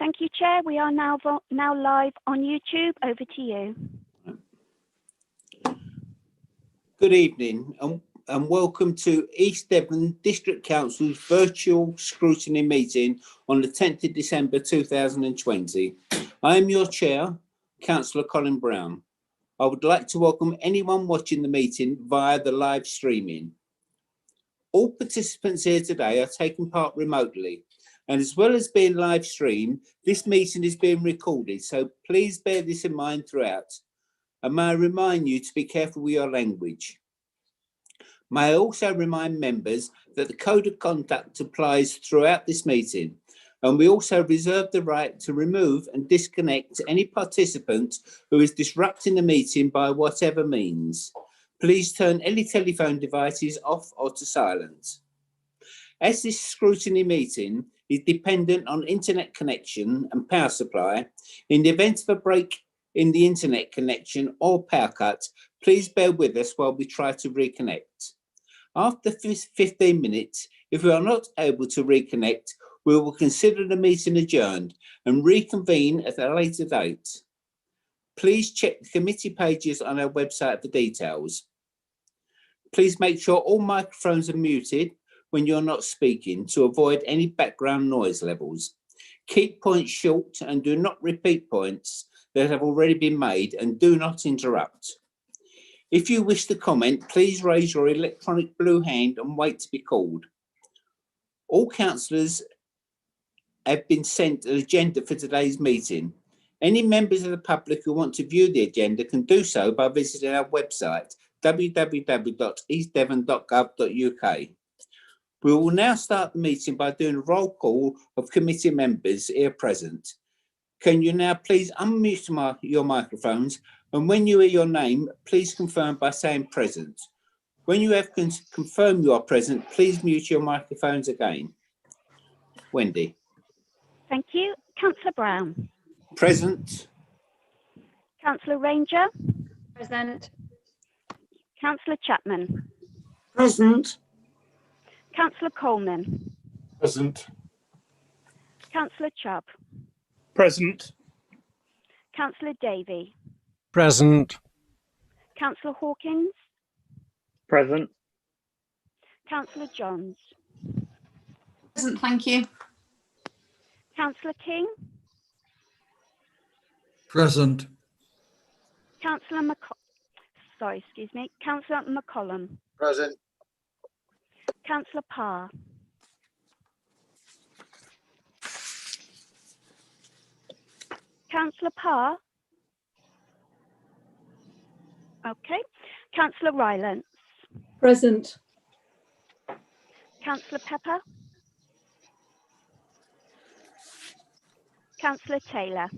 Thank you, Chair. We are now live on YouTube. Over to you. Good evening and welcome to East Devon District Council's virtual scrutiny meeting on the 10th of December 2020. I am your chair, Councillor Colin Brown. I would like to welcome anyone watching the meeting via the live streaming. All participants here today are taking part remotely, and as well as being live streamed, this meeting is being recorded, so please bear this in mind throughout. And may I remind you to be careful with your language. May I also remind members that the code of conduct applies throughout this meeting, and we also reserve the right to remove and disconnect any participant who is disrupting the meeting by whatever means. Please turn any telephone devices off or to silent. As this scrutiny meeting is dependent on internet connection and power supply, in the event of a break in the internet connection or power cut, please bear with us while we try to reconnect. After 15 minutes, if we are not able to reconnect, we will consider the meeting adjourned and reconvene at a later date. Please check the committee pages on our website for details. Please make sure all microphones are muted when you're not speaking to avoid any background noise levels. Keep points short and do not repeat points that have already been made, and do not interrupt. If you wish to comment, please raise your electronic blue hand and wait to be called. All councillors have been sent an agenda for today's meeting. Any members of the public who want to view the agenda can do so by visiting our website, www.eastdevon.gov.uk. We will now start the meeting by doing a roll call of committee members here present. Can you now please unmute your microphones, and when you hear your name, please confirm by saying present. When you have confirmed you are present, please mute your microphones again. Wendy. Thank you. Councillor Brown. Present. Councillor Ranger. Present. Councillor Chapman. Present. Councillor Coleman. Present. Councillor Chubb. Present. Councillor Davey. Present. Councillor Hawkins. Present. Councillor Johns. Present, thank you. Councillor King. Present. Councillor Councillor McCollum. Present. Councillor Parr. Councillor Parr. Okay. Councillor Rylance. Present. Councillor Pepper. Councillor Taylor.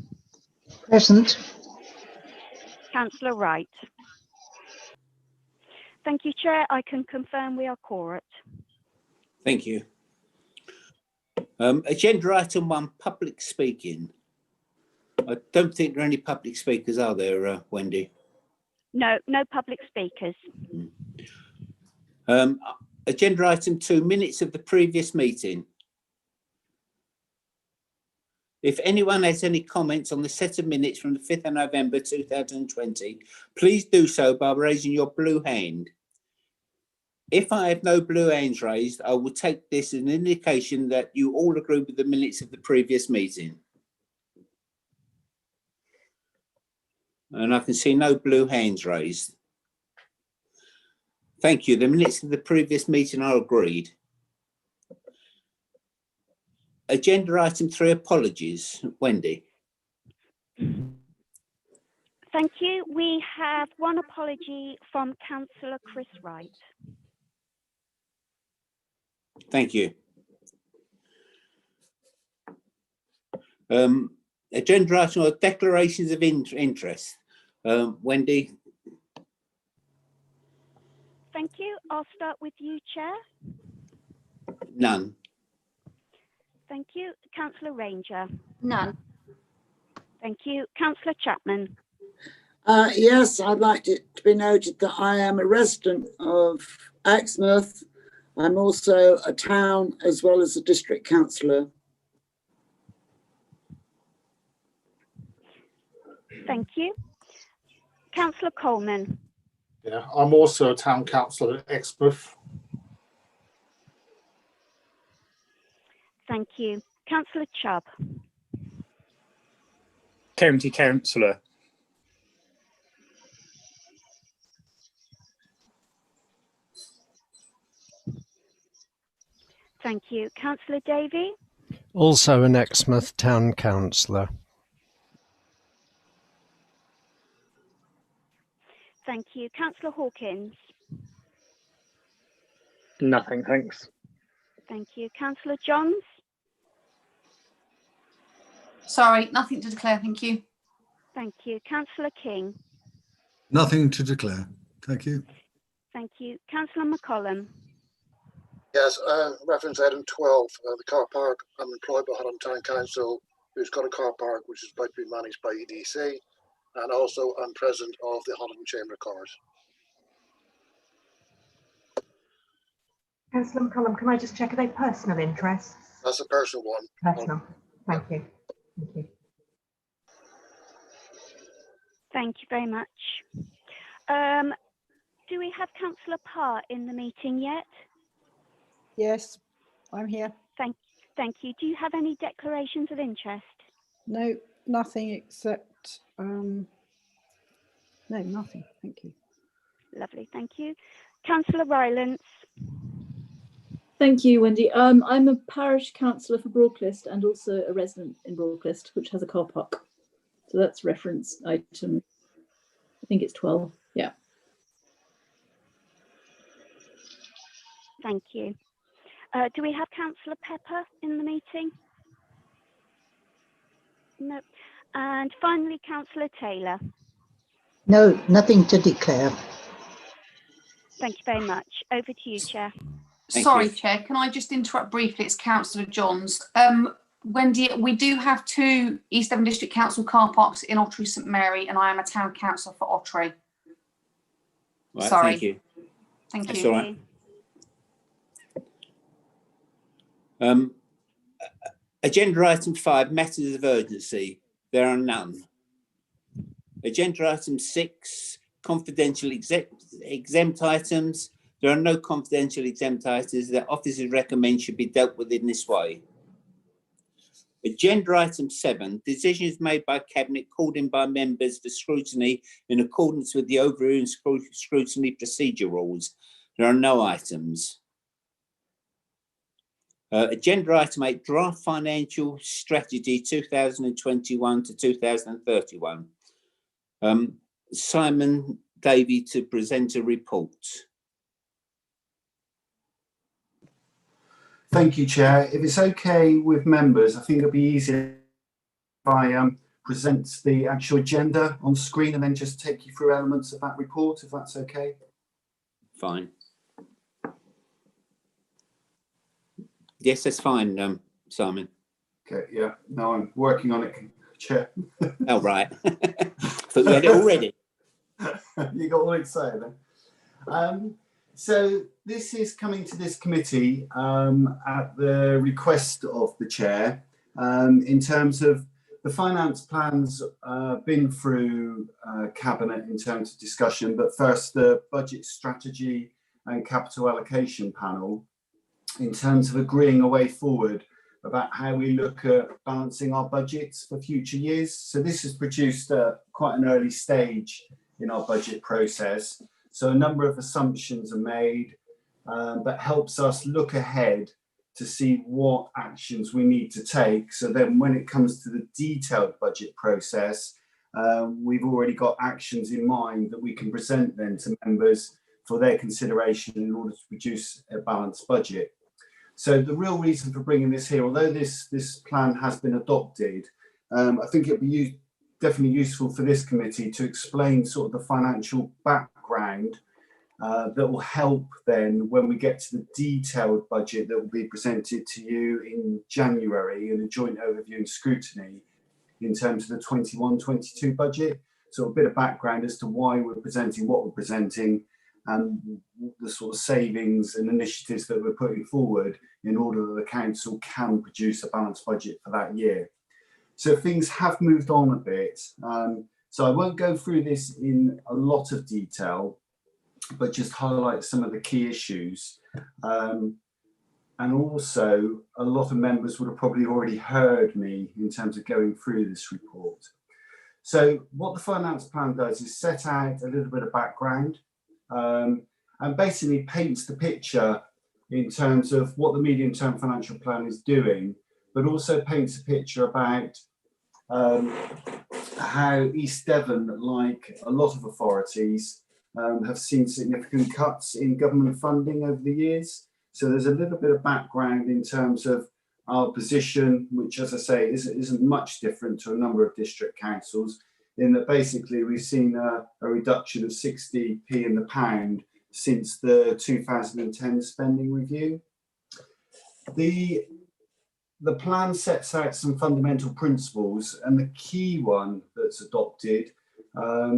Present. Councillor Wright. Thank you, Chair. I can confirm we are quorate. Thank you. Agenda item 1, public speaking. I don't think there are any public speakers, are there, Wendy? No public speakers. Agenda item 2, minutes of the previous meeting. If anyone has any comments on the set of minutes from the 5th of November 2020, please do so by raising your blue hand. If I have no blue hands raised, I will take this as an indication that you all agree with the minutes of the previous meeting. And I can see no blue hands raised. Thank you. The minutes of the previous meeting are agreed. Agenda item 3, apologies. Wendy. Thank you. We have one apology from Councillor Chris Wright. Thank you. Agenda item or declarations of interest. Wendy. Thank you. I'll start with you, Chair. None. Thank you. Councillor Ranger. None. Thank you. Councillor Chapman. Yes, I'd like it to be noted that I am a resident of Exmouth. I'm also a town as well as a district councillor. Thank you. Councillor Coleman. Yeah, I'm also a town councillor at Exmouth. Thank you. Councillor Chubb. County councillor. Thank you. Councillor Davey. Also an Exmouth town councillor. Thank you. Councillor Hawkins. Nothing, thanks. Thank you. Councillor Johns. Sorry, nothing to declare, thank you. Thank you. Councillor King. Nothing to declare. Thank you. Thank you. Councillor McCollum. Yes, reference item 12, the car park. I'm employed by Holland Town Council, who's got a car park which is about to be managed by EDC, and also I'm president of the Holland Chamber of Commerce. Councillor McCollum, can I just check, are they personal interests? That's a personal one. Personal. Thank you. Thank you. Thank you very much. Do we have Councillor Parr in the meeting yet? Yes, I'm here. Thank you. Do you have any declarations of interest? No, nothing except, no, nothing. Thank you. Lovely, thank you. Councillor Rylance. Thank you, Wendy. I'm a parish councillor for Broadclist and also a resident in Broadclist, which has a car park. So that's reference item, I think it's 12. Yeah. Thank you. Do we have Councillor Pepper in the meeting? No. And finally, Councillor Taylor. No, nothing to declare. Thank you very much. Over to you, Chair. Sorry, Chair, can I just interrupt briefly? It's Councillor Johns. Wendy, we do have 2 East Devon District Council car parks in Ottery St Mary, and I am a town councillor for Ottery. Right, Sorry. thank you. Thank That's you. all right. Agenda item 5, matters of urgency. There are none. Agenda item 6, confidential exempt items. There are no confidential exempt items that officers recommend should be dealt with in this way. Agenda item 7, decisions made by Cabinet called in by members for scrutiny in accordance with the overruled scrutiny procedure rules. There are no items. Agenda item 8, draft financial strategy 2021 to 2031. Simon Davey to present a report. Thank you, Chair. If it's okay with members, I think it'll be easier if I present the actual agenda on screen and then just take you through elements of that report, if that's okay. Fine. Yes, that's fine, Simon. Okay, yeah. No, I'm working on it, Chair. Oh, right. Thought you had it already. You got all excited then. So this is coming to this committee at the request of the chair in terms of the finance plans been through cabinet in terms of discussion, but first the budget strategy and capital allocation panel in terms of agreeing a way forward about how we look at balancing our budgets for future years. So this has produced quite an early stage in our budget process. So a number of assumptions are made that helps us look ahead to see what actions we need to take. So then when it comes to the detailed budget process, we've already got actions in mind that we can present then to members for their consideration in order to produce a balanced budget. So the real reason for bringing this here, although this plan has been adopted, I think it'd be definitely useful for this committee to explain sort of the financial background that will help then when we get to the detailed budget that will be presented to you in January in a joint overview and scrutiny in terms of the 21-22 budget. So a bit of background as to why we're presenting what we're presenting and the sort of savings and initiatives that we're putting forward in order that the council can produce a balanced budget for that year. So things have moved on a bit. So I won't go through this in a lot of detail, but just highlight some of the key issues. And also, a lot of members would have probably already heard me in terms of going through this report. So what the finance plan does is set out a little bit of background and basically paints the picture in terms of what the medium-term financial plan is doing, but also paints a picture about how East Devon, like a lot of authorities, have seen significant cuts in government funding over the years. So there's a little bit of background in terms of our position, which, as I say, isn't much different to a number of district councils, in that basically we've seen a reduction of 60p in the pound since the 2010 spending review. The plan sets out some fundamental principles, and the key one that's adopted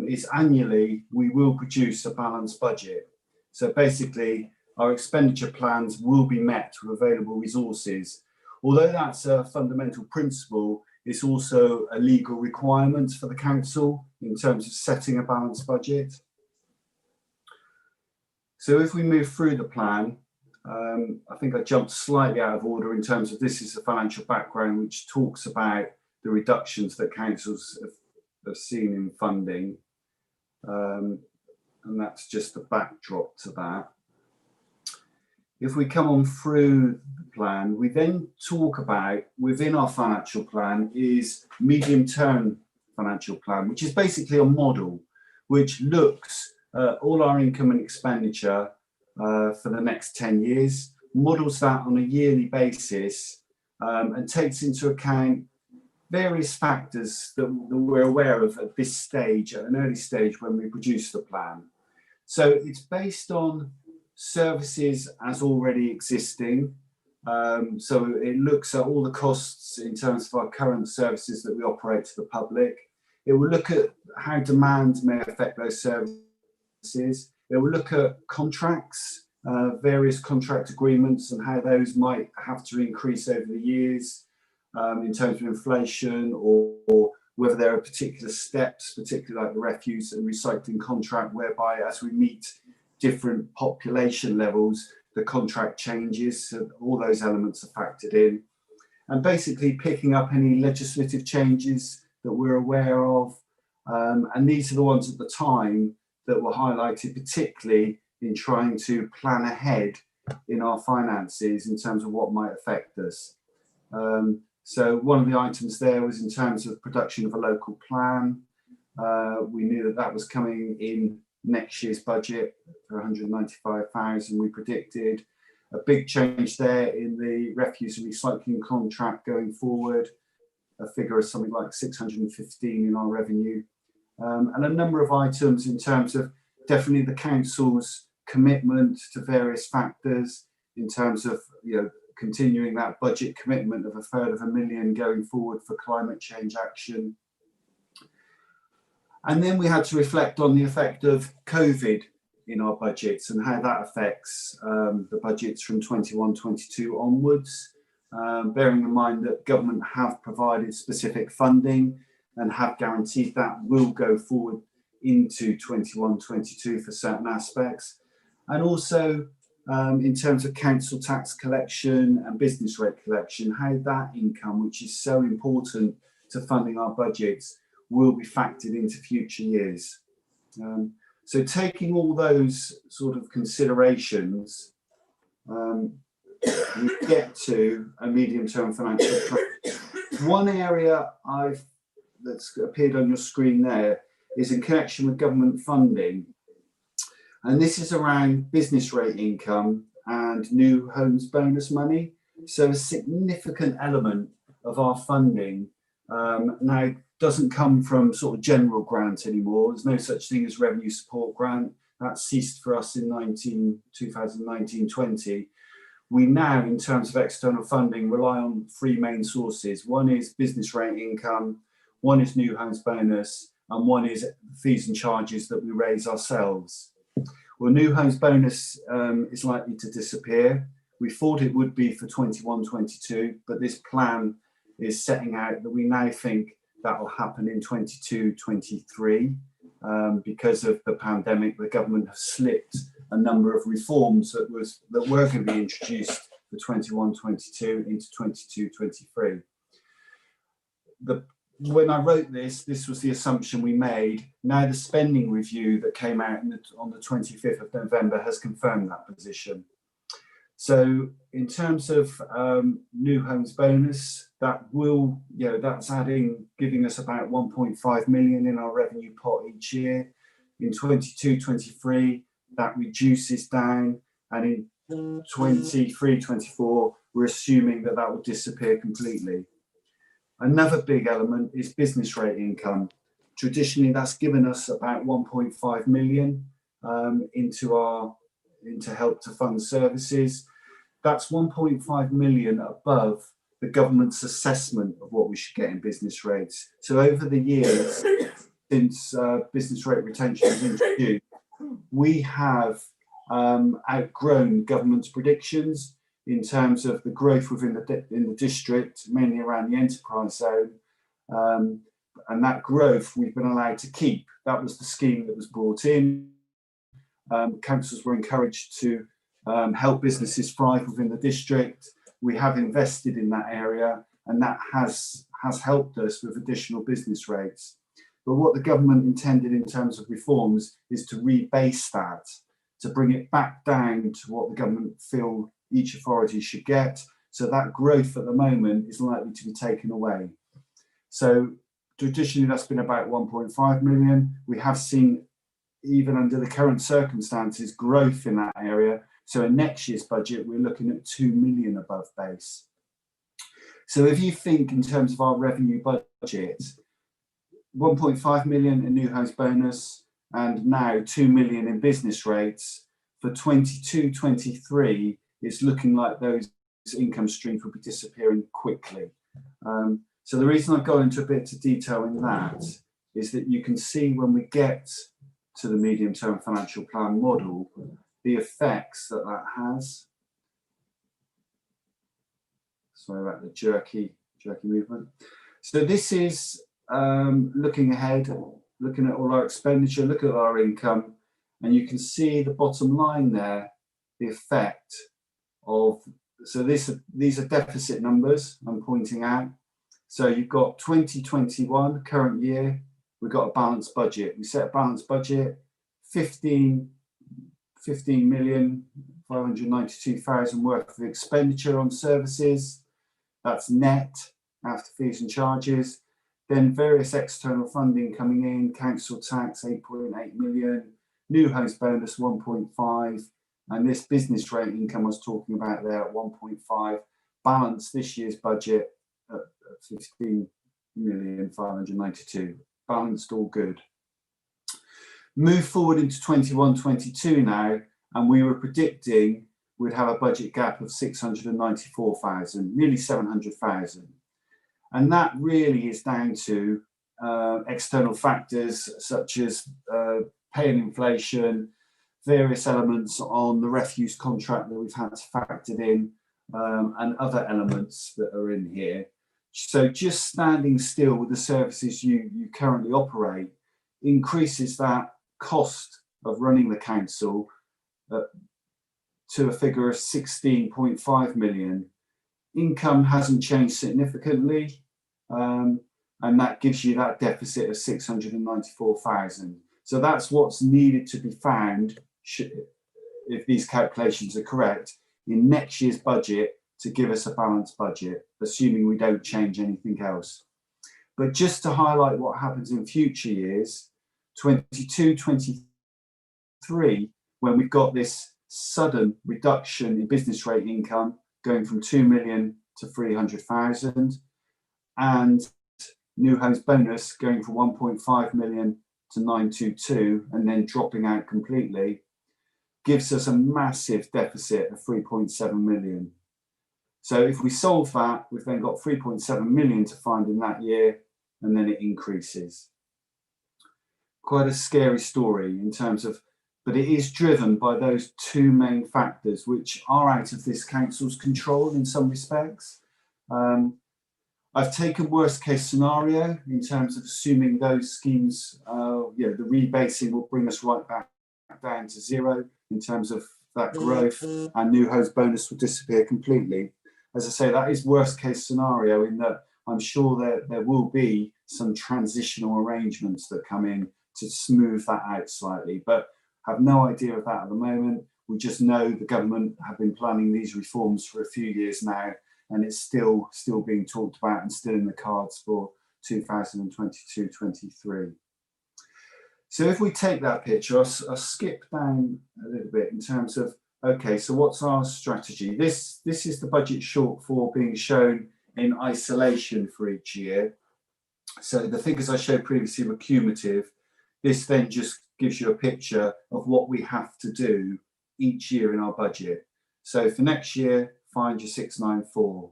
is annually we will produce a balanced budget. So basically, our expenditure plans will be met with available resources. Although that's a fundamental principle, it's also a legal requirement for the council in terms of setting a balanced budget. So if we move through the plan, I think I jumped slightly out of order in terms of this is the financial background which talks about the reductions that councils have seen in funding. And that's just the backdrop to that. If we come on through the plan, we then talk about, within our financial plan, is medium-term financial plan, which is basically a model which looks at all our income and expenditure for the next 10 years, models that on a yearly basis, and takes into account various factors that we're aware of at this stage, at an early stage when we produce the plan. So it's based on services as already existing. So it looks at all the costs in terms of our current services that we operate to the public. It will look at how demand may affect those services. It will look at contracts, various contract agreements, and how those might have to increase over the years in terms of inflation, or whether there are particular steps, particularly like the refuse and recycling contract, whereby as we meet different population levels, the contract changes, so all those elements are factored in. And basically picking up any legislative changes that we're aware of. And these are the ones at the time that were highlighted, particularly in trying to plan ahead in our finances in terms of what might affect us. So one of the items there was in terms of production of a local plan. We knew that that was coming in next year's budget for 195,000 we predicted. A big change there in the refuse and recycling contract going forward, a figure of something like 615 in our revenue. And a number of items in terms of definitely the council's commitment to various factors in terms of, you know, continuing that budget commitment of £1 million going forward for climate change action. And then we had to reflect on the effect of COVID in our budgets and how that affects the budgets from 21-22 onwards, bearing in mind that government have provided specific funding and have guaranteed that will go forward into 21-22 for certain aspects. And also in terms of council tax collection and business rate collection, how that income, which is so important to funding our budgets, will be factored into future years. So taking all those sort of considerations, we get to a medium-term financial plan. One area that's appeared on your screen there is in connection with government funding. And this is around business rate income and new homes bonus money. So a significant element of our funding now doesn't come from sort of general grant anymore. There's no such thing as revenue support grant. That ceased for us in 2019-20. We now, in terms of external funding, rely on three main sources. One is business rate income, one is new homes bonus, and one is fees and charges that we raise ourselves. Well, new homes bonus is likely to disappear. We thought it would be for 21-22, but this plan is setting out that we now think that will happen in 22-23. Because of the pandemic, the government has slipped a number of reforms that were going to be introduced for 21-22 into 22-23. When I wrote this was the assumption we made. Now the spending review that came out on the 25th of November has confirmed that position. So in terms of new homes bonus, that will, that's giving us about 1.5 million in our revenue pot each year. In 22-23, that reduces down, and in 23-24, we're assuming that will disappear completely. Another big element is business rate income. Traditionally, that's given us about 1.5 million into help to fund services. That's 1.5 million above the government's assessment of what we should get in business rates. So over the years, since business rate retention was introduced, we have outgrown government's predictions in terms of the growth within the district, mainly around the enterprise zone. And that growth we've been allowed to keep. That was the scheme that was brought in. Councils were encouraged to help businesses thrive within the district. We have invested in that area, and that has helped us with additional business rates. But what the government intended in terms of reforms is to rebase that, to bring it back down to what the government feel each authority should get. So that growth at the moment is likely to be taken away. So traditionally that's been about 1.5 million. We have seen, even under the current circumstances, growth in that area. So in next year's budget, we're looking at 2 million above base. So if you think in terms of our revenue budget, 1.5 million in new house bonus and now 2 million in business rates, for 22-23, it's looking like those income streams will be disappearing quickly. So the reason I've gone into a bit of detail in that is that you can see when we get to the medium-term financial plan model, the effects that has. Sorry about the jerky movement. So this is looking ahead, looking at all our expenditure, look at our income, and you can see the bottom line there, the effect of, so these are deficit numbers I'm pointing out. So you've got 2021, current year, we've got a balanced budget. We set a balanced budget, 15,592,000 worth of expenditure on services. That's net after fees and charges. Then various external funding coming in, council tax 8.8 million, new house bonus 1.5, and this business rate income I was talking about there at 1.5, balance this year's budget at 15,592,000, balanced, all good. Move forward into 21-22 now, and we were predicting we'd have a budget gap of 694,000, nearly 700,000. And that really is down to external factors such as pay and inflation, various elements on the refuse contract that we've had to factor in, and other elements that are in here. So just standing still with the services you currently operate increases that cost of running the council to a figure of 16.5 million. Income hasn't changed significantly, and that gives you that deficit of 694,000. So that's what's needed to be found, if these calculations are correct, in next year's budget to give us a balanced budget, assuming we don't change anything else. But just to highlight what happens in future years, 22-23, when we've got this sudden reduction in business rate income going from 2 million to 300,000, and new house bonus going from 1.5 million to 922 and then dropping out completely, gives us a massive deficit of 3.7 million. So if we solve that, we've then got 3.7 million to find in that year, and then it increases. Quite a scary story in terms of, but it is driven by those two main factors, which are out of this council's control in some respects. I've taken worst case scenario in terms of assuming those schemes, the rebasing will bring us right back down to zero in terms of that growth, and new homes bonus will disappear completely. As I say, that is worst case scenario, in that I'm sure that there will be some transitional arrangements that come in to smooth that out slightly, but have no idea of that at the moment. We just know the government have been planning these reforms for a few years now, and it's still being talked about and still in the cards for 2022-23. So if we take that picture, I'll skip down a little bit in terms of, okay, so what's our strategy? This is the budget shortfall being shown in isolation for each year. So the figures I showed previously were cumulative. This then just gives you a picture of what we have to do each year in our budget. So for next year, find your 694.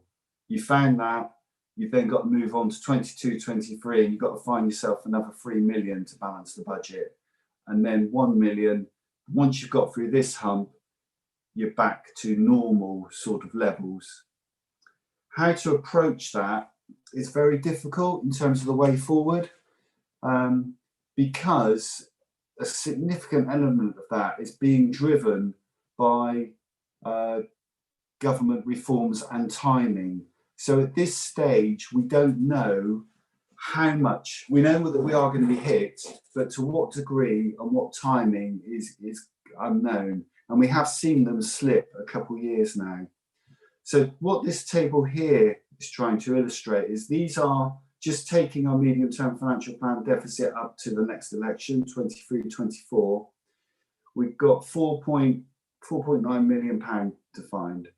You found that, you've then got to move on to 22-23, and you've got to find yourself another 3 million to balance the budget. And then 1 million, once you've got through this hump, you're back to normal sort of levels. How to approach that is very difficult in terms of the way forward, because a significant element of that is being driven by government reforms and timing. So at this stage, we don't know how much. We know that we are going to be hit, but to what degree and what timing is unknown. And we have seen them slip a couple of years now. So what this table here is trying to illustrate is these are just taking our medium-term financial plan deficit up to the next election, 23-24. We've got £4.9 million to find.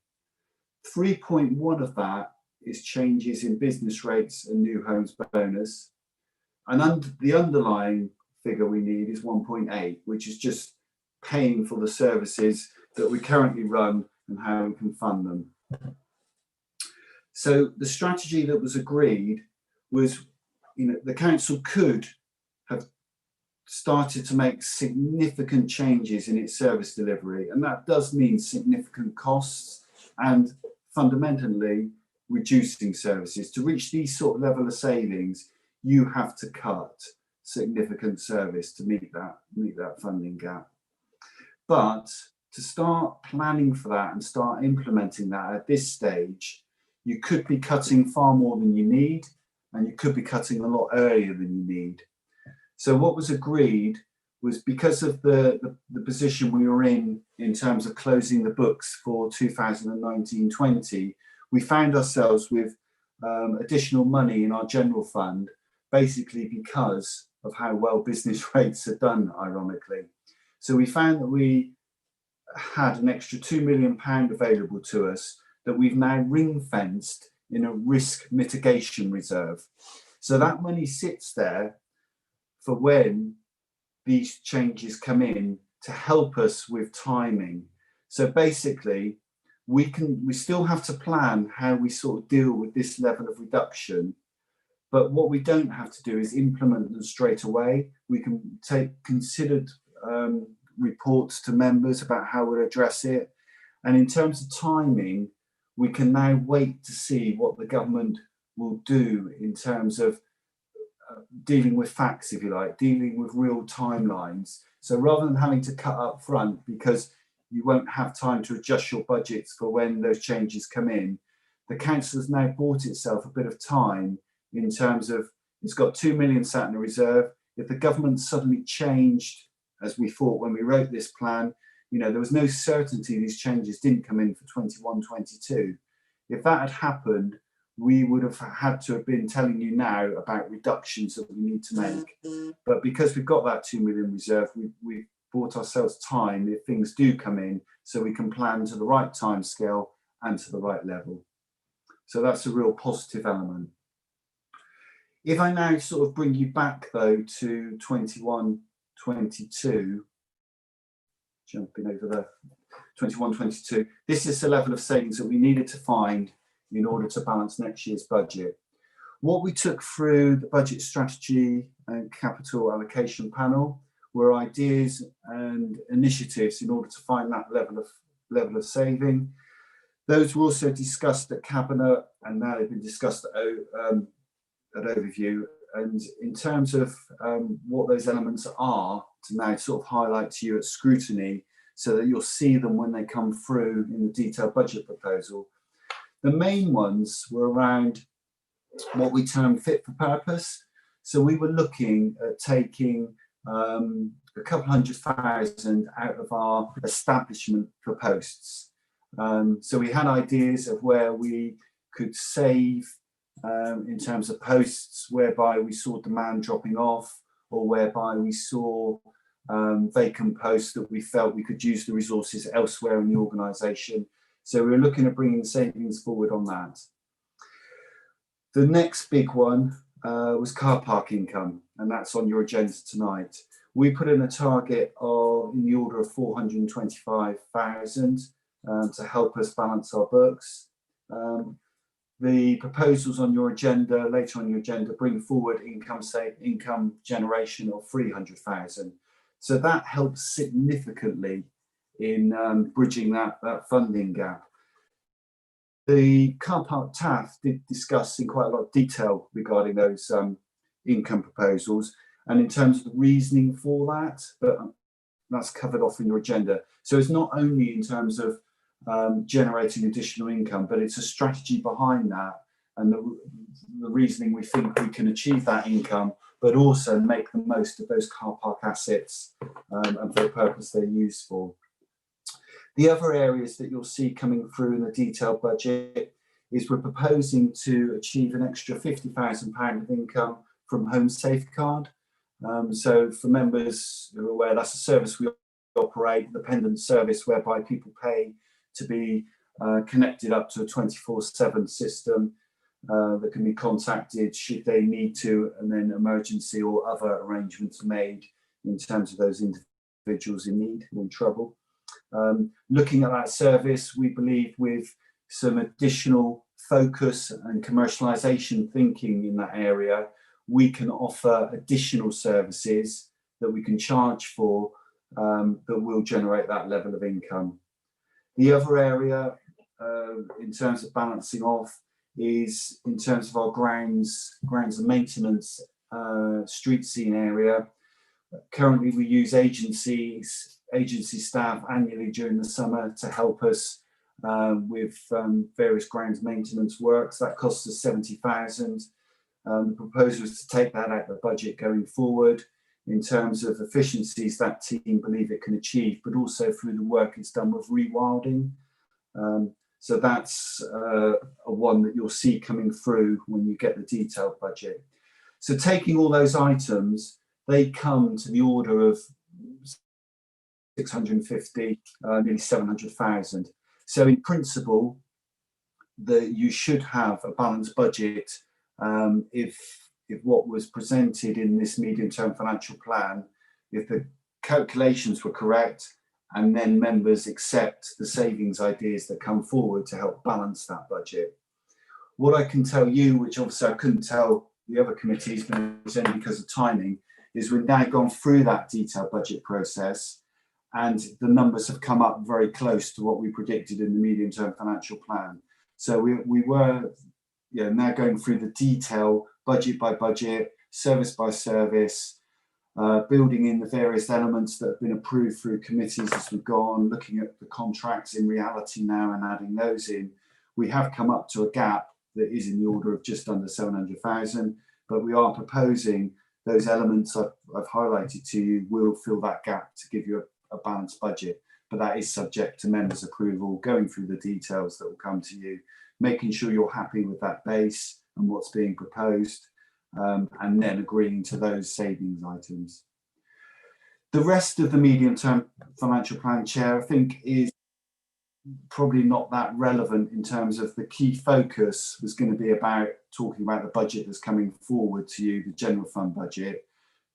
3.1 of that is changes in business rates and new homes bonus. And the underlying figure we need is 1.8, which is just paying for the services that we currently run and how we can fund them. So the strategy that was agreed was, the council could have started to make significant changes in its service delivery, and that does mean significant costs and fundamentally reducing services. To reach these sort of level of savings, you have to cut significant service to meet that funding gap. But to start planning for that and start implementing that at this stage, you could be cutting far more than you need, and you could be cutting a lot earlier than you need. So what was agreed was, because of the position we were in terms of closing the books for 2019-20, we found ourselves with additional money in our general fund, basically because of how well business rates had done, ironically. So we found that we had an extra £2 million available to us that we've now ring-fenced in a risk mitigation reserve. So that money sits there for when these changes come in to help us with timing. So basically, we still have to plan how we sort of deal with this level of reduction, but what we don't have to do is implement them straight away. We can take considered reports to members about how we'll address it. And in terms of timing, we can now wait to see what the government will do in terms of dealing with facts, if you like, dealing with real timelines. So rather than having to cut up front because you won't have time to adjust your budgets for when those changes come in, the council has now bought itself a bit of time in terms of, it's got 2 million sat in a reserve. If the government suddenly changed, as we thought when we wrote this plan, there was no certainty these changes didn't come in for 21-22. If that had happened, we would have had to have been telling you now about reductions that we need to make. But because we've got that 2 million reserve, we've bought ourselves time if things do come in, so we can plan to the right time scale and to the right level. So that's a real positive element. If I now sort of bring you back though to 21-22, jumping over the 21-22, this is the level of savings that we needed to find in order to balance next year's budget. What we took through the budget strategy and capital allocation panel were ideas and initiatives in order to find that level of saving. Those were also discussed at Cabinet, and now they've been discussed at Overview. And in terms of what those elements are, to now sort of highlight to you at Scrutiny, so that you'll see them when they come through in the detailed budget proposal. The main ones were around what we term fit for purpose. So we were looking at taking a couple £100,000 out of our establishment for posts. So we had ideas of where we could save in terms of posts whereby we saw demand dropping off, or whereby we saw vacant posts that we felt we could use the resources elsewhere in the organisation. So we were looking at bringing savings forward on that. The next big one was car park income, and that's on your agenda tonight. We put in a target of in the order of 425,000 to help us balance our books. The proposals on your agenda, later on your agenda, bring forward income generation of 300,000. So that helps significantly in bridging that funding gap. The car park TAF did discuss in quite a lot of detail regarding those income proposals, and in terms of the reasoning for that, but that's covered off in your agenda. So it's not only in terms of generating additional income, but it's a strategy behind that, and the reasoning we think we can achieve that income, but also make the most of those car park assets and for the purpose they're used for. The other areas that you'll see coming through in the detailed budget is we're proposing to achieve an extra £50,000 of income from Home Safeguard. So for members who are aware, that's a service we operate, independent service whereby people pay to be connected up to a 24/7 system that can be contacted should they need to, and then emergency or other arrangements made in terms of those individuals in need or in trouble. Looking at that service, we believe with some additional focus and commercialisation thinking in that area, we can offer additional services that we can charge for that will generate that level of income. The other area in terms of balancing off is in terms of our grounds and maintenance street scene area. Currently we use agency staff annually during the summer to help us with various grounds maintenance works. That costs us 70,000. The proposal is to take that out of the budget going forward in terms of efficiencies that team believe it can achieve, but also through the work it's done with rewilding. So that's a one that you'll see coming through when you get the detailed budget. So taking all those items, they come to the order of 650, nearly 700,000. So in principle, you should have a balanced budget if what was presented in this medium-term financial plan, if the calculations were correct, and then members accept the savings ideas that come forward to help balance that budget. What I can tell you, which obviously I couldn't tell the other committees, but it's only because of timing, is we've now gone through that detailed budget process, and the numbers have come up very close to what we predicted in the medium-term financial plan. So we were now going through the detail, budget by budget, service by service, building in the various elements that have been approved through committees as we've gone, looking at the contracts in reality now and adding those in. We have come up to a gap that is in the order of just under 700,000, but we are proposing those elements I've highlighted to you will fill that gap to give you a balanced budget, but that is subject to members' approval, going through the details that will come to you, making sure you're happy with that base and what's being proposed, and then agreeing to those savings items. The rest of the medium-term financial plan, Chair, I think is probably not that relevant in terms of the key focus was going to be about talking about the budget that's coming forward to you, the general fund budget.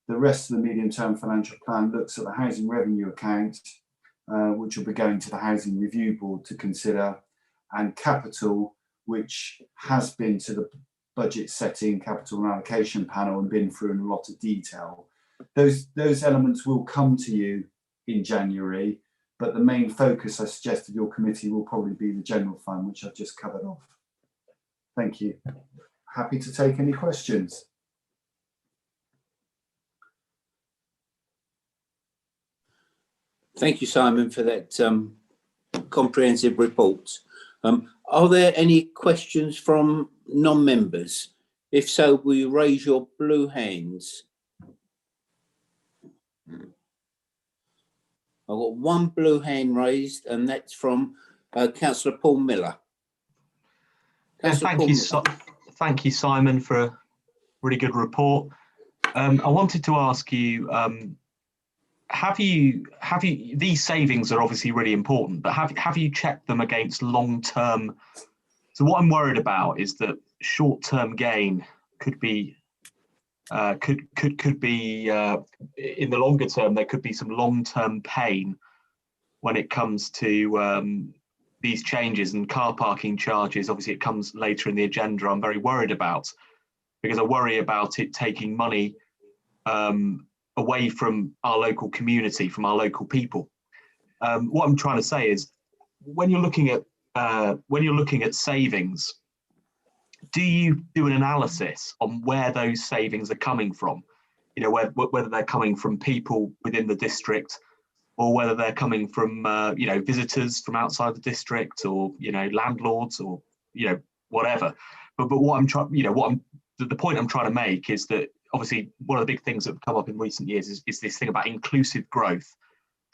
The rest of the medium-term financial plan looks at the housing revenue account, which will be going to the Housing Review Board to consider, and capital, which has been to the budget setting, capital and allocation panel and been through in a lot of detail. Those elements will come to you in January, but the main focus I suggest of your committee will probably be the general fund, which I've just covered off. Thank you. Happy to take any questions. Thank you, Simon, for that comprehensive report. Are there any questions from non-members? If so, will you raise your blue hands? I've got one blue hand raised, and that's from Councillor Paul Miller. Thank you, Simon, for a really good report. I wanted to ask you, have you these savings are obviously really important, but have you checked them against long-term? So what I'm worried about is that short-term gain could be could be in the longer term. There could be some long-term pain when it comes to these changes, and car parking charges. Obviously, it comes later in the agenda. I'm very worried about, because I worry about it taking money away from our local community, from our local people. What I'm trying to say is, when you're looking at savings, do you do an analysis on where those savings are coming from? You know, whether they're coming from people within the district, or whether they're coming from you know, visitors from outside the district, or you know, landlords, or you know, whatever. But what I'm trying, you know, the point I'm trying to make is that obviously one of the big things that have come up in recent years is this thing about inclusive growth,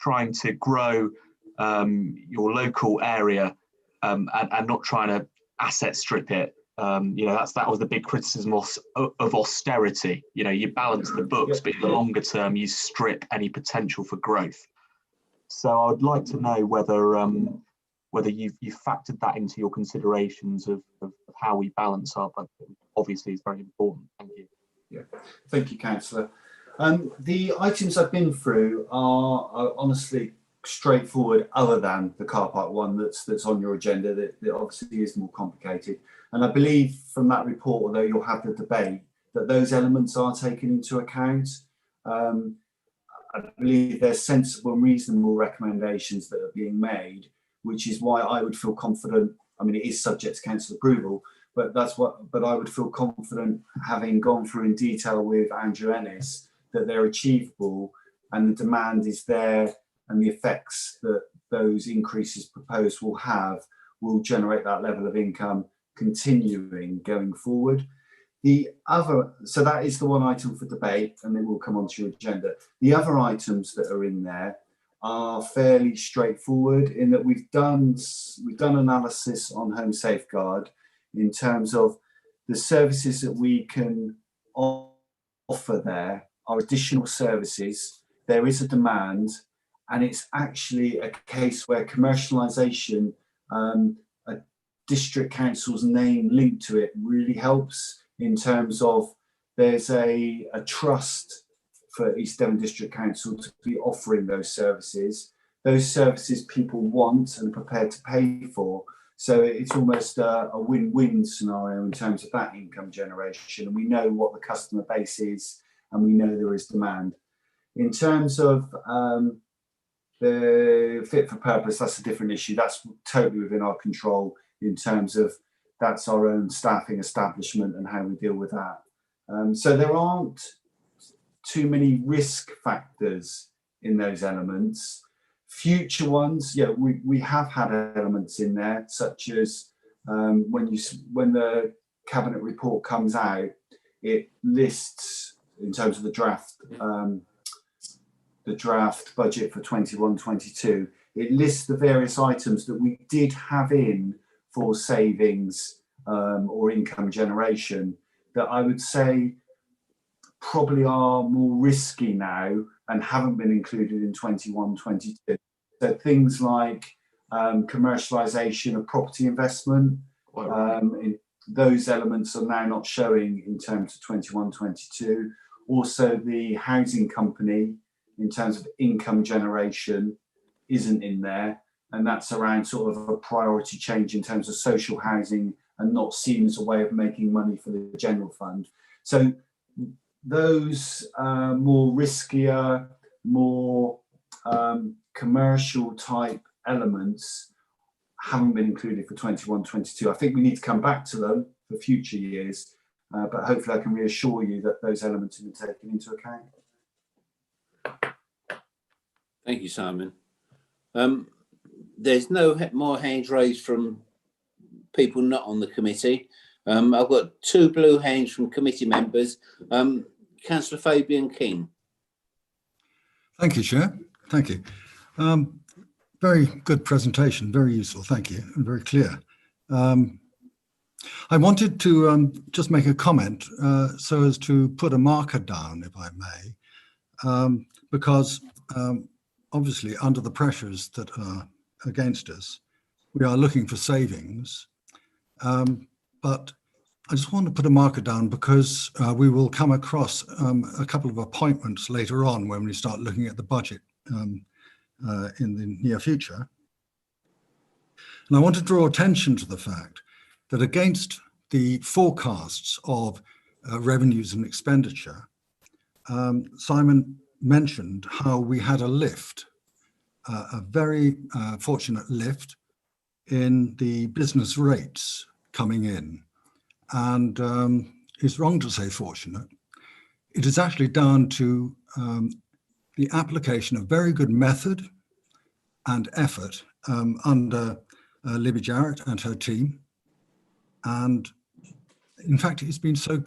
trying to grow your local area and not trying to asset strip it. You know, that was the big criticism of austerity. You know, you balance the books, but in the longer term, you strip any potential for growth. So I would like to know whether you've factored that into your considerations of how we balance our budget. Obviously, it's very important. Thank you. Yeah, thank you, Councillor. The items I've been through are honestly straightforward, other than the car park one that's on your agenda, that obviously is more complicated. And I believe from that report, although you'll have the debate, that those elements are taken into account. I believe there's sensible and reasonable recommendations that are being made, which is why I would feel confident. I mean, it is subject to council approval, but I would feel confident, having gone through in detail with Andrew Ennis, that they're achievable and the demand is there, and the effects that those increases proposed will generate that level of income continuing going forward. So that is the one item for debate, and then we'll come on to your agenda. The other items that are in there are fairly straightforward, in that we've done analysis on Home Safeguard in terms of the services that we can offer. There are additional services, there is a demand, and it's actually a case where commercialisation, a district council's name linked to it, really helps, in terms of there's a trust for East Devon District Council to be offering those services people want and are prepared to pay for. So it's almost a win-win scenario in terms of that income generation. And we know what the customer base is, and we know there is demand. In terms of the fit for purpose, that's a different issue. That's totally within our control, in terms of that's our own staffing establishment and how we deal with that. So there aren't too many risk factors in those elements. Future ones, yeah, we have had elements in there, such as when the cabinet report comes out, it lists, in terms of the draft budget for 21-22, it lists the various items that we did have in for savings or income generation, that I would say probably are more risky now and haven't been included in 21-22. So things like commercialisation of property investment, those elements are now not showing in terms of 21-22. Also, the housing company, in terms of income generation, isn't in there, and that's around sort of a priority change in terms of social housing and not seen as a way of making money for the general fund. So those more riskier, more commercial type elements haven't been included for 21-22. I think we need to come back to them for future years, but hopefully I can reassure you that those elements have been taken into account. Thank you, Simon. There's no more hands raised from people not on the committee. I've got 2 blue hands from committee members. Councillor Fabian King. Thank you, Chair. Thank you. Very good presentation, very useful, thank you, and very clear. I wanted to just make a comment so as to put a marker down, if I may, because obviously under the pressures that are against us, we are looking for savings, but I just want to put a marker down because we will come across a couple of appointments later on when we start looking at the budget in the near future. And I want to draw attention to the fact that against the forecasts of revenues and expenditure, Simon mentioned how we had a lift, a very fortunate lift in the business rates coming in. And it's wrong to say fortunate. It is actually down to the application of very good method and effort under Libby Jarrett and her team. And in fact, it's been so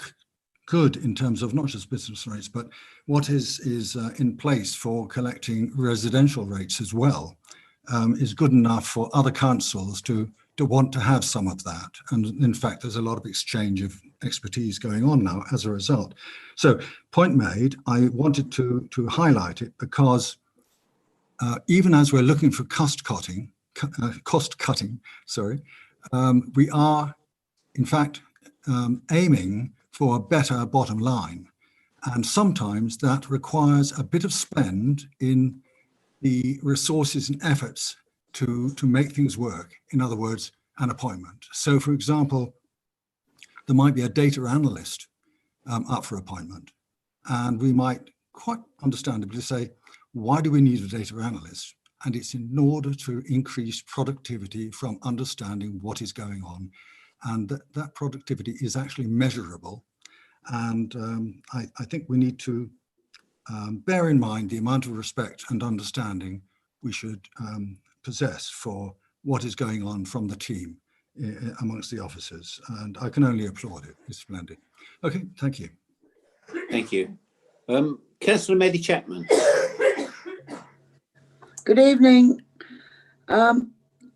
good in terms of not just business rates, but what is in place for collecting residential rates as well is good enough for other councils to want to have some of that. And in fact, there's a lot of exchange of expertise going on now as a result. So point made, I wanted to highlight it because even as we're looking for cost cutting, we are in fact aiming for a better bottom line. And sometimes that requires a bit of spend in the resources and efforts to make things work. In other words, an appointment. So for example, there might be a data analyst up for appointment. And we might quite understandably say, why do we need a data analyst? And it's in order to increase productivity from understanding what is going on. And that productivity is actually measurable. And I think we need to bear in mind the amount of respect and understanding we should possess for what is going on from the team amongst the officers. And I can only applaud it. It's splendid. Okay, thank you. Thank you. Councillor Mehdi Chapman. Good evening.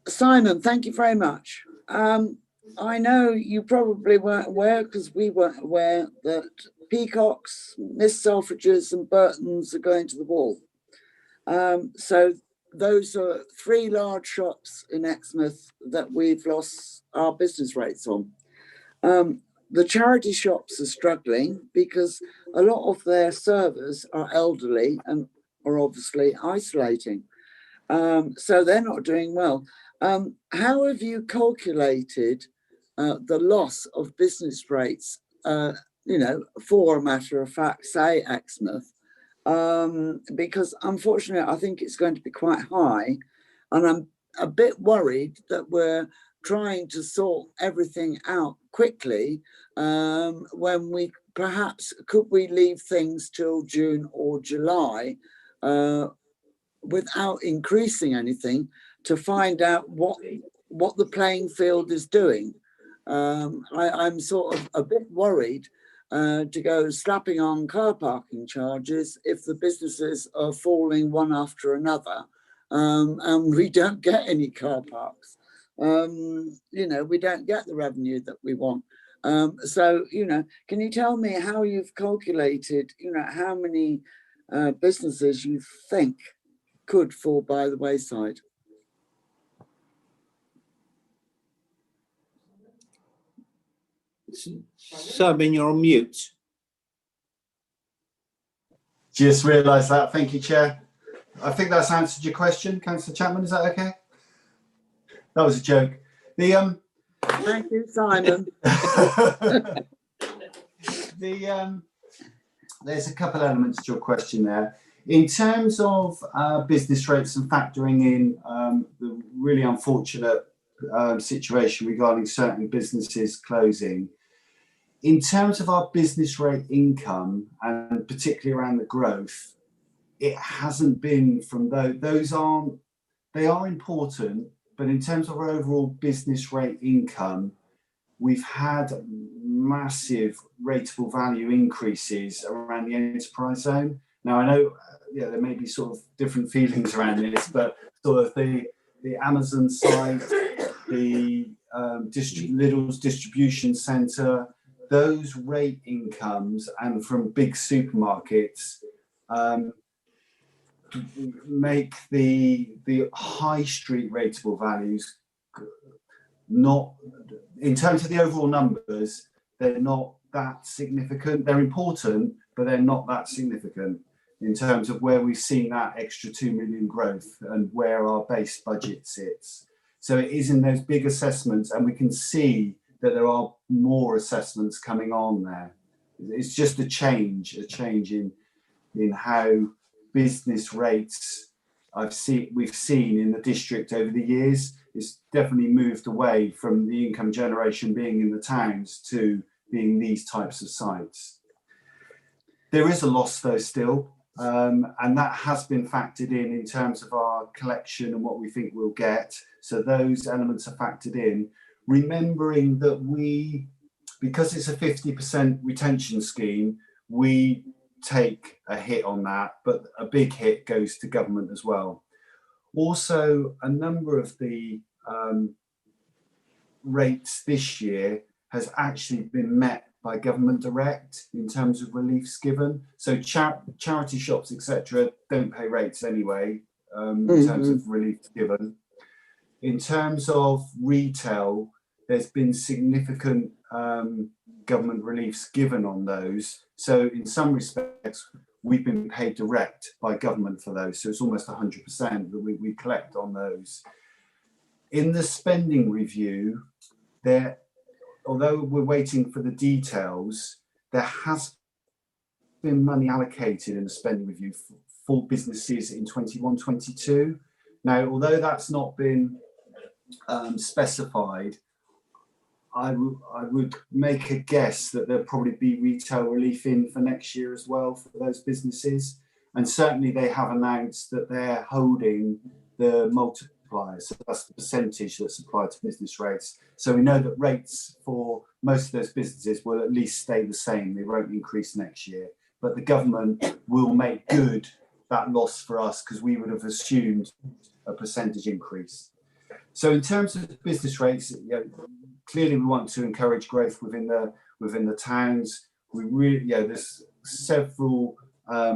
Simon, thank you very much. I know you probably weren't aware, because we weren't aware, that Peacocks, Miss Selfridges and Burton's are going to the wall. So those are 3 large shops in Exmouth that we've lost our business rates on. The charity shops are struggling because a lot of their servers are elderly and are obviously isolating. So they're not doing well. How have you calculated the loss of business rates, for a matter of fact, say Exmouth? Because unfortunately, I think it's going to be quite high. And I'm a bit worried that we're trying to sort everything out quickly when we perhaps could we leave things till June or July without increasing anything to find out what the playing field is doing. I'm sort of a bit worried to go slapping on car parking charges if the businesses are falling one after another and we don't get any car parks. We don't get the revenue that we want. So, can you tell me how you've calculated, how many businesses you think could fall by the wayside? Simon, you're on mute. Just realised that. Thank you, Chair. I think that's answered your question, Councillor Chapman. Is that okay? That was a joke. Thank you, Simon. There's a couple elements to your question there. In terms of business rates and factoring in the really unfortunate situation regarding certain businesses closing, in terms of our business rate income and particularly around the growth, it hasn't been from those aren't, they are important, but in terms of our overall business rate income, we've had massive rateable value increases around the enterprise zone. Now I know there may be sort of different feelings around this, but sort of the Amazon site, the Lidl's distribution centre, those rate incomes and from big supermarkets make the high street rateable values not, in terms of the overall numbers, they're not that significant. They're important, but they're not that significant in terms of where we've seen that extra 2 million growth and where our base budget sits. So it is in those big assessments, and we can see that there are more assessments coming on there. It's just a change in how business rates we've seen in the district over the years. It's definitely moved away from the income generation being in the towns to being these types of sites. There is a loss though still, and that has been factored in terms of our collection and what we think we'll get. So those elements are factored in, remembering that because it's a 50% retention scheme, we take a hit on that, but a big hit goes to government as well. Also, a number of the rates this year has actually been met by government direct in terms of reliefs given. So charity shops, etc., don't pay rates anyway in terms of reliefs given. In terms of retail, there's been significant government reliefs given on those. So in some respects, we've been paid direct by government for those. So it's almost 100% that we collect on those. In the spending review, although we're waiting for the details, there has been money allocated in the spending review for businesses in 21-22. Now, although that's not been specified, I would make a guess that there'll probably be retail relief in for next year as well for those businesses. And certainly they have announced that they're holding the multipliers. So that's the percentage that's applied to business rates. So we know that rates for most of those businesses will at least stay the same. They won't increase next year. But the government will make good that loss for us because we would have assumed a percentage increase. So in terms of business rates, clearly we want to encourage growth within the towns. We really, there's several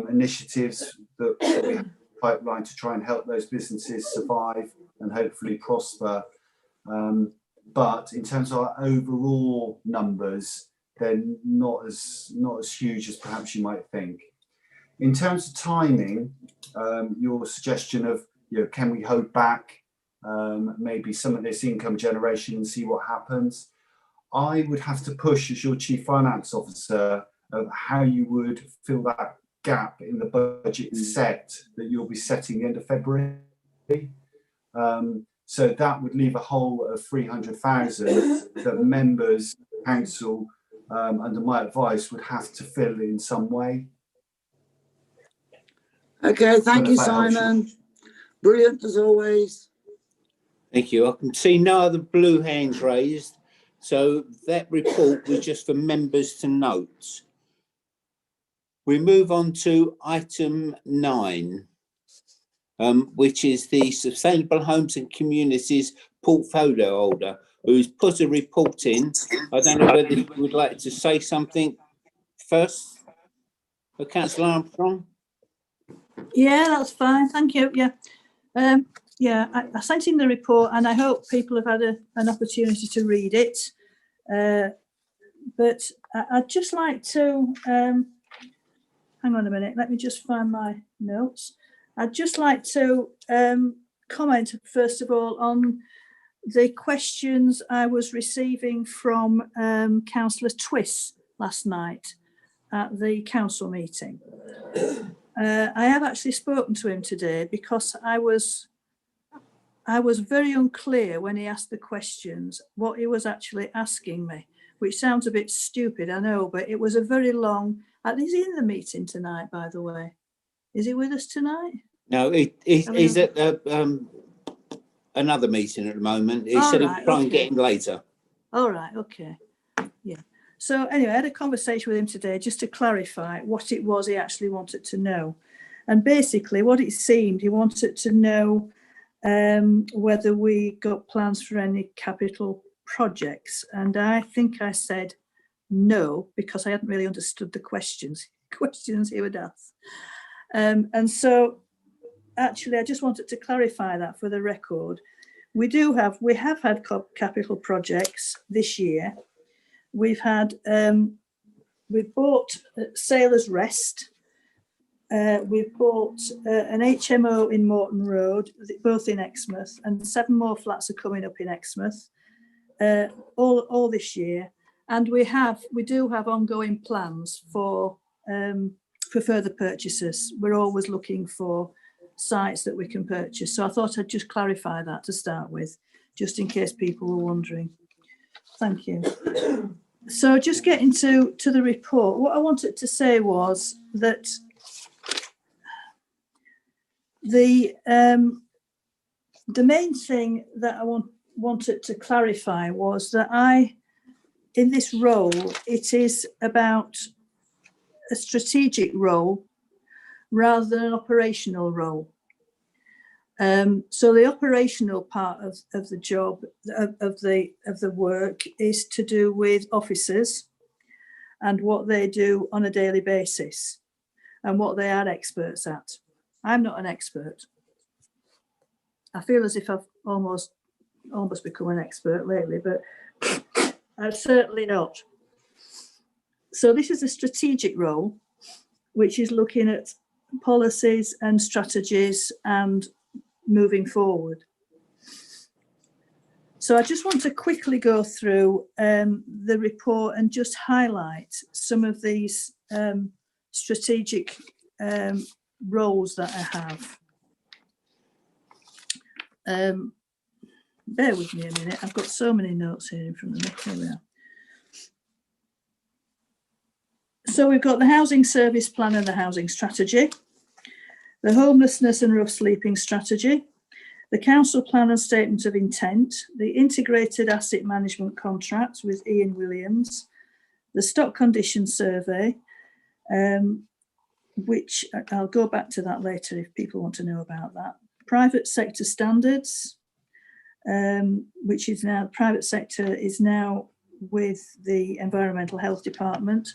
initiatives that we have in the pipeline to try and help those businesses survive and hopefully prosper. But in terms of our overall numbers, they're not as huge as perhaps you might think. In terms of timing, your suggestion of can we hold back maybe some of this income generation and see what happens. I would have to push as your Chief Finance Officer of how you would fill that gap in the budget set that you'll be setting the end of February. So that would leave a hole of 300,000 that members, council, under my advice, would have to fill in some way. Okay, thank you, Simon. Brilliant as always. Thank you. I can see no other blue hands raised. So that report was just for members to note. We move on to item 9, which is the Sustainable Homes and Communities portfolio holder who's put a report in. I don't know whether you would like to say something first, Councillor Armstrong. Yeah, that's fine. Thank you. Yeah. I sent in the report and I hope people have had an opportunity to read it. But I'd just like to, hang on a minute, let me just find my notes. I'd just like to comment, first of all, on the questions I was receiving from Councillor Twiss last night at the council meeting. I have actually spoken to him today because I was very unclear when he asked the questions, what he was actually asking me, which sounds a bit stupid, I know, but it was a very long, is he in the meeting tonight, by the way? Is he with us tonight? No, he's at another meeting at the moment. He said he'd try and get him later. All right, okay. Yeah. So anyway, I had a conversation with him today just to clarify what it was he actually wanted to know. And basically what it seemed, he wanted to know whether we got plans for any capital projects. And I think I said no, because I hadn't really understood the questions he would ask. And so actually, I just wanted to clarify that for the record. We have had capital projects this year. We've bought Sailors Rest. We've bought an HMO in Morton Road, both in Exmouth, and 7 more flats are coming up in Exmouth, all this year. And we do have ongoing plans for further purchases. We're always looking for sites that we can purchase. So I thought I'd just clarify that to start with, just in case people were wondering. Thank you. So just getting to the report, what I wanted to say was that the main thing that I wanted to clarify was that in this role, it is about a strategic role rather than an operational role. So the operational part of the job, of the work, is to do with officers and what they do on a daily basis and what they are experts at. I'm not an expert. I feel as if I've almost become an expert lately, but I'm certainly not. So this is a strategic role, which is looking at policies and strategies and moving forward. So I just want to quickly go through the report and just highlight some of these strategic roles that I have. Bear with me a minute. I've got so many notes here in front of me. Here we are. So we've got the housing service plan and the housing strategy, the homelessness and rough sleeping strategy, the council plan and statement of intent, the integrated asset management contract with Ian Williams, the stock condition survey, which I'll go back to that later if people want to know about that. Private sector standards, which is now, private sector is now with the Environmental Health Department.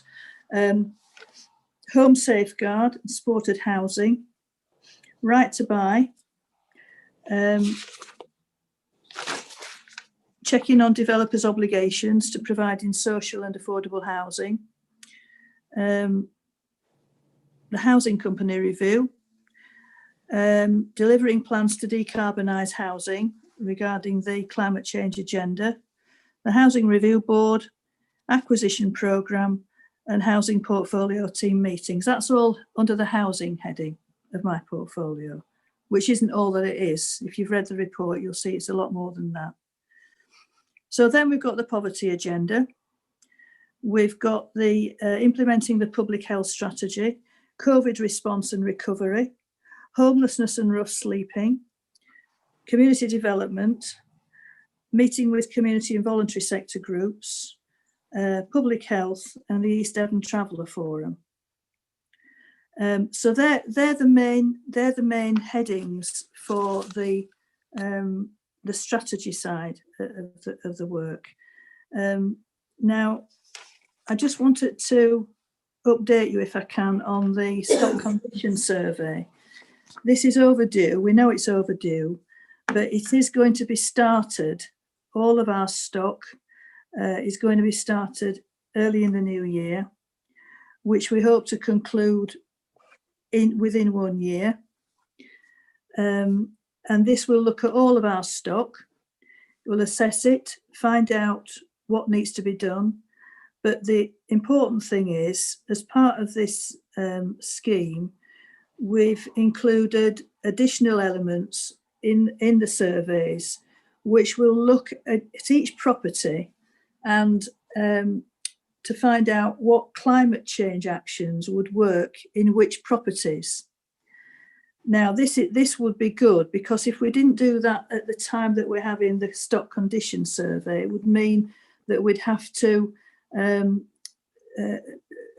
Home safeguard, supported housing, right to buy, checking on developers' obligations to providing social and affordable housing, the housing company review, delivering plans to decarbonise housing regarding the climate change agenda, the housing review board, acquisition programme, and housing portfolio team meetings. That's all under the housing heading of my portfolio, which isn't all that it is. If you've read the report, you'll see it's a lot more than that. So then we've got the poverty agenda. We've got the implementing the public health strategy, COVID response and recovery, homelessness and rough sleeping, community development, meeting with community and voluntary sector groups, public health, and the East Devon Traveller Forum. So they're the main headings for the strategy side of the work. Now, I just wanted to update you, if I can, on the stock condition survey. This is overdue. We know it's overdue, but it is going to be started. All of our stock is going to be started early in the new year, which we hope to conclude within 1 year. And this will look at all of our stock. It will assess it, find out what needs to be done. But the important thing is, as part of this scheme, we've included additional elements in the surveys, which will look at each property and to find out what climate change actions would work in which properties. Now, this would be good, because if we didn't do that at the time that we're having the stock condition survey, it would mean that we'd have to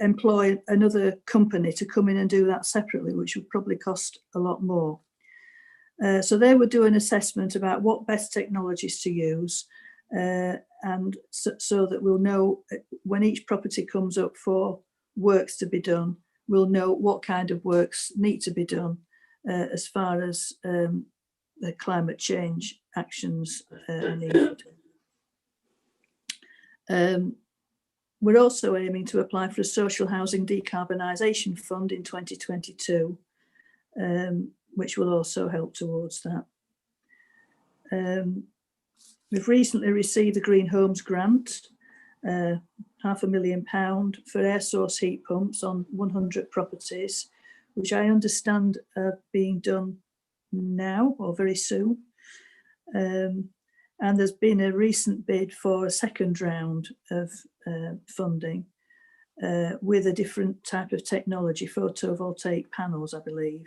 employ another company to come in and do that separately, which would probably cost a lot more. So they would do an assessment about what best technologies to use, and so that we'll know when each property comes up for works to be done, we'll know what kind of works need to be done as far as the climate change actions are needed. We're also aiming to apply for a social housing decarbonisation fund in 2022, which will also help towards that. We've recently received the Green Homes grant, £500,000 for air source heat pumps on 100 properties, which I understand are being done now or very soon. And there's been a recent bid for a second round of funding with a different type of technology, photovoltaic panels, I believe.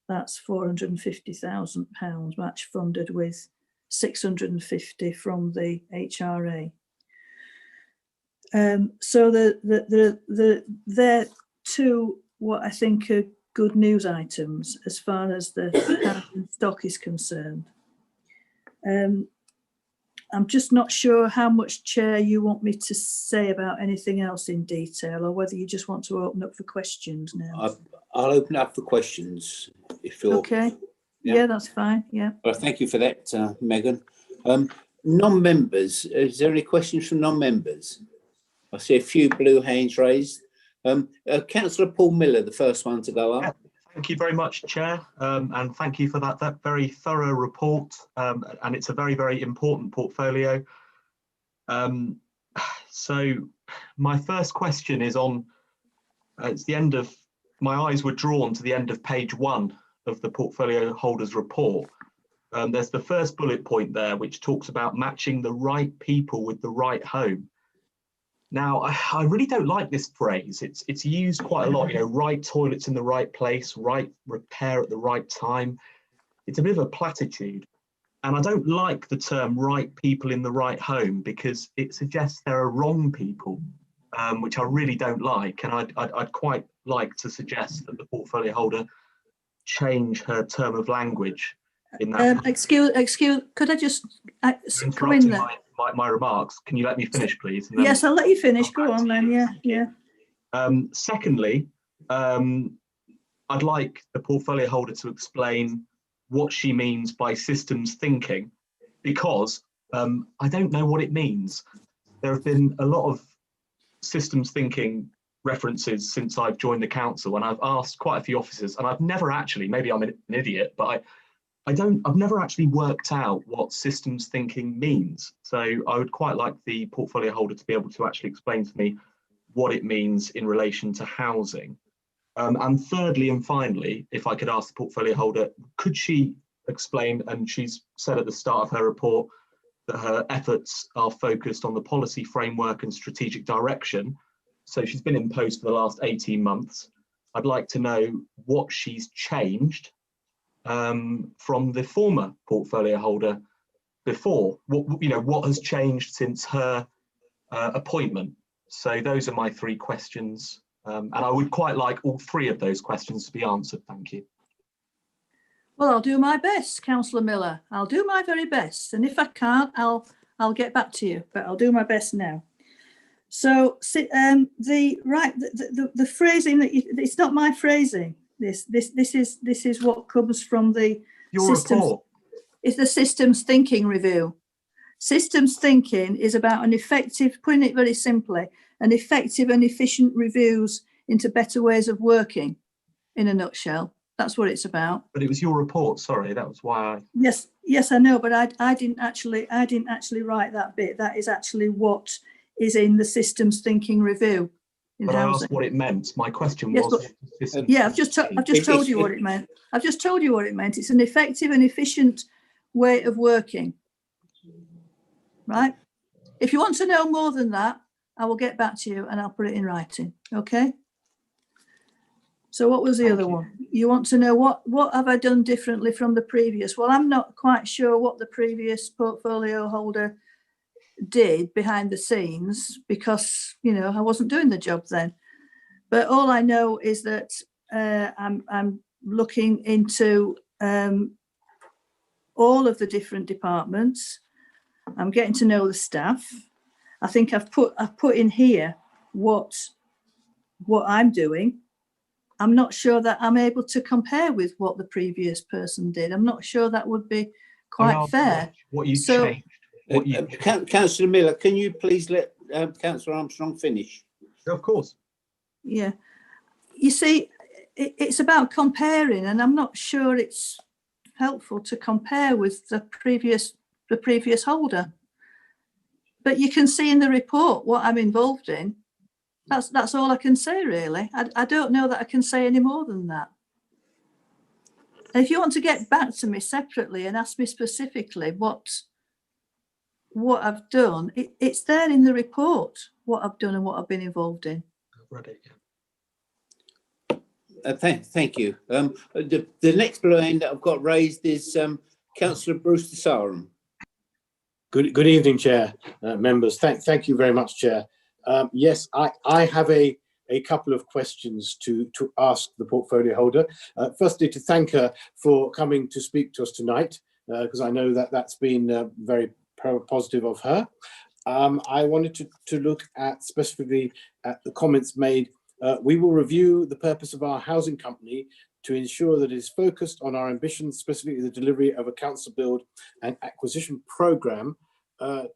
That's £450,000 match funded with 650 from the HRA. So they're two what I think are good news items as far as the housing stock is concerned. I'm just not sure how much, Chair, you want me to say about anything else in detail, or whether you just want to open up for questions now. I'll open up for questions if you're okay. Yeah, that's fine. Yeah. Well, thank you for that, Megan. Non-members, is there any questions from non-members? I see a few blue hands raised. Councillor Paul Miller, the first one to go up. Yeah, thank you very much, Chair, and thank you for that very thorough report. And it's a very, very important portfolio. So my first question is on, it's the end of, my eyes were drawn to the end of page 1 of the portfolio holders report. There's the first bullet point there, which talks about matching the right people with the right home. Now, I really don't like this phrase. It's used quite a lot, you know, right toilets in the right place, right repair at the right time. It's a bit of a platitude. And I don't like the term right people in the right home, because it suggests there are wrong people, which I really don't like. And I'd quite like to suggest that the portfolio holder change her term of language in that. Excuse, could I just come in there? My remarks. Can you let me finish, please? Yes, I'll let you finish. Go on then. Yeah. Secondly, I'd like the portfolio holder to explain what she means by systems thinking, because I don't know what it means. There have been a lot of systems thinking references since I've joined the council, and I've asked quite a few officers, and I've never actually, maybe I'm an idiot, but I've never actually worked out what systems thinking means. So I would quite like the portfolio holder to be able to actually explain to me what it means in relation to housing. And thirdly and finally, if I could ask the portfolio holder, could she explain, and she's said at the start of her report that her efforts are focused on the policy framework and strategic direction. So she's been in post for the last 18 months. I'd like to know what she's changed from the former portfolio holder before. What has changed since her appointment? So those are my 3 questions, and I would quite like all 3 of those questions to be answered. Thank you. Well, I'll do my best, Councillor Miller. I'll do my very best, and if I can't, I'll get back to you. But I'll do my best now. So the phrasing that it's not my phrasing. This is what comes from the report. It's the systems thinking review. Systems thinking is about an effective, putting it very simply, an effective and efficient reviews into better ways of working. In a nutshell, that's what it's about. But it was your report. Sorry, that was why I. Yes, I know, but I didn't actually write that bit. That is actually what is in the systems thinking review. in But I housing. asked what it meant. My question Yes, was, but- what does this Yeah, I've just told you what it meant. I've just told you what it meant. It's an effective and efficient way of working. Right? If you want to know more than that, I will get back to you and I'll put it in writing. Okay? So what was the other one? You want to know what have I done differently from the previous? Well, I'm not quite sure what the previous portfolio holder did behind the scenes because, you know, I wasn't doing the job then. But all I know is that I'm looking into all of the different departments. I'm getting to know the staff. I think I've put in here what I'm doing. I'm not sure that I'm able to compare with what the previous person did. I'm not sure that would be quite fair. What you So- changed? What you Councillor Miller, can you please let Councillor Armstrong finish? Of course. Yeah. You see, it's about comparing, and I'm not sure it's helpful to compare with the previous holder. But you can see in the report what I'm involved in. That's all I can say, really. I don't know that I can say any more than that. And if you want to get back to me separately and ask me specifically what I've done, it's there in the report, what I've done and what I've been involved in. I've read it, Thank you. The next blue hand that I've got raised is Councillor Brewster Sarum. Good evening, Chair, members. Thank you very much, Chair. Yes, I have a couple of questions to ask the portfolio holder. Firstly, to thank her for coming to speak to us tonight, because I know that that's been very positive of her. I wanted to look at specifically at the comments made. We will review the purpose of our housing company to ensure that it is focused on our ambitions, specifically the delivery of a council build and acquisition programme.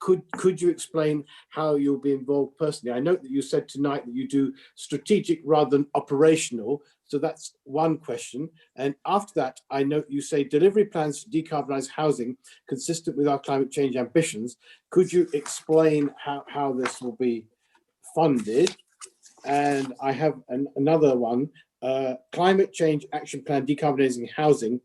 Could you explain how you'll be involved personally? I note that you said tonight that you do strategic rather than operational. So that's one question. And after that, I note you say delivery plans to decarbonise housing consistent with our climate change ambitions. Could you explain how this will be funded? And I have another one. Climate change action plan decarbonising housing.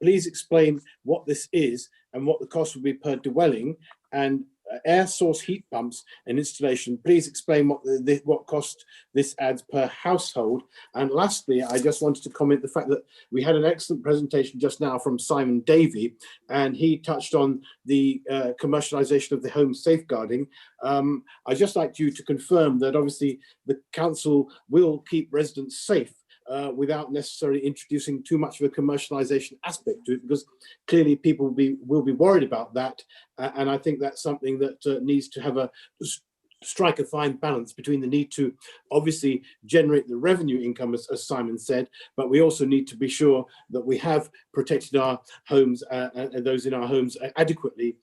Please explain what this is and what the cost will be per dwelling, and air source heat pumps and installation. Please explain what cost this adds per household. And lastly, I just wanted to comment the fact that we had an excellent presentation just now from Simon Davey, and he touched on the commercialisation of the home safeguarding. I'd just like you to confirm that obviously the council will keep residents safe without necessarily introducing too much of a commercialisation aspect to it, because clearly people will be worried about that, and I think that's something that needs to have strike a fine balance between the need to obviously generate the revenue income, as Simon said, but we also need to be sure that we have protected our homes and those in our homes adequately,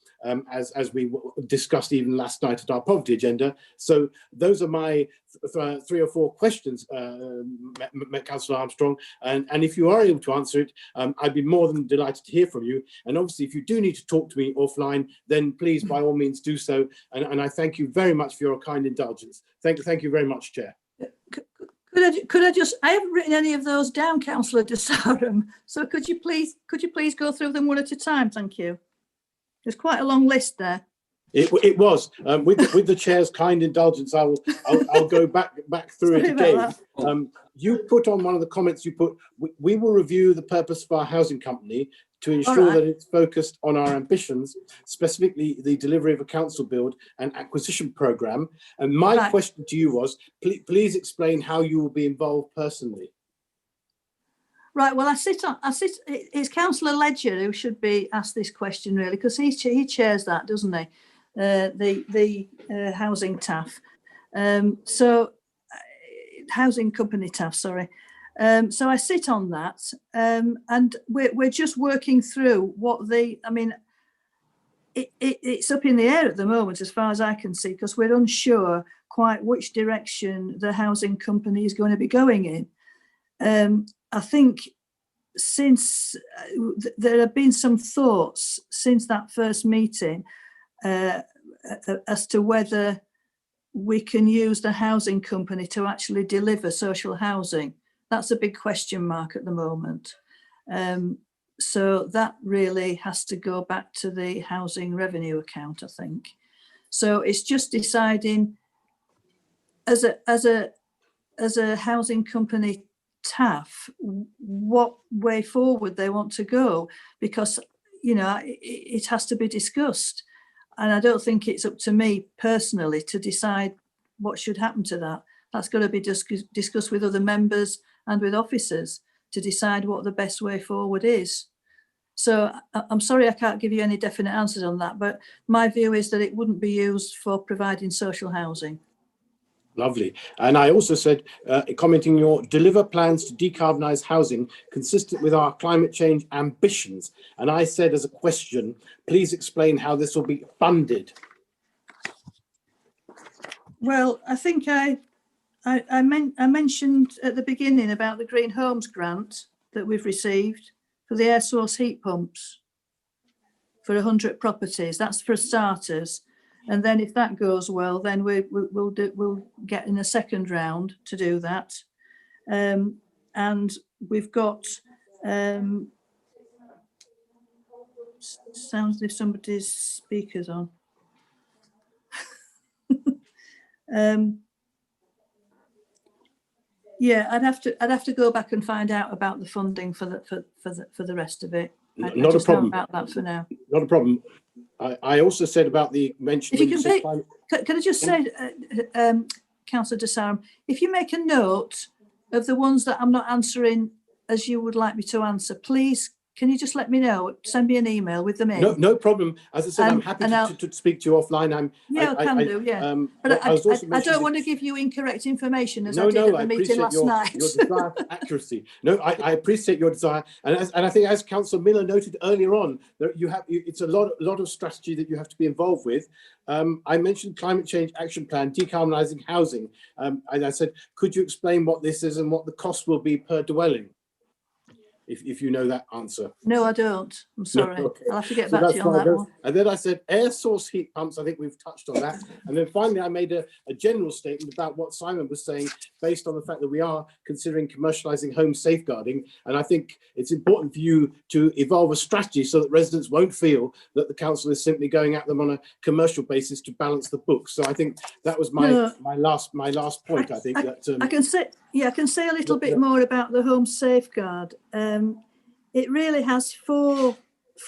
as we discussed even last night at our poverty agenda. So those are my 3 or 4 questions, Councillor Armstrong, and if you are able to answer it, I'd be more than delighted to hear from you. And obviously, if you do need to talk to me offline, then please, by all means, do so. And I thank you very much for your kind indulgence. Thank you very much, Chair. Could I just? I haven't written any of those down, Councillor de Sarum. So could you please go through them one at a time? Thank you. There's quite a long list there. It was with the chair's kind indulgence. I'll go back through it again. You put on one of the comments. You put we will review the purpose of our housing company to ensure that it's focused on our ambitions, specifically the delivery of a council build and acquisition programme. And my question to you was, please explain how you will be involved personally. Right. Well, it's Councillor Ledger who should be asked this question, really, because he chairs that, doesn't he? The housing TAF. Housing company TAF, sorry. So I sit on that, and we're just working through what it's up in the air at the moment, as far as I can see, because we're unsure quite which direction the housing company is going to be going in. I think since there have been some thoughts since that first meeting as to whether we can use the housing company to actually deliver social housing. That's a big question mark at the moment. So that really has to go back to the housing revenue account, I think. So it's just deciding as a housing company TAF what way forward they want to go, because you know it has to be discussed, and I don't think it's up to me personally to decide what should happen to that. That's got to be discussed with other members and with officers to decide what the best way forward is. So I'm sorry I can't give you any definite answers on that, but my view is that it wouldn't be used for providing social housing. Lovely. And I also said, commenting your deliver plans to decarbonise housing consistent with our climate change ambitions. And I said as a question, please explain how this will be funded. Well, I think I mentioned at the beginning about the Green Homes grant that we've received for the air source heat pumps for 100 properties. That's for starters. And then if that goes well, then we'll get in a second round to do that. And we've got, sounds as if somebody's speaker's on. Yeah, I'd have to go back and find out about the funding for the rest of it. Not a problem about that for now. Not a problem. I also said about the mention. If you can I just say, Councillor de Sarum, if you make a note of the ones that I'm not answering as you would like me to answer, please. Can you just let me know? Send me an email with them in. No problem. As I said, I'm happy to speak to you offline. I don't want to give you incorrect information as I did at the meeting last night. Your desire for accuracy. No, I appreciate your desire, and I think as Councillor Miller noted earlier on, that it's a lot of strategy that you have to be involved with. I mentioned climate change action plan, decarbonising housing, and I said, could you explain what this is and what the cost will be per dwelling? If you know that answer. No, I don't. I'm sorry. No, okay. I'll have to get back to you on that one. And then I said air source heat pumps. I think we've touched on that. And then finally, I made a general statement about what Simon was saying, based on the fact that we are considering commercialising home safeguarding. And I think it's important for you to evolve a strategy so that residents won't feel that the council is simply going at them on a commercial basis to balance the books. So I think that was my last point. I think I can say a little bit more about the home safeguard. It really has four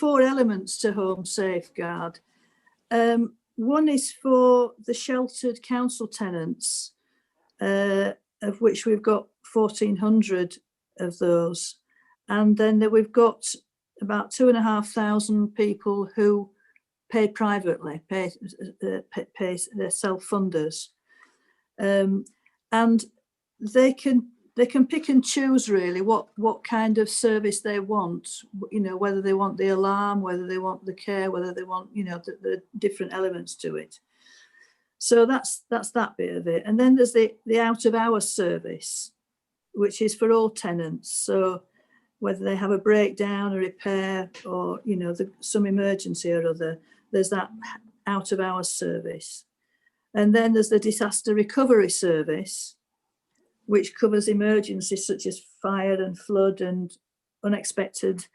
elements to home safeguard. One is for the sheltered council tenants, of which we've got 1,400 of those, and then we've got about 2,500 people who pay privately, pay their self-funders, and they can pick and choose really what kind of service they want, you know, whether they want the alarm, whether they want the care, whether they want, you know, the different elements to it. So that's that bit of it. And then there's the out of hours service, which is for all tenants. So whether they have a breakdown, a repair, or, you know, some emergency or other, there's that out of hours service. And then there's the disaster recovery service, which covers emergencies such as fire and flood and unexpected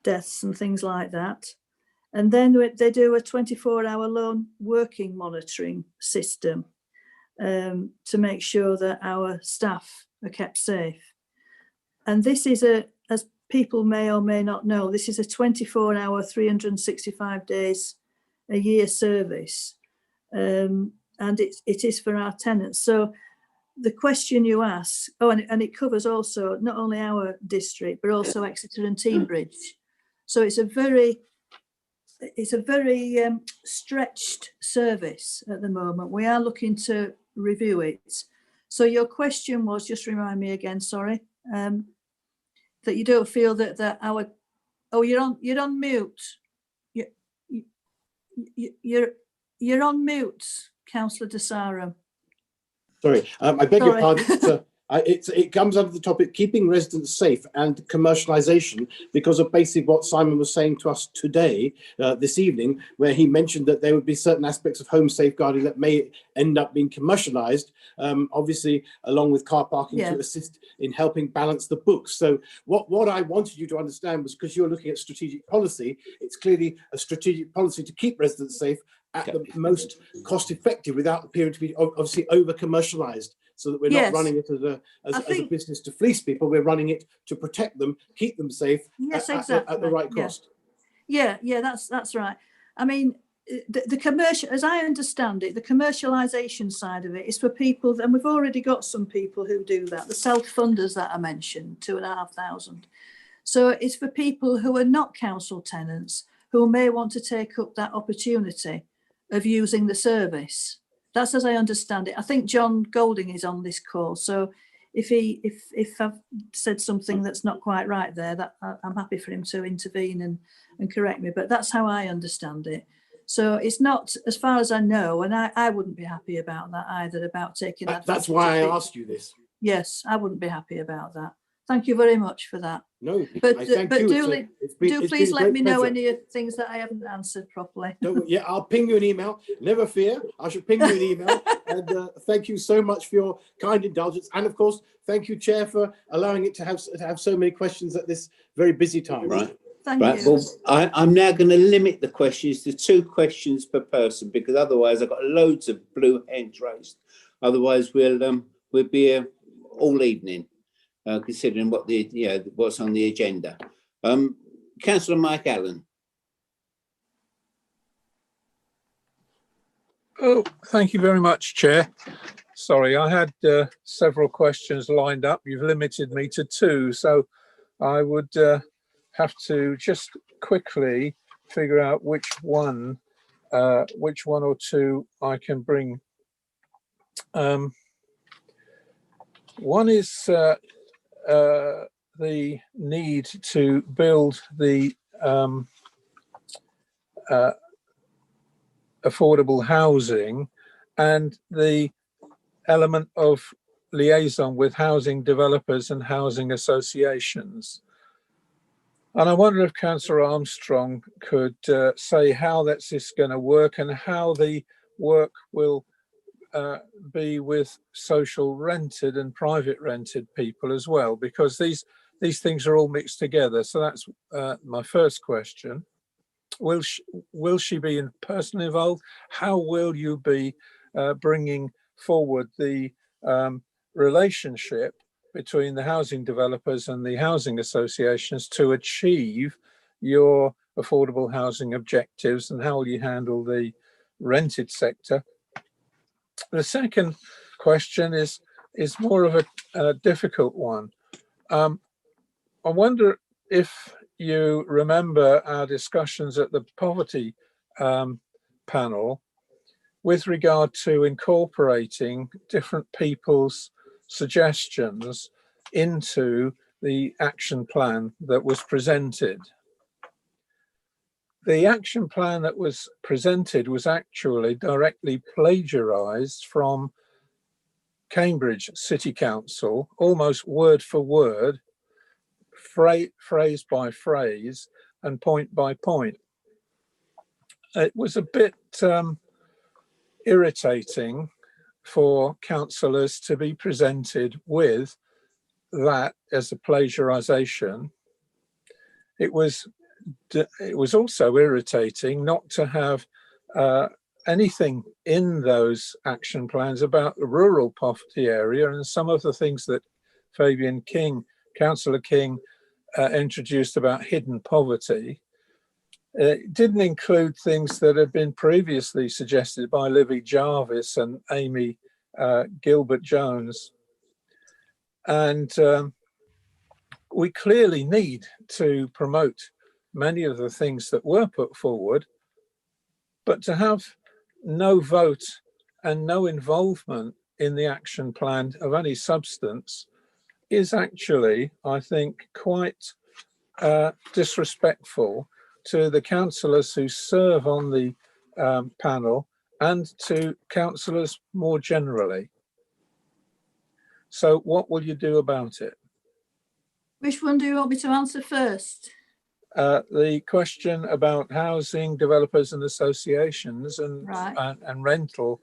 deaths and things like that. And then they do a 24-hour lone working monitoring system to make sure that our staff are kept safe. And this is as people may or may not know, this is a 24-hour, 365 days a year service. And it is for our tenants. So the question you ask, and it covers also not only our district, but also Exeter and Teignbridge. So it's a very stretched service at the moment. We are looking to review it. So your question was, just remind me again, sorry, that you don't feel that our, you're on mute. You're on mute, Councillor de Sarum. Sorry, I beg your pardon. It comes under the topic keeping residents safe and commercialisation, because of basically what Simon was saying to us today, this evening, where he mentioned that there would be certain aspects of home safeguarding that may end up being commercialised, obviously along with car parking to assist in helping balance the books. So what I wanted you to understand was, because you're looking at strategic policy, it's clearly a strategic policy to keep residents safe at the most cost effective without appearing to be obviously over commercialised, so that we're not running it as a business to fleece people. We're running it to protect them, keep them safe at the right cost. Yeah, that's right. I mean, the commercial, as I understand it, the commercialisation side of it is for people, and we've already got some people who do that, the self-funders that I mentioned, 2,500. So it's for people who are not council tenants, who may want to take up that opportunity of using the service. That's as I understand it. I think John Golding is on this call, so if I've said something that's not quite right there, that I'm happy for him to intervene and correct me. But that's how I understand it. So it's not, as far as I know, and I wouldn't be happy about that either, about taking that. That's why I asked you this. Yes, I wouldn't be happy about that. Thank you very much for that. No, but thank you. Do please let me know any things that I haven't answered properly. Yeah, I'll ping you an email. Never fear, I shall ping you an email. And thank you so much for your kind indulgence. And of course, thank you, Chair, for allowing it to have so many questions at this very busy time. Right. Thank you. Well, I'm now going to limit the questions to 2 questions per person, because otherwise I've got loads of blue hands raised. Otherwise, we'll be here all evening. Considering what's on the agenda. Councillor Mike Allen. Oh, thank you very much, Chair. Sorry, I had several questions lined up. You've limited me to 2, so I would have to just quickly figure out which one or 2 I can bring. One is the need to build the affordable housing and the element of liaison with housing developers and housing associations. And I wonder if Councillor Armstrong could say how that's going to work, and how the work will be with social rented and private rented people as well, because these things are all mixed together. So that's my first question. Will she be personally involved? How will you be bringing forward the relationship between the housing developers and the housing associations to achieve your affordable housing objectives, and how will you handle the rented sector? The second question is more of a difficult one. I wonder if you remember our discussions at the poverty panel with regard to incorporating different people's suggestions into the action plan that was presented. The action plan that was presented was actually directly plagiarised from Cambridge City Council, almost word for word, phrase by phrase and point by point. It was a bit irritating for councillors to be presented with that as a plagiarisation. It was also irritating not to have anything in those action plans about the rural poverty area and some of the things that Fabian King, Councillor King, introduced about hidden poverty. It didn't include things that had been previously suggested by Livy Jarvis and Amy Gilbert-Jones. And we clearly need to promote many of the things that were put forward, but to have no vote and no involvement in the action plan of any substance is actually, I think, quite disrespectful to the councillors who serve on the panel and to councillors more generally. So what will you do about it? Which one do you want me to answer first? The question about housing developers and associations and Right. and rental,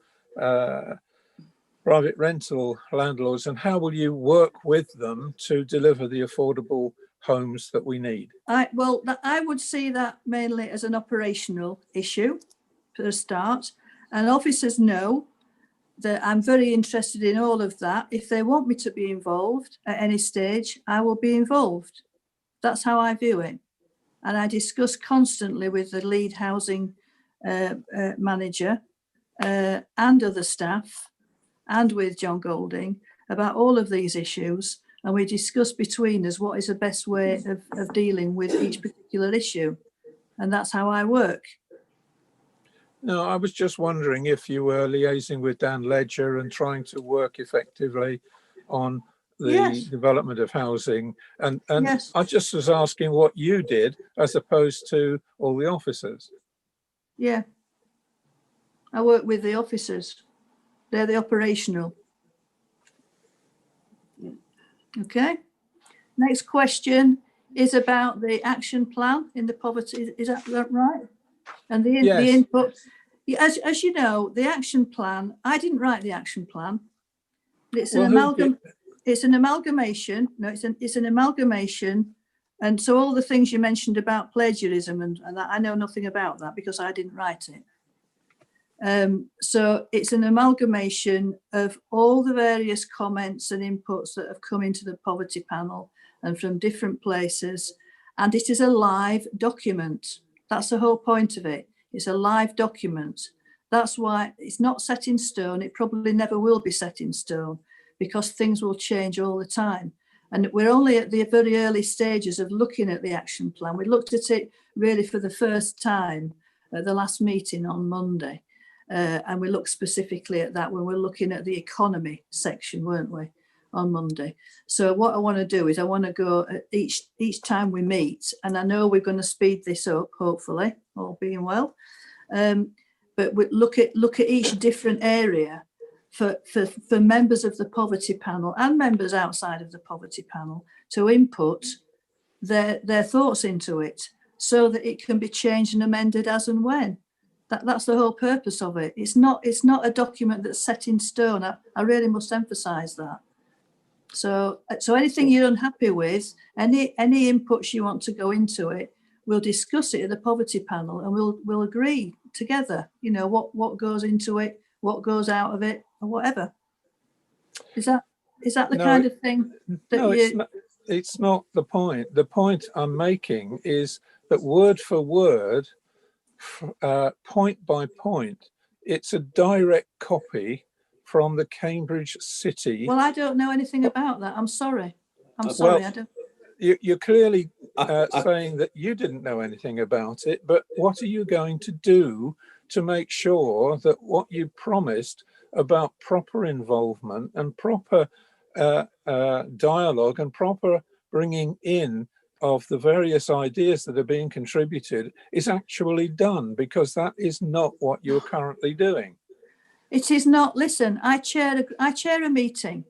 private rental landlords, and how will you work with them to deliver the affordable homes that we need? I would see that mainly as an operational issue for a start, and officers know that I'm very interested in all of that. If they want me to be involved at any stage, I will be involved. That's how I view it. And I discuss constantly with the lead housing manager and other staff and with John Golding about all of these issues. And we discuss between us what is the best way of dealing with each particular issue. And that's how I work. No, I was just wondering if you were liaising with Dan Ledger and trying to work effectively on the development of housing. And I just was asking what you did as opposed to all the officers. Yeah. I work with the officers. They're the operational. Okay. Next question is about the action plan in the poverty. Is that right? And the input. As you know, the action plan, I didn't write the action plan. It's an it's an amalgamation. No, it's an amalgamation. And so all the things you mentioned about plagiarism and that, I know nothing about that because I didn't write it. So it's an amalgamation of all the various comments and inputs that have come into the poverty panel and from different places. And it is a live document. That's the whole point of it. It's a live document. That's why it's not set in stone. It probably never will be set in stone because things will change all the time. And we're only at the very early stages of looking at the action plan. We looked at it really for the first time at the last meeting on Monday. And we looked specifically at that when we're looking at the economy section, weren't we, on Monday? So what I want to do is I want to go at each time we meet, and I know we're going to speed this up, hopefully, all being well. But we look at each different area for members of the poverty panel and members outside of the poverty panel to input their thoughts into it so that it can be changed and amended as and when. That's the whole purpose of it. It's not a document that's set in stone. I really must emphasize that. So anything you're unhappy with, any inputs you want to go into it, we'll discuss it at the poverty panel and we'll agree together, you know, what goes into it, what goes out of it, or whatever. Is that the kind of thing that it's not the point. The point I'm making is that word for word, point by point, it's a direct copy from the Cambridge City. Well, I don't know anything about that. I'm sorry. I don't. You're clearly saying that you didn't know anything about it, but what are you going to do to make sure that what you promised about proper involvement and proper dialogue and proper bringing in of the various ideas that are being contributed is actually done? Because that is not what you're currently doing. It is not. Listen, I chair a meeting.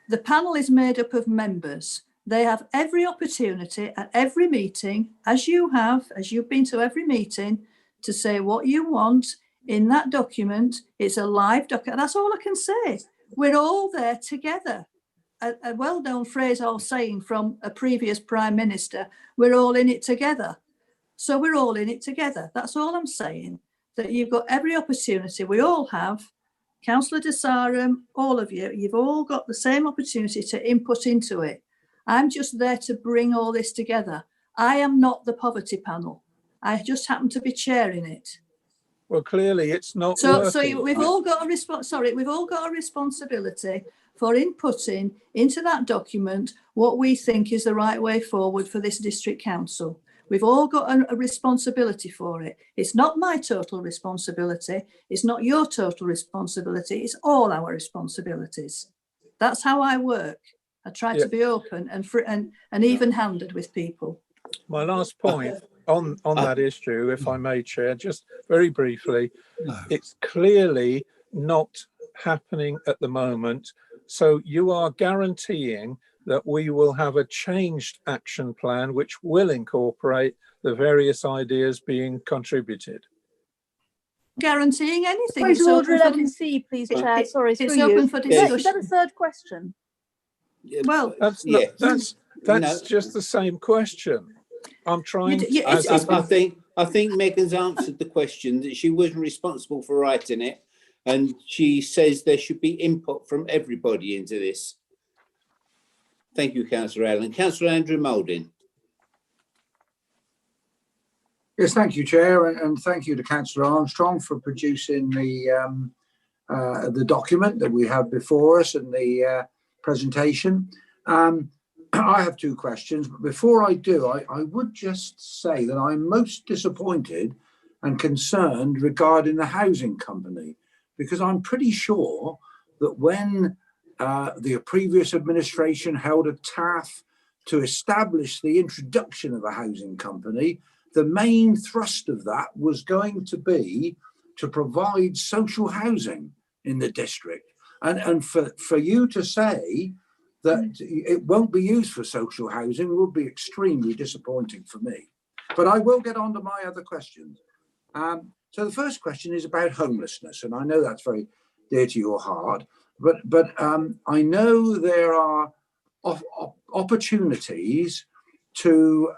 The panel is made up of members. They have every opportunity at every meeting, as you've been to every meeting, to say what you want in that document. It's a live document. That's all I can say. We're all there together. A well-known phrase or saying from a previous Prime Minister, we're all in it together. So we're all in it together. That's all I'm saying, that you've got every opportunity. We all have. Councillor De Sarum, all of you, you've all got the same opportunity to input into it. I'm just there to bring all this together. I am not the poverty panel. I just happen to be chairing it. Well, clearly it's not So working. we've all got a responsibility for inputting into that document what we think is the right way forward for this district council. We've all got a responsibility for it. It's not my total responsibility. It's not your total responsibility. It's all our responsibilities. That's how I work. I try to be open and even-handed with people. My last point on that issue, if I may, Chair, just very briefly, it's clearly not happening at the moment. So you are guaranteeing that we will have a changed action plan which will incorporate the various ideas being contributed. Guaranteeing anything. Point It's of order open for 11C, please, Chair. Sorry, it's through open you. for Is that discussion. a third question? Well, that's not, that's just the same question. I'm trying to, I think Megan's answered the question, that she wasn't responsible for writing it, and she says there should be input from everybody into this. Thank you, Councillor Allen. Councillor Andrew Moulding. Yes, thank you, Chair, and thank you to Councillor Armstrong for producing the document that we have before us and the presentation. I have two questions, but before I do, I would just say that I'm most disappointed and concerned regarding the housing company, because I'm pretty sure that when the previous administration held a TAF to establish the introduction of a housing company, the main thrust of that was going to be to provide social housing in the district. And for you to say that it won't be used for social housing would be extremely disappointing for me. But I will get on to my other questions. So the first question is about homelessness, and I know that's very dear to your heart, but I know there are opportunities to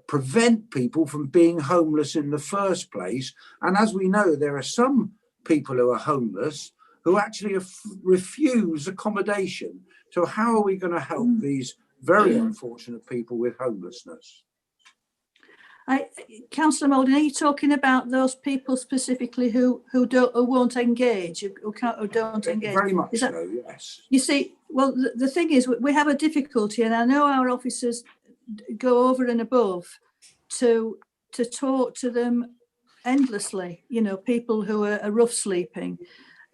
prevent people from being homeless in the first place. And as we know, there are some people who are homeless who actually refuse accommodation. So how are we going to help these very unfortunate people with homelessness? Councillor Moulding, are you talking about those people specifically who won't engage, who don't engage? Very much so, yes. You see, well, the thing is, we have a difficulty, and I know our officers go over and above to talk to them endlessly, you know, people who are rough sleeping,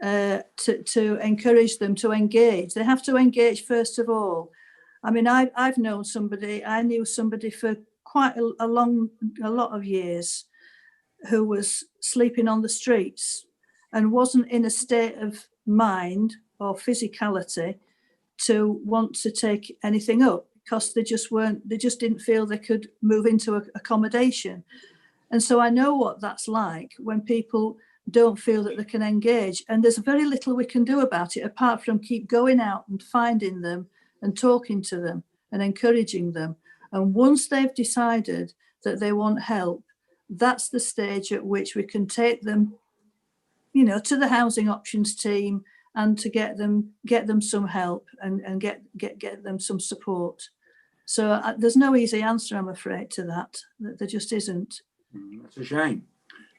to encourage them to engage. They have to engage first of all. I mean, I knew somebody for quite a lot of years who was sleeping on the streets and wasn't in a state of mind or physicality to want to take anything up, because they just didn't feel they could move into accommodation. And so I know what that's like when people don't feel that they can engage, and there's very little we can do about it apart from keep going out and finding them and talking to them and encouraging them. And once they've decided that they want help, that's the stage at which we can take them, you know, to the housing options team and to get them some help and get them some support. So there's no easy answer, I'm afraid, to that. There just isn't. That's a shame.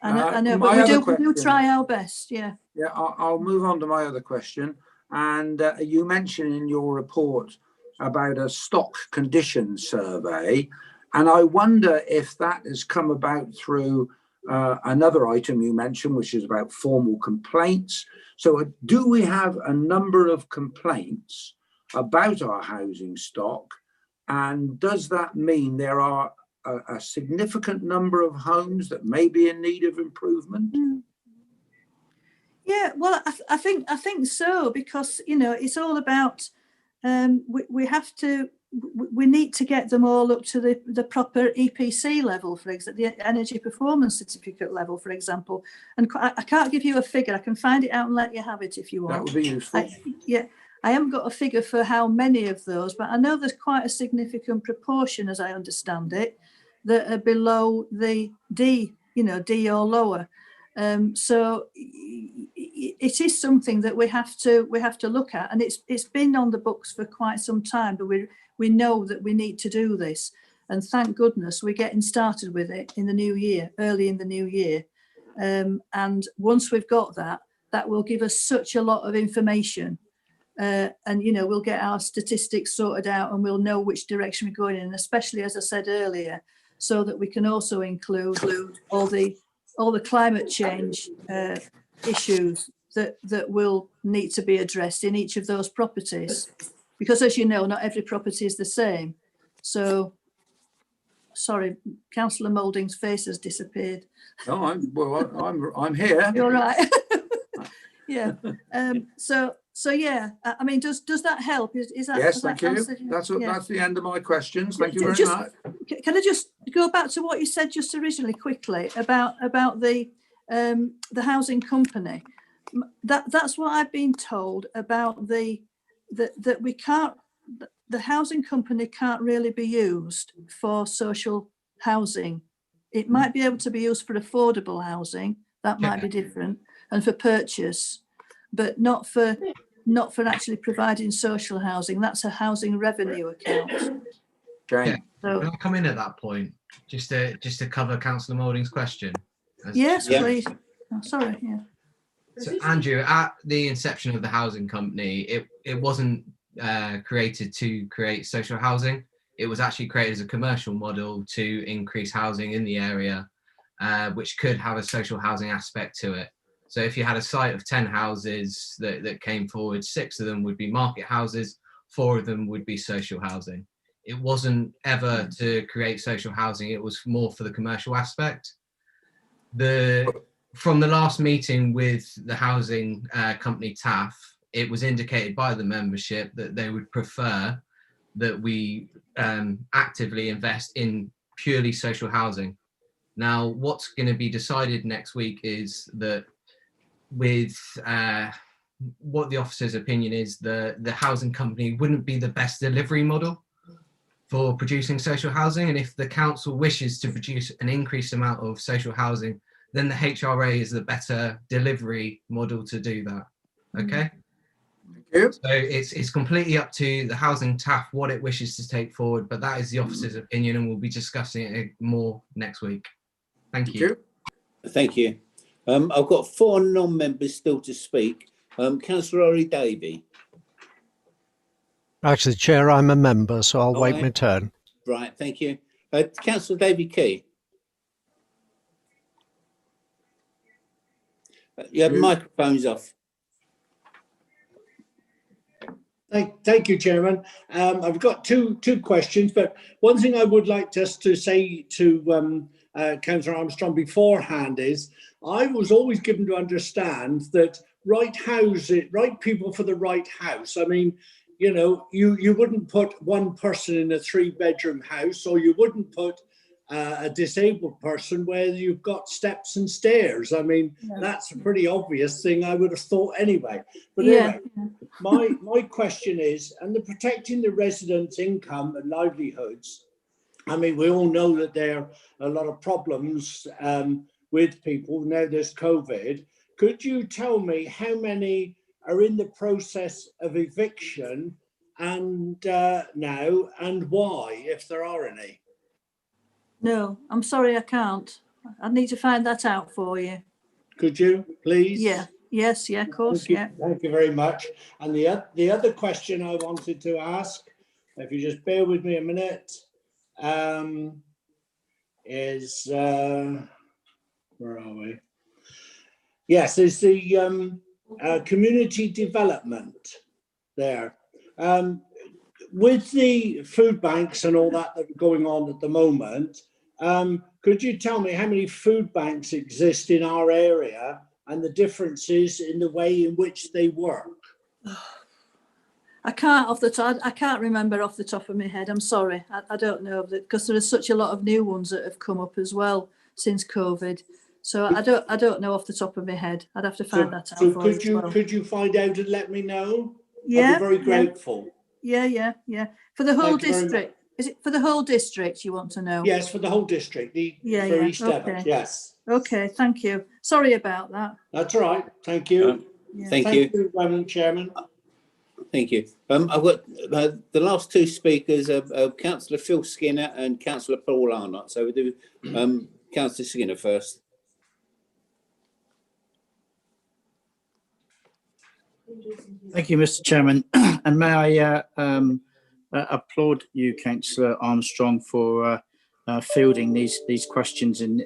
I know, but we do try our best. Yeah. Yeah, I'll move on to my other question. And you mentioned in your report about a stock condition survey, and I wonder if that has come about through another item you mentioned, which is about formal complaints. So do we have a number of complaints about our housing stock, and does that mean there are a significant number of homes that may be in need of improvement? Yeah, well, I think so, because, you know, it's all about we need to get them all up to the proper EPC level, for example, the Energy Performance Certificate level, for example. And I can't give you a figure. I can find it out and let you have it if you want. That would be useful. I haven't got a figure for how many of those, but I know there's quite a significant proportion, as I understand it, that are below the D, you know, D or lower. So it is something that we have to look at, and it's been on the books for quite some time, but we know that we need to do this, and thank goodness we're getting started with it in the new year, early in the new year. And once we've got that will give us such a lot of information, and you know, we'll get our statistics sorted out and we'll know which direction we're going in, especially, as I said earlier, so that we can also include all the climate change issues that will need to be addressed in each of those properties, because, as you know, not every property is the same. So, sorry, Councillor Moulding's face has disappeared. No, I'm here. You're right. Yeah. So yeah. I mean, does that help? Is that? Yes, has thank that you. answered your- yeah. That's the end of my questions. Thank you very Just- much. Can I just go back to what you said just originally quickly about the housing company? That's what I've been told about that we can't. The housing company can't really be used for social housing. It might be able to be used for affordable housing. That might be different, and for purchase, but not for actually providing social housing. That's a housing revenue account. Jane. Yeah. Can I come in at that point just to cover Councillor Moulding's question? Yes, please. Oh, sorry. Yeah. So Andrew, at the inception of the housing company, it wasn't created to create social housing. It was actually created as a commercial model to increase housing in the area, which could have a social housing aspect to it. So if you had a site of 10 houses that came forward, 6 of them would be market houses, 4 of them would be social housing. It wasn't ever to create social housing, it was more for the commercial aspect. From the last meeting with the housing company TAF, it was indicated by the membership that they would prefer that we actively invest in purely social housing. Now, what's going to be decided next week is that with what the officer's opinion is, the housing company wouldn't be the best delivery model for producing social housing. And if the council wishes to produce an increased amount of social housing, then the HRA is the better delivery model to do that. Okay. Thank you. So it's completely up to the housing TAF what it wishes to take forward, but that is the officer's opinion, and we'll be discussing it more next week. Thank you. Thank you. I've got 4 non-members still to speak. Councillor Ori Davey. Actually, Chair, I'm a member, so I'll wait right. my turn. Right, thank you. Councillor David Key. Your microphone's off. Thank you, Chairman. I've got two questions, but one thing I would like just to say to Councillor Armstrong beforehand is I was always given to understand that right people for the right house. I mean, you know, you wouldn't put one person in a 3-bedroom house, or you wouldn't put a disabled person where you've got steps and stairs. I mean, that's a pretty obvious thing, I would have thought anyway. But anyway, my question is, and the protecting the residents' income and livelihoods, I mean, we all know that there are a lot of problems with people. Now there's COVID. Could you tell me how many are in the process of eviction and now, and why, if there are any? No, I'm sorry, I can't. I need to find that out for you. Could you, please? Yeah. Yes. Yeah. Of course. Thank you, yeah. Thank you very much. And the other question I wanted to ask, if you just bear with me a minute, is where are we? Yes, is the community development there. With the food banks and all that are going on at the moment, could you tell me how many food banks exist in our area and the differences in the way in which they work? I can't I can't remember off the top of my head. I'm sorry. I don't know, because there are such a lot of new ones that have come up as well since COVID. So I don't know off the top of my head. I'd have to find that out. So for could you find out and let me know? Yeah. I'd be very grateful. Yeah. For the whole district. Is it for the whole district you want to know? Yes, for the whole district. For East Devon, yes. Okay, thank you. Sorry about that. That's all right. Thank you. Thank you. Chairman. Thank you. I've got the last 2 speakers are Councillor Phil Skinner and Councillor Paul Arnott. So we do Councillor Skinner first. Thank you, Mr. Chairman. And may I applaud you, Councillor Armstrong, for fielding these questions in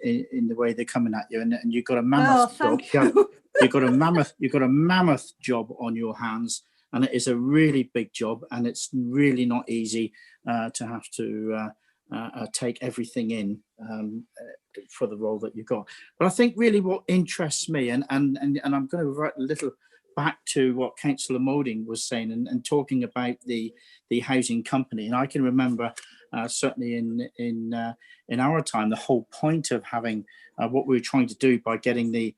the way they're coming at you. And you've got a mammoth job. You've got a mammoth job on your hands, and it is a really big job, and it's really not easy to have to take everything in for the role that you've got. But I think really what interests me, and I'm going to write a little back to what Councillor Moulding was saying and talking about the housing company. And I can remember certainly in our time, the whole point of having what we were trying to do by getting the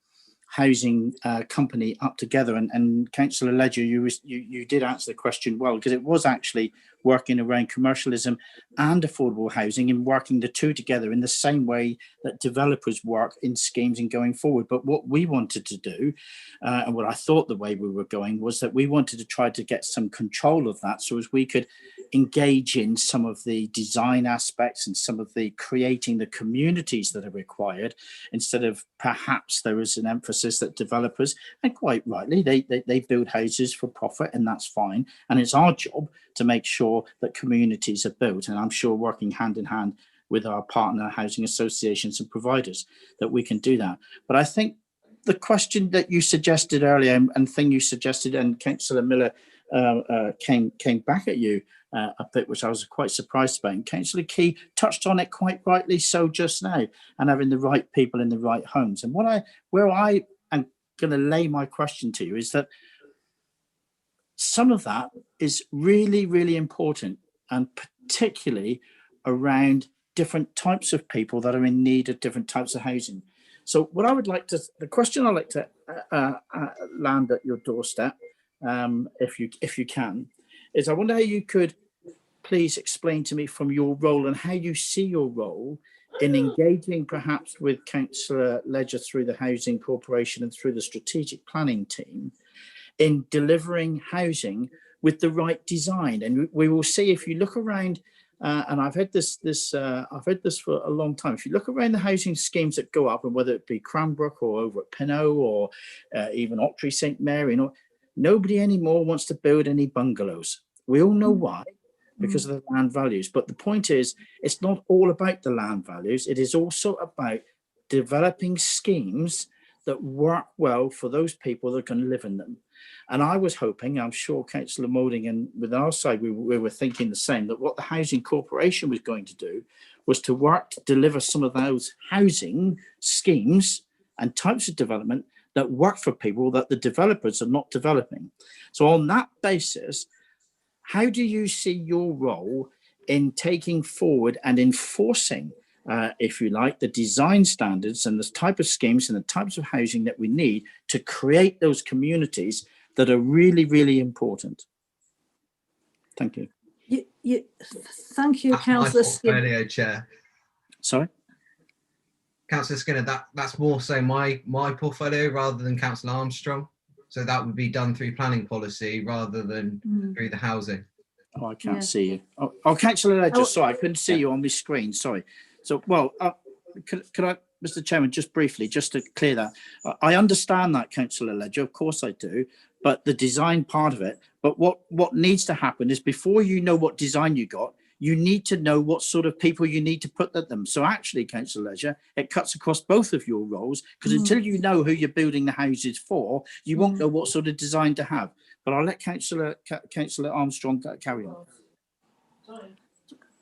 housing company up together. And Councillor Ledger, you did answer the question well, because it was actually working around commercialism and affordable housing and working the two together in the same way that developers work in schemes and going forward. But what we wanted to do, and what I thought the way we were going, was that we wanted to try to get some control of that so as we could engage in some of the design aspects and some of the creating the communities that are required, instead of perhaps there is an emphasis that developers, and quite rightly, they build houses for profit, and that's fine. And it's our job to make sure that communities are built. And I'm sure working hand in hand with our partner housing associations and providers that we can do that. But I think the question that you suggested earlier and thing you suggested, and Councillor Miller came back at you a bit, which I was quite surprised about. And Councillor Key touched on it quite rightly so just now, and having the right people in the right homes. And where I am going to lay my question to you is that some of that is really, really important, and particularly around different types of people that are in need of different types of housing. So what I would like to, the question I'd like to land at your doorstep, if you can, is I wonder how you could please explain to me from your role and how you see your role in engaging perhaps with Councillor Ledger through the Housing Corporation and through the strategic planning team in delivering housing with the right design. And we will see, if you look around, and I've had this for a long time. If you look around the housing schemes that go up, and whether it be Cranbrook or over at Pinnow or even Octree St Mary, nobody anymore wants to build any bungalows. We all know why, because of the land values. But the point is, it's not all about the land values. It is also about developing schemes that work well for those people that can live in them. And I was hoping, I'm sure Councillor Moulding and with our side, we were thinking the same, that what the Housing Corporation was going to do was to work to deliver some of those housing schemes and types of development that work for people that the developers are not developing. So on that basis, how do you see your role in taking forward and enforcing, if you like, the design standards and the type of schemes and the types of housing that we need to create those communities that are really, really important? Thank you. Thank you, Councillor Skinner. Portfolio chair. Sorry? Councillor Skinner, that's more so my portfolio rather than Councillor Armstrong. So that would be done through planning policy rather than through the housing. Oh, I can't see you. Oh, Councillor Ledger, sorry, I couldn't see you on my screen, sorry. So, well, could I, Mr. Chairman, just briefly, just to clear that, I understand that, Councillor Ledger, of course I do, but the design part of it, but what needs to happen is before you know what design you got, you need to know what sort of people you need to put at them. So actually, Councillor Ledger, it cuts across both of your roles, because until you know who you're building the houses for, you won't know what sort of design to have. But I'll let Councillor Armstrong carry on.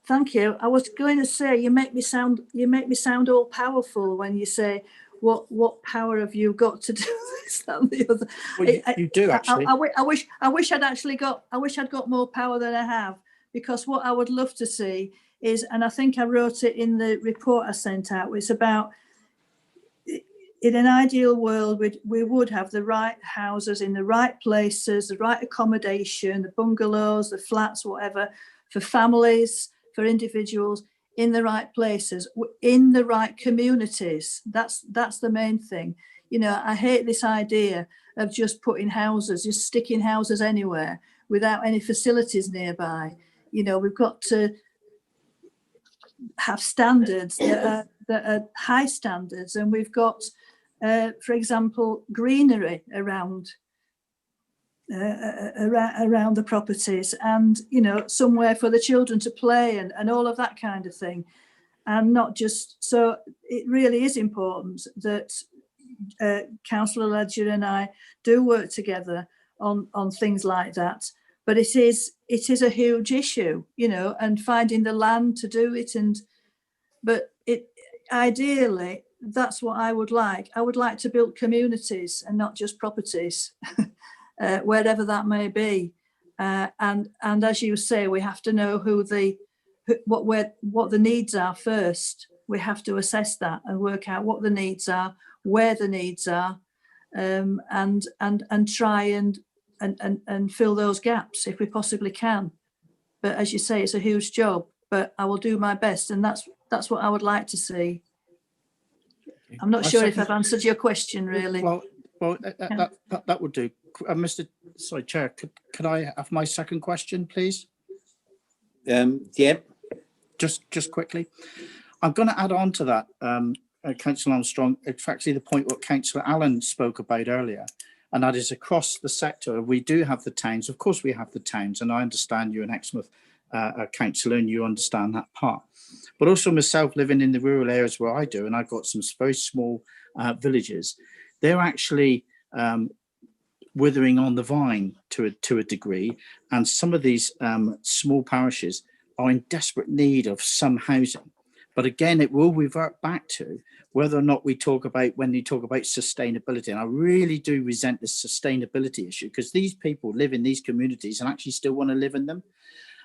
Thank you. I was going to say, you make me sound all powerful when you say, what power have you got to do this, that, and the other? Well, you do actually. I wish I'd got more power than I have, because what I would love to see is, and I think I wrote it in the report I sent out, it's about, in an ideal world, we would have the right houses in the right places, the right accommodation, the bungalows, the flats, whatever, for families, for individuals, in the right places, in the right communities. That's the main thing. You know, I hate this idea of just putting houses, just sticking houses anywhere without any facilities nearby. You know, we've got to have standards that are high standards, and we've got, for example, greenery around the properties, and, you know, somewhere for the children to play and all of that kind of thing. And not just, so it really is important that Councillor Ledger and I do work together on things like that. But it is a huge issue, you know, and finding the land to do it. But ideally, that's what I would like. I would like to build communities and not just properties. wherever that may be. And as you say, we have to know what the needs are first. We have to assess that and work out what the needs are, where the needs are, and try and fill those gaps if we possibly can. But as you say, it's a huge job, but I will do my best, and that's what I would like to see. I'm not sure if I've answered your question, really. Well, that would do. Sorry, Chair, could I have my second question, please? Yeah. Just quickly. I'm going to add on to that, Councillor Armstrong. It's actually the point what Councillor Allen spoke about earlier, and that is across the sector. We do have the towns. Of course, we have the towns, and I understand you're an Exmouth councillor and you understand that part. But also myself living in the rural areas where I do, and I've got some very small villages. They're actually withering on the vine to a degree, and some of these small parishes are in desperate need of some housing. But again, it will revert back to whether or not we talk about, when you talk about sustainability, and I really do resent this sustainability issue, because these people live in these communities and actually still want to live in them.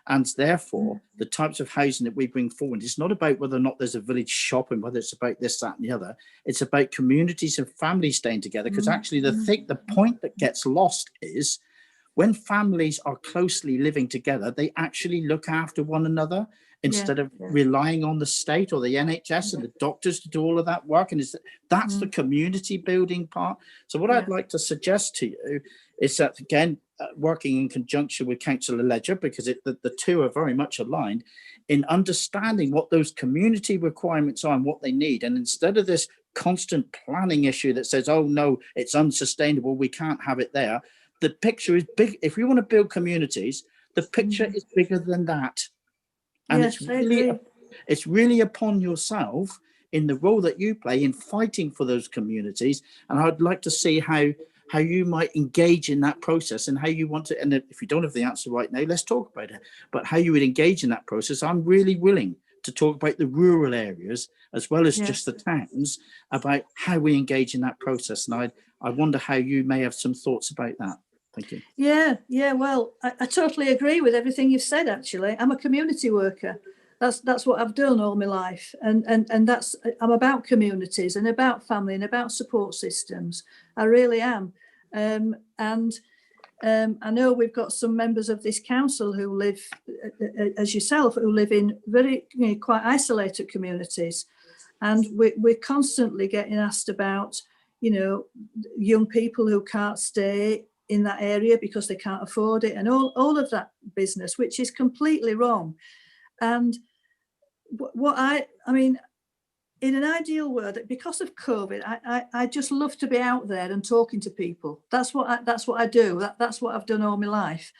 And therefore, the types of housing that we bring forward, it's not about whether or not there's a village shop and whether it's about this, that, and the other. It's about communities and families staying together, because actually the point that gets lost is when families are closely living together, they actually look after one another instead of relying on the state or the NHS and the doctors to do all of that work. And that's the community building part. So what I'd like to suggest to you is that, again, working in conjunction with Councillor Ledger, because the two are very much aligned in understanding what those community requirements are and what they need. And instead of this constant planning issue that says, oh no, it's unsustainable, we can't have it there. The picture is big. If we want to build communities, the picture is bigger than that. And it's really upon yourself in the role that you play in fighting for those communities. And I'd like to see how you might engage in that process and how you want to, and if you don't have the answer right now, let's talk about it, but how you would engage in that process. I'm really willing to talk about the rural areas as well as just the towns, about how we engage in that process. And I wonder how you may have some thoughts about that. Thank you. Yeah. Well, I totally agree with everything you've said. Actually, I'm a community worker. That's what I've done all my life, and that's, I'm about communities and about family and about support systems. I really am. I know we've got some members of this council who live, as yourself, who live in very quite isolated communities, and we're constantly getting asked about, young people who can't stay in that area because they can't afford it, and all of that business, which is completely wrong. And what I mean, in an ideal world, because of COVID, I just love to be out there and talking to people. That's what I do. That's what I've done all my life,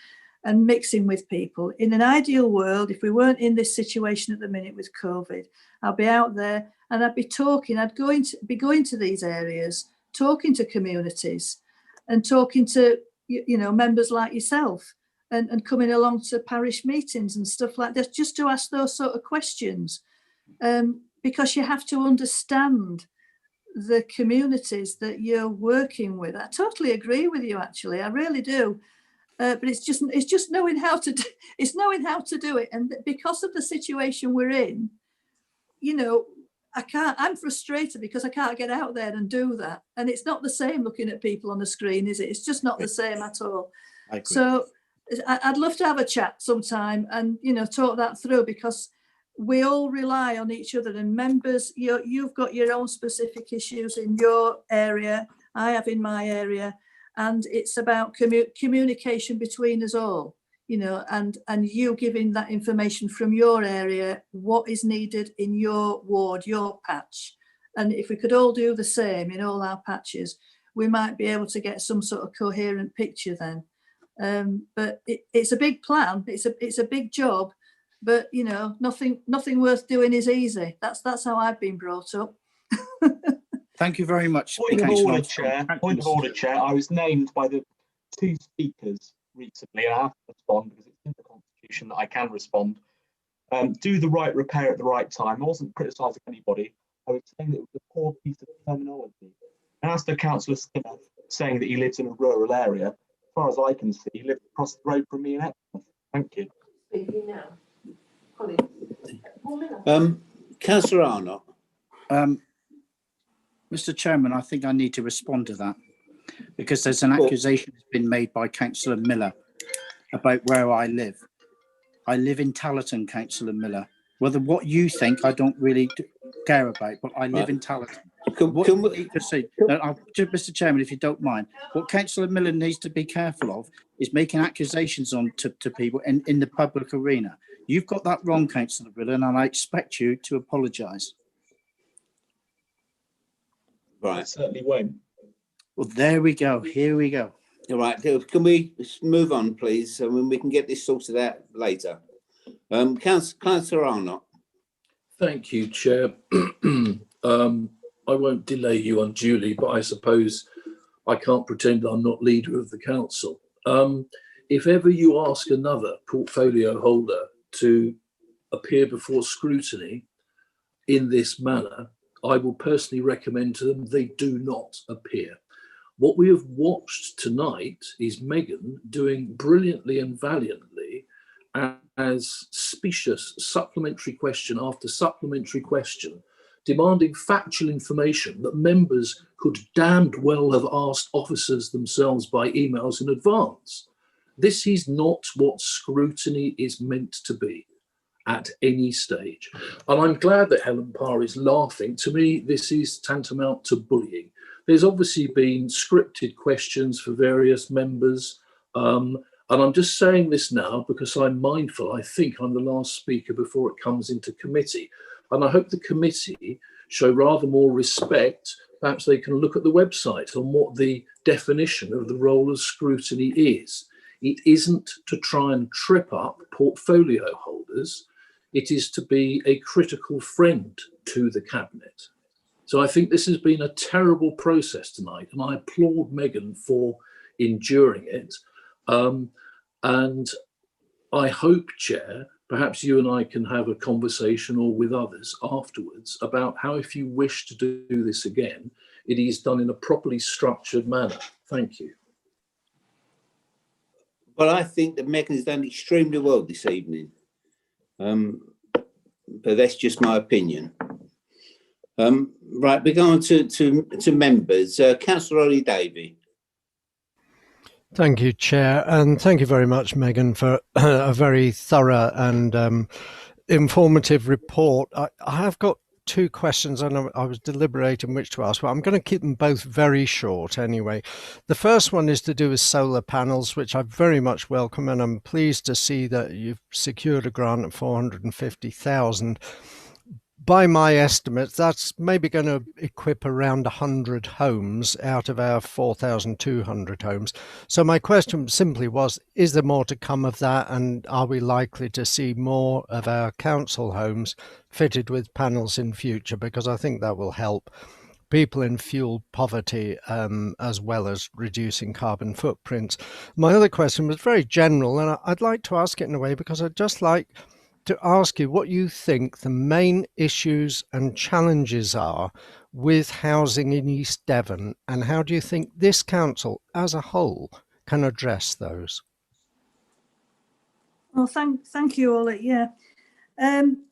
and mixing with people. In an ideal world, if we weren't in this situation at the minute with COVID, I'd be out there and I'd be talking. I'd be going to these areas, talking to communities, and talking to members like yourself, and coming along to parish meetings and stuff like this, just to ask those sort of questions, because you have to understand the communities that you're working with. I totally agree with you, actually, I really do. But it's just knowing how to do it, and because of the situation we're in, I'm frustrated because I can't get out there and do that. And it's not the same looking at people on the screen, is it? It's just not the same at all. So I'd love to have a chat sometime and, talk that through, because we all rely on each other, and members, you've got your own specific issues in your area, I have in my area, and it's about communication between us all. And you giving that information from your area, what is needed in your ward, your patch. And if we could all do the same in all our patches, we might be able to get some sort of coherent picture then. But it's a big plan, it's a big job, but nothing worth doing is easy. That's how I've been brought up. Thank you very much. Point of order, Chair. I was named by the two speakers recently, and I have to respond because it's in the Constitution that I can respond. Do the right repair at the right time. I wasn't criticising anybody. I was saying that it was a poor piece of terminology. And as to Councillor Skinner saying that he lives in a rural area, far as I can see, he lived across the road from me in Exmouth. Thank you. Councillor Arnott. Mr. Chairman, I think I need to respond to that because there's an accusation that's been made by Councillor Miller about where I live. I live in Tallerton, Councillor Miller. Whether what you think, I don't really care about, but I live in Tallerton. Mr. Chairman, if you don't mind, what Councillor Miller needs to be careful of is making accusations on to people in the public arena. You've got that wrong, Councillor Miller, and I expect you to apologise. Right. I certainly won't. Well, there we go. Here we go. All right. Can we move on, please? I mean, we can get this sorted out later. Councillor Arnott. Thank you, Chair. I won't delay you unduly, but I suppose I can't pretend I'm not leader of the council. If ever you ask another portfolio holder to appear before scrutiny in this manner, I will personally recommend to them they do not appear. What we have watched tonight is Megan doing brilliantly and valiantly as specious supplementary question after supplementary question, demanding factual information that members could damned well have asked officers themselves by emails in advance. This is not what scrutiny is meant to be at any stage. And I'm glad that Helen Parr is laughing. To me, this is tantamount to bullying. There's obviously been scripted questions for various members. And I'm just saying this now because I'm mindful, I think I'm the last speaker before it comes into committee. And I hope the committee show rather more respect. Perhaps they can look at the website on what the definition of the role of scrutiny is. It isn't to try and trip up portfolio holders. It is to be a critical friend to the cabinet. So I think this has been a terrible process tonight, and I applaud Megan for enduring it. And I hope, Chair, perhaps you and I can have a conversation or with others afterwards about how, if you wish to do this again, it is done in a properly structured manner. Thank you. Well, I think that Megan has done extremely well this evening. But that's just my opinion. Right, we're going to members. Councillor Ollie Davey. Thank you, Chair, and thank you very much, Megan, for a very thorough and informative report. I have got two questions, and I was deliberating which to ask, but I'm going to keep them both very short anyway. The first one is to do with solar panels, which I very much welcome, and I'm pleased to see that you've secured a grant of 450,000. By my estimates, that's maybe going to equip around 100 homes out of our 4,200 homes. So my question simply was, is there more to come of that? And are we likely to see more of our council homes fitted with panels in future? Because I think that will help people in fuel poverty as well as reducing carbon footprints. My other question was very general, and I'd like to ask it in a way because I'd just like to ask you what you think the main issues and challenges are with housing in East Devon, and how do you think this council as a whole can address those? Well, thank you, Ollie. Yeah.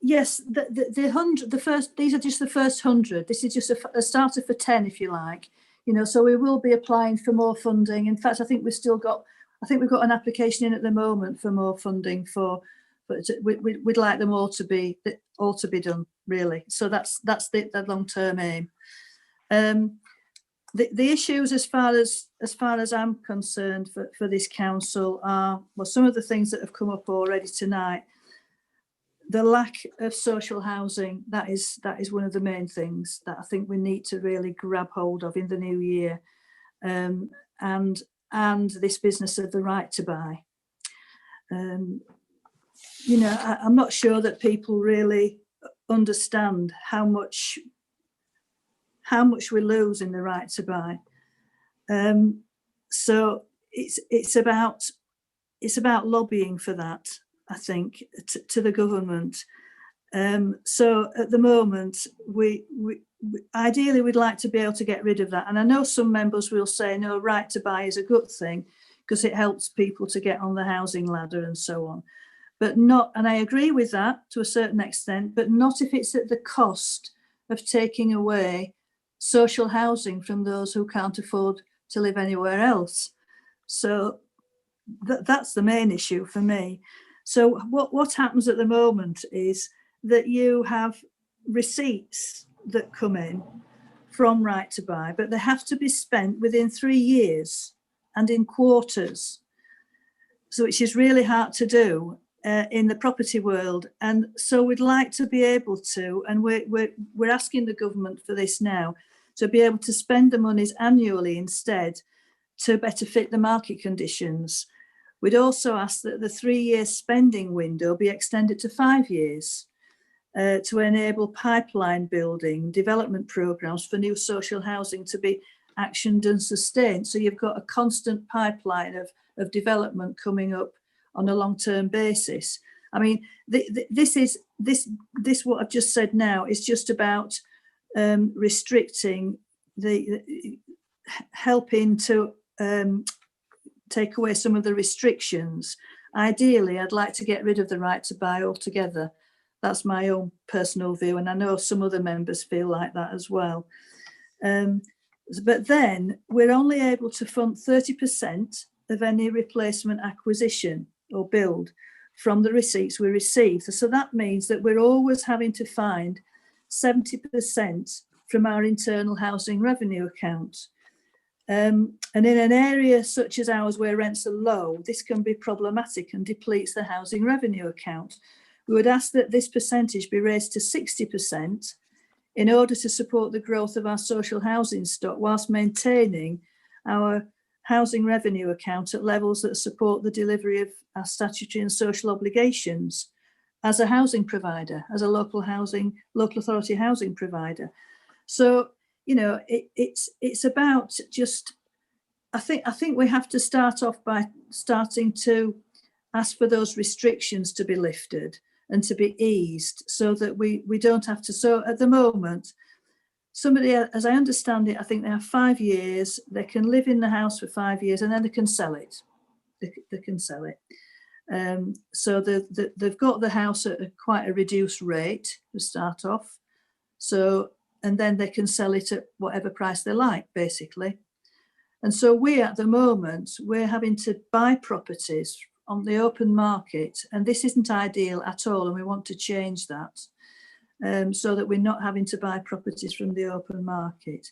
Yes, the first, these are just the first 100. This is just a starter for 10, if you like. You know, so we will be applying for more funding. In fact, I think we've got an application in at the moment for more funding for. But we'd like them all to be done, really. So that's the long-term aim. The issues, as far as I'm concerned, for this council are, well, some of the things that have come up already tonight. The lack of social housing, that is one of the main things that I think we need to really grab hold of in the new year, and this business of the right to buy. You know, I'm not sure that people really understand how much we lose in the right to buy. So it's about lobbying for that, I think, to the government. So at the moment, we ideally we'd like to be able to get rid of that. And I know some members will say, no, right to buy is a good thing. because it helps people to get on the housing ladder and so on. But not, and I agree with that to a certain extent, but not if it's at the cost of taking away social housing from those who can't afford to live anywhere else. So that's the main issue for me. So what happens at the moment is that you have receipts that come in from Right to Buy, but they have to be spent within 3 years and in quarters. So which is really hard to do in the property world. And so we'd like to be able to, and we're asking the government for this now, to be able to spend the monies annually instead to better fit the market conditions. We'd also ask that the 3-year spending window be extended to 5 years to enable pipeline building, development programs for new social housing to be actioned and sustained. So you've got a constant pipeline of development coming up on a long-term basis. I mean, this what I've just said now is just about restricting helping to take away some of the restrictions. Ideally, I'd like to get rid of the Right to Buy altogether. That's my own personal view, and I know some other members feel like that as well. But then we're only able to fund 30% of any replacement acquisition or build from the receipts we receive. So that means that we're always having to find 70% from our internal housing revenue account. And in an area such as ours where rents are low, this can be problematic and depletes the housing revenue account. We would ask that this percentage be raised to 60% in order to support the growth of our social housing stock whilst maintaining our housing revenue account at levels that support the delivery of our statutory and social obligations as a housing provider, as a local authority housing provider. So, you know, it's about just, I think we have to start off by starting to ask for those restrictions to be lifted and to be eased so that we don't have to. So at the moment, somebody, as I understand it, I think they have 5 years, they can live in the house for 5 years and then they can sell it. They can sell it. So they've got the house at quite a reduced rate to start off. So, and then they can sell it at whatever price they like, basically. And so we, at the moment, we're having to buy properties on the open market, and this isn't ideal at all, and we want to change that so that we're not having to buy properties from the open market.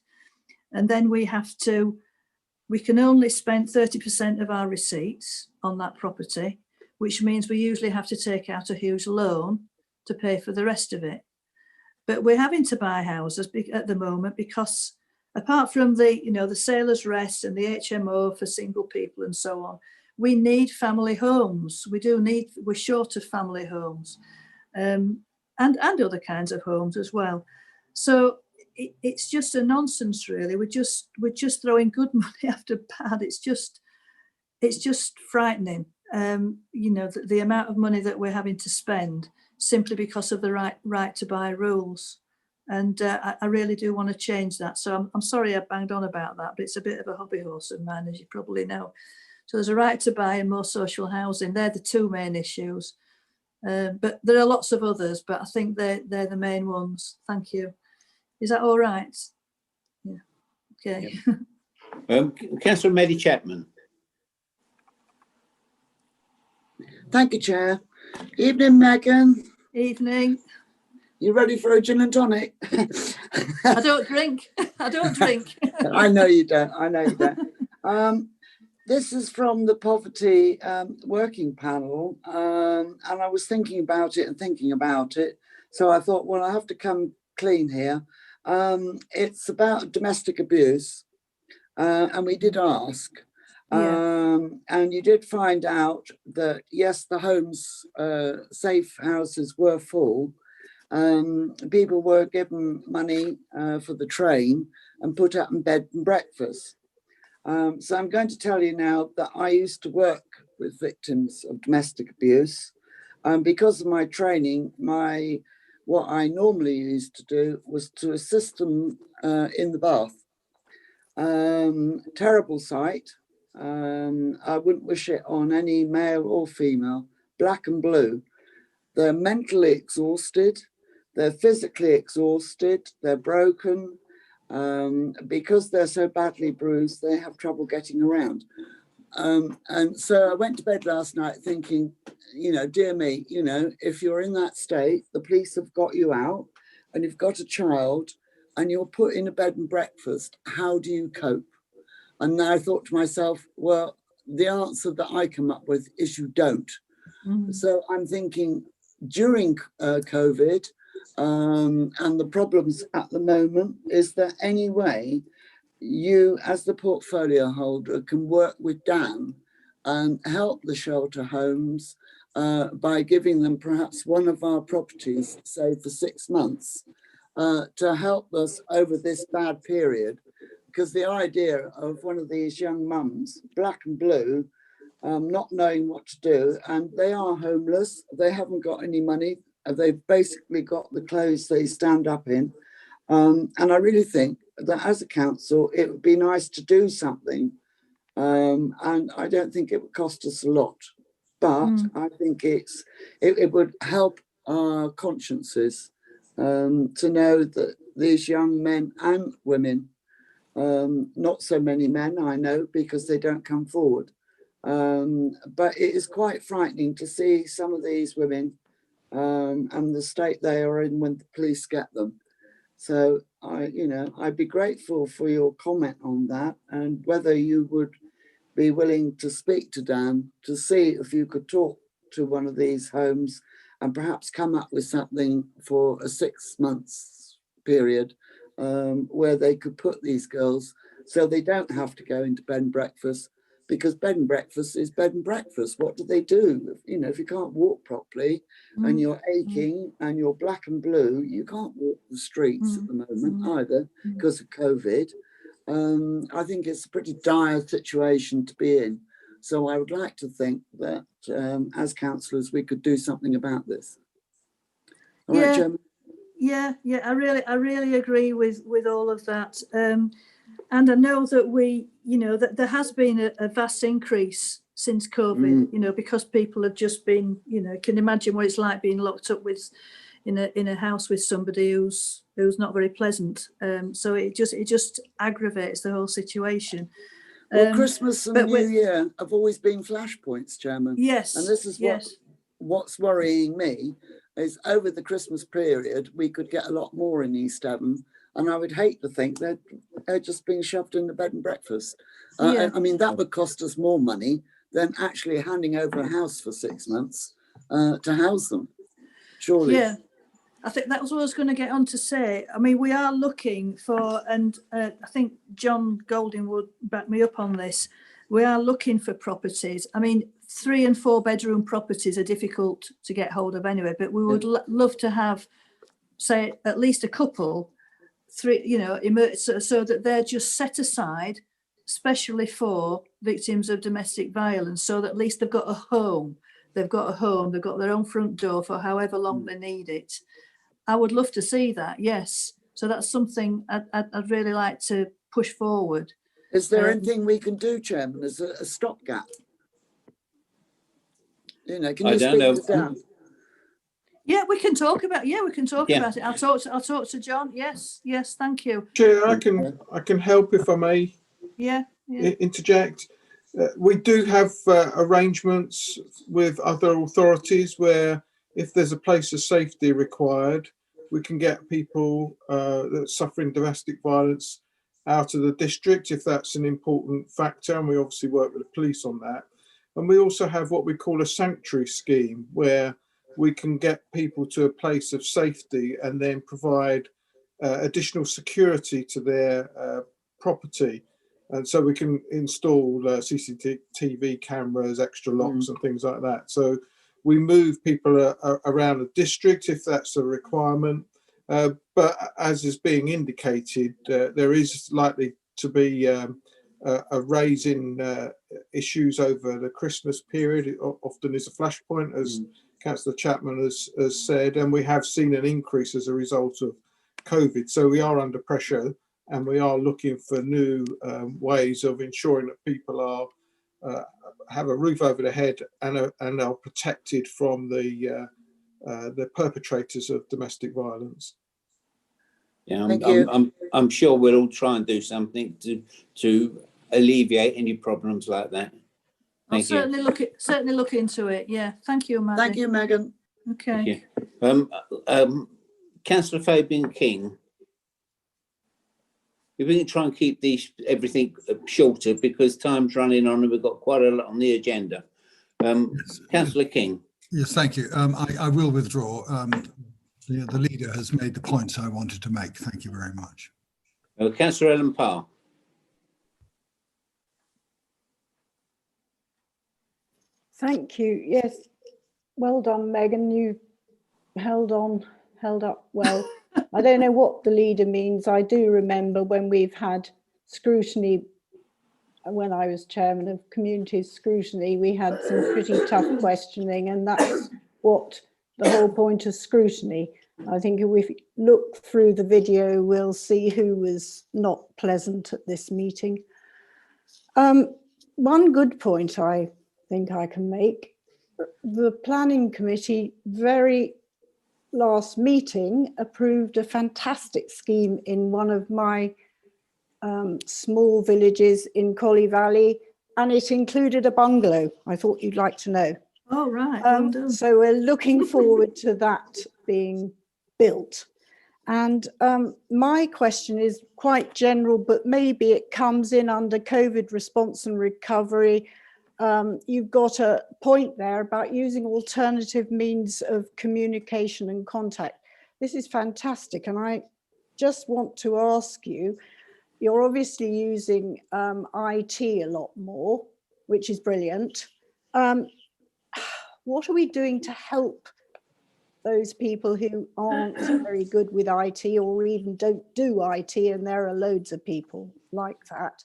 And then we can only spend 30% of our receipts on that property, which means we usually have to take out a huge loan to pay for the rest of it. But we're having to buy houses at the moment because apart from the Sailors' Rest and the HMO for single people and so on, we need family homes. We're short of family homes and other kinds of homes as well. So it's just a nonsense, really. We're just throwing good money after bad. It's just frightening. The amount of money that we're having to spend simply because of the right to buy rules. And I really do want to change that. So I'm sorry I banged on about that, but it's a bit of a hobby horse of mine, as you probably know. So there's a right to buy and more social housing. They're the two main issues. But there are lots of others, but I think they're the main ones. Thank you. Is that all right? Yeah. Okay. Yeah. Councillor Mary Chapman. Thank you, Chair. Evening, Megan. Evening. You ready for a gin and tonic? I don't drink. I don't drink. I know you don't. I know you don't. This is from the Poverty Working Panel, and I was thinking about it. So I thought, well, I have to come clean here. It's about domestic abuse, and we did ask. Yeah. And you did find out that, yes, the homes, safe houses were full. People were given money for the train and put up in bed and breakfast. So I'm going to tell you now that I used to work with victims of domestic abuse. Because of my training, what I normally used to do was to assist them in the bath. Terrible sight. I wouldn't wish it on any male or female, black and blue. They're mentally exhausted, they're physically exhausted, they're broken. Because they're so badly bruised, they have trouble getting around. And so I went to bed last night thinking, dear me, if you're in that state, the police have got you out and you've got a child and you're put in a bed and breakfast, how do you cope? And then I thought to myself, well, the answer that I come up with is you don't. So I'm thinking during COVID and the problems at the moment, is there any way you as the portfolio holder can work with Dan and help the shelter homes by giving them perhaps one of our properties, say for 6 months, to help us over this bad period? Because the idea of one of these young mums, black and blue, not knowing what to do, and they are homeless, they haven't got any money, they've basically got the clothes they stand up in. And I really think that as a council, it would be nice to do something. And I don't think it would cost us a lot, but I think it would help our consciences to know that these young men and women, not so many men, I know, because they don't come forward. But it is quite frightening to see some of these women and the state they are in when the police get them. So I'd be grateful for your comment on that and whether you would be willing to speak to Dan to see if you could talk to one of these homes and perhaps come up with something for a 6 months period where they could put these girls so they don't have to go into bed and breakfast, because bed and breakfast is bed and breakfast. What do they do? If you can't walk properly and you're aching and you're black and blue, you can't walk the streets at the moment either because of COVID. I think it's a pretty dire situation to be in. So I would like to think that as councillors, we could do something about this. All right, Chairman? Yeah, I really agree with all of that. And I know that that there has been a vast increase since COVID, because people have just been, can imagine what it's like being locked up in a house with somebody who's not very pleasant. So it just aggravates the whole situation. Well, Christmas and New Year have always been flashpoints, Chairman. Yes. And this is what's worrying me is over the Christmas period, we could get a lot more in East Devon. And I would hate to think that they're just being shoved in the bed and breakfast. I mean, that would cost us more money than actually handing over a house for 6 months to house them, surely. Yeah, I think that was what I was going to get on to say. I mean, we are looking for, and I think John Golding would back me up on this, we are looking for properties. I mean, 3 and 4 bedroom properties are difficult to get hold of anyway, but we would love to have, say, at least a couple, 3, so that they're just set aside especially for victims of domestic violence, so that at least they've got a home, they've got their own front door for however long they need it. I would love to see that, yes. So that's something I'd really like to push forward. Is there anything we can do, Chairman, as a stopgap? Can you speak to Dan? Yeah, we can talk about. Yeah, we can talk about it. I'll talk to John. Yes, thank you. Chair, I can help if I may. Yeah. Interject. We do have arrangements with other authorities where, if there's a place of safety required, we can get people that are suffering domestic violence out of the district if that's an important factor, and we obviously work with the police on that. And we also have what we call a sanctuary scheme, where we can get people to a place of safety and then provide additional security to their property. And so we can install CCTV cameras, extra locks and things like that. So we move people around the district if that's a requirement. But as is being indicated, there is likely to be a raise in issues over the Christmas period. It often is a flashpoint, as Councillor Chapman has said, and we have seen an increase as a result of COVID. So we are under pressure, and we are looking for new ways of ensuring that people are have a roof over their head and are protected from the perpetrators of domestic violence. Yeah, Thank you. I'm sure we'll all try and do something to alleviate any problems like that. I'll Thank you. certainly look into it. Yeah, thank you, Maddie. Thank you, Megan. Okay. Thank you. Councillor Fabian King. If we can try and keep everything shorter because time's running on and we've got quite a lot on the agenda. Yes. Councillor King. Yes, thank you. I will withdraw. The leader has made the points I wanted to make. Thank you very much. Councillor Ellen Parr. Thank you. Yes, well done, Megan. You held up well. I don't know what the leader means. I do remember when we've had scrutiny, when I was chairman of community scrutiny, we had some pretty tough questioning, and that's what the whole point of scrutiny. I think if we look through the video, we'll see who was not pleasant at this meeting. One good point I think I can make, the planning committee very last meeting approved a fantastic scheme in one of my small villages in Collie Valley, and it included a bungalow. I thought you'd like to know. Oh, right. Well done. So we're looking forward to that being built. And my question is quite general, but maybe it comes in under COVID response and recovery. You've got a point there about using alternative means of communication and contact. This is fantastic. And I just want to ask you, you're obviously using IT a lot more, which is brilliant. What are we doing to help those people who aren't very good with IT or even don't do IT? And there are loads of people like that,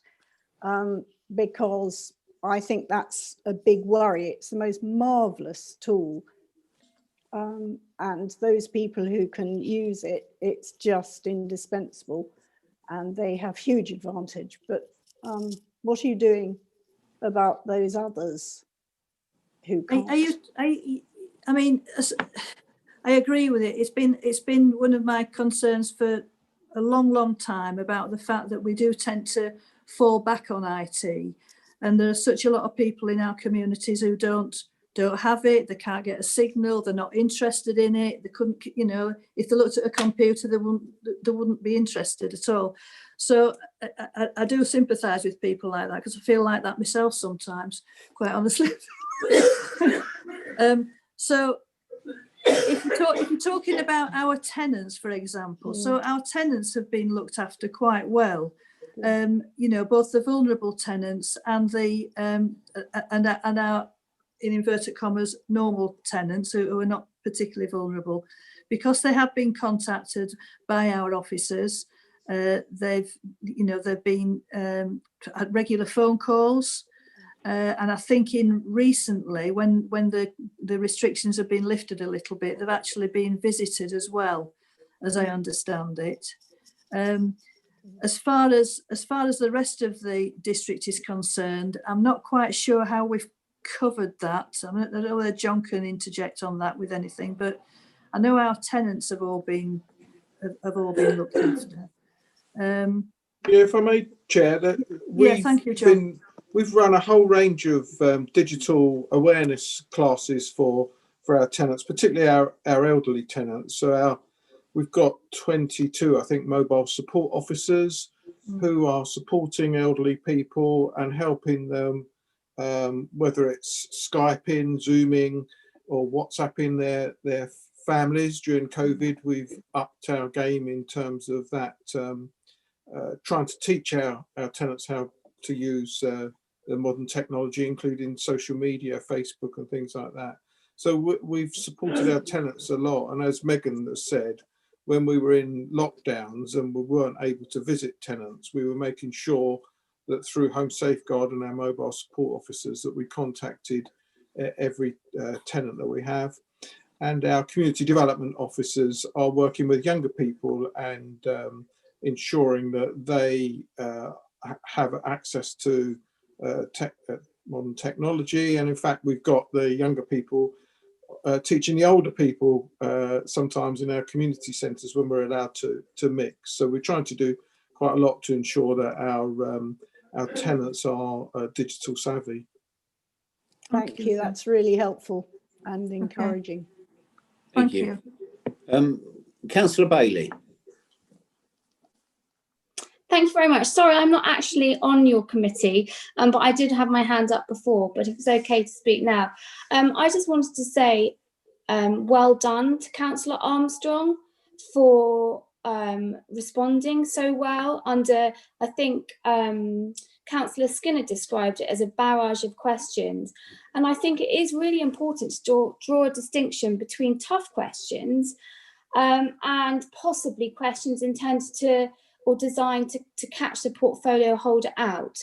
because I think that's a big worry. It's the most marvelous tool. And those people who can use it, it's just indispensable and they have huge advantage. But what are you doing about those others who can't? I mean, I agree with it. It's been one of my concerns for a long time about the fact that we do tend to fall back on IT, and there are such a lot of people in our communities who don't have it. They can't get a signal. They're not interested in it. They couldn't, you know, if they looked at a computer, they wouldn't be interested at all. So I do sympathise with people like that, because I feel like that myself sometimes, quite honestly. So if you're talking about our tenants, for example, so our tenants have been looked after quite well. You know, both the vulnerable tenants and the and our, in inverted commas, normal tenants who are not particularly vulnerable, because they have been contacted by our officers. They've been had regular phone calls. And I think in recently, when the restrictions have been lifted a little bit, they've actually been visited as well, as I understand it. As far as the rest of the district is concerned, I'm not quite sure how we've covered that. I don't know whether John can interject on that with anything, but I know our tenants have all been looked after. Yeah, if I may, Chair, that thank you, John. We've run a whole range of digital awareness classes for our tenants, particularly our elderly tenants. So we've got 22, I think, mobile support officers who are supporting elderly people and helping them, whether it's Skyping, Zooming, or WhatsApping their families. During COVID, we've upped our game in terms of that, trying to teach our tenants how to use the modern technology, including social media, Facebook and things like that. So we've supported our tenants a lot. And as Megan has said, when we were in lockdowns and we weren't able to visit tenants, we were making sure that through Home Safeguard and our mobile support officers that we contacted every tenant that we have. And our community development officers are working with younger people and ensuring that they have access to modern technology. And in fact, we've got the younger people teaching the older people sometimes in our community centres when we're allowed to mix. So we're trying to do quite a lot to ensure that our tenants are digital savvy. Thank you. That's really helpful and encouraging. Thank you. Councillor Bailey. Thank you very much. Sorry, I'm not actually on your committee, but I did have my hand up before, but if it's okay to speak now. I just wanted to say well done to Councillor Armstrong for responding so well under, I think Councillor Skinner described it as a barrage of questions. And I think it is really important to draw a distinction between tough questions and possibly questions intended to or designed to catch the portfolio holder out.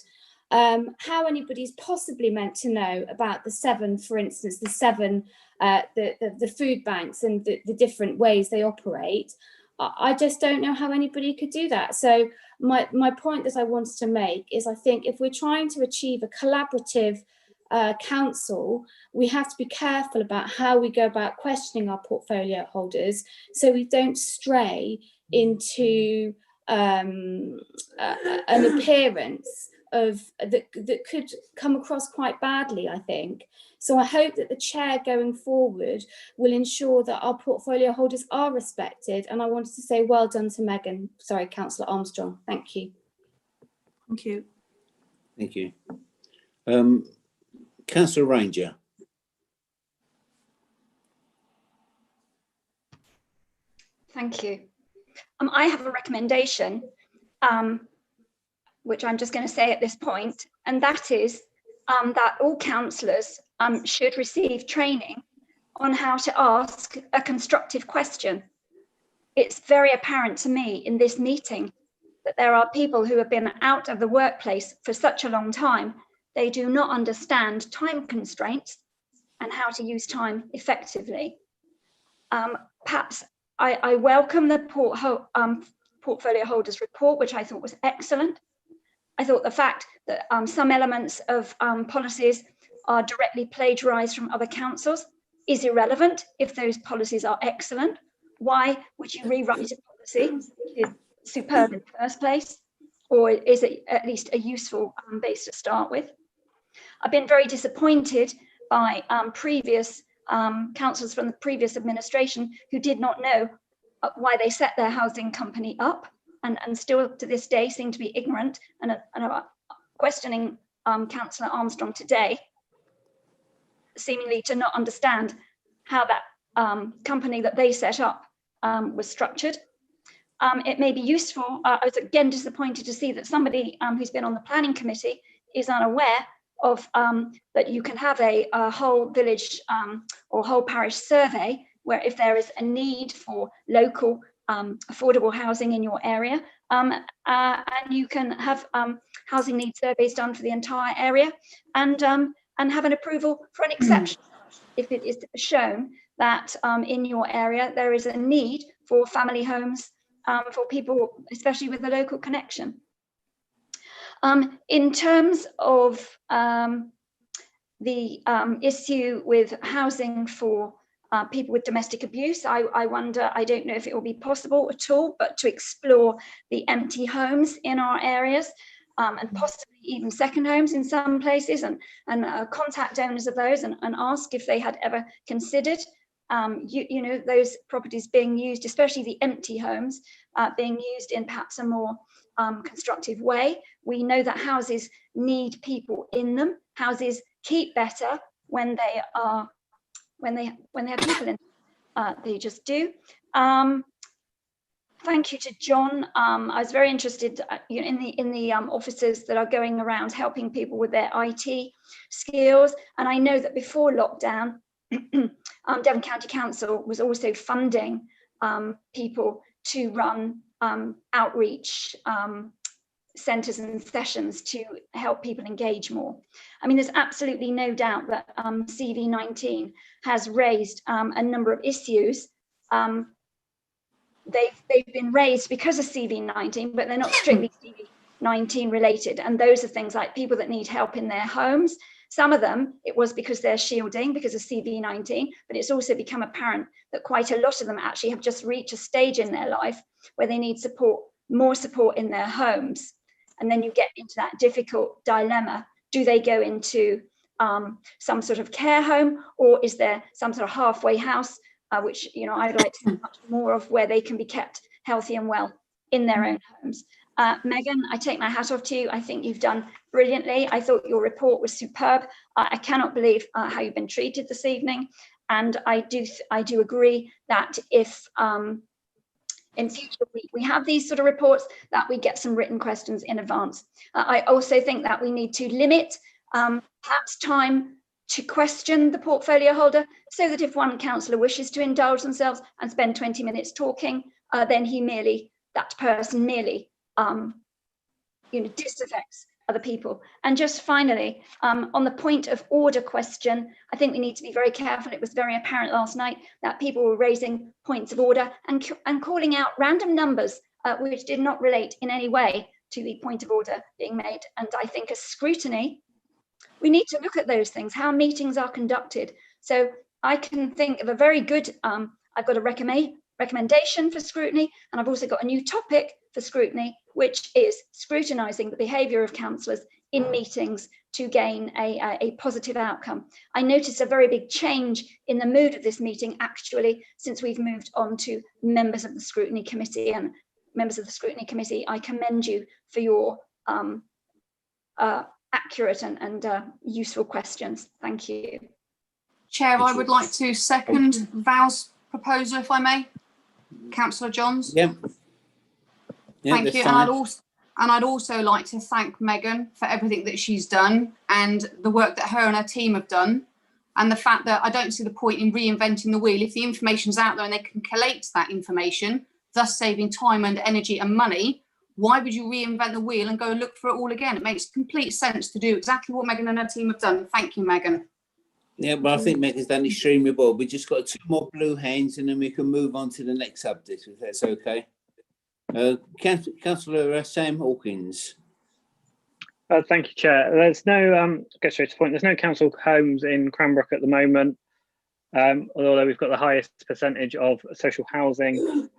How anybody's possibly meant to know about the 7, for instance, the 7, the food banks and the different ways they operate, I just don't know how anybody could do that. So my point that I wanted to make is I think if we're trying to achieve a collaborative council, we have to be careful about how we go about questioning our portfolio holders so we don't stray into an appearance of that could come across quite badly, I think. So I hope that the chair going forward will ensure that our portfolio holders are respected. And I wanted to say well done to Megan, sorry, Councillor Armstrong. Thank you. Thank you. Thank you. Councillor Ranger. Thank you. I have a recommendation, which I'm just going to say at this point, and that is that all councillors should receive training on how to ask a constructive question. It's very apparent to me in this meeting that there are people who have been out of the workplace for such a long time, they do not understand time constraints and how to use time effectively. Perhaps I welcome the portfolio holders report, which I thought was excellent. I thought the fact that some elements of policies are directly plagiarized from other councils is irrelevant if those policies are excellent. Why would you rewrite a policy which is superb in the first place? Or is it at least a useful base to start with? I've been very disappointed by previous councillors from the previous administration who did not know why they set their housing company up and still to this day seem to be ignorant and are questioning Councillor Armstrong today, seemingly to not understand how that company that they set up was structured. It may be useful. I was again disappointed to see that somebody who's been on the planning committee is unaware of that you can have a whole village or whole parish survey where if there is a need for local affordable housing in your area, and you can have housing needs surveys done for the entire area and have an approval for an exception if it is shown that in your area there is a need for family homes for people, especially with a local connection. In terms of the issue with housing for people with domestic abuse, I wonder, I don't know if it will be possible at all, but to explore the empty homes in our areas and possibly even second homes in some places and contact owners of those and ask if they had ever considered you know, those properties being used, especially the empty homes, being used in perhaps a more constructive way. We know that houses need people in them. Houses keep better when they are when they have people in. They just do. Thank you to John. I was very interested in the officers that are going around helping people with their IT skills. And I know that before lockdown, Devon County Council was also funding people to run outreach centres and sessions to help people engage more. I mean, there's absolutely no doubt that CV19 has raised a number of issues. They've been raised because of CV19, but they're not strictly CV19 related. And those are things like people that need help in their homes, Some of them, it was because they're shielding because of CV19, but it's also become apparent that quite a lot of them actually have just reached a stage in their life where they need support, more support in their homes. And then you get into that difficult dilemma. Do they go into some sort of care home, or is there some sort of halfway house, which, you know, I'd like to see much more of, where they can be kept healthy and well in their own homes. Megan, I take my hat off to you. I think you've done brilliantly. I thought your report was superb. I cannot believe how you've been treated this evening. And I do agree that if in future we have these sort of reports, that we get some written questions in advance. I also think that we need to limit perhaps time to question the portfolio holder, so that if one councillor wishes to indulge themselves and spend 20 minutes talking, then that person merely disaffects other people. And just finally, on the point of order question, I think we need to be very careful. It was very apparent last night that people were raising points of order and calling out random numbers which did not relate in any way to the point of order being made. And I think as scrutiny, we need to look at those things, how meetings are conducted. So I can think of a very good, I've got a recommendation for scrutiny, and I've also got a new topic for scrutiny, which is scrutinising the behaviour of councillors in meetings to gain a positive outcome. I noticed a very big change in the mood of this meeting, actually, since we've moved on to members of the Scrutiny Committee. And members of the Scrutiny Committee, I commend you for your accurate and useful questions. Thank you. Chair, I would like to second Val's proposal, if I may. Councillor Johns. Yeah. Thank you. And I'd also like to thank Megan for everything that she's done and the work that her and her team have done, and the fact that I don't see the point in reinventing the wheel. If the information's out there and they can collate that information, thus saving time and energy and money, why would you reinvent the wheel and go and look for it all again? It makes complete sense to do exactly what Megan and her team have done. Thank you, Megan. Yeah, but I think Megan's done extremely well. We just got 2 more blue hands and then we can move on to the next subject, if that's okay. Councillor Sam Hawkins. Thank you, Chair. There's no, get straight to the point, there's no council homes in Cranbrook at the moment, although we've got the highest percentage of social housing.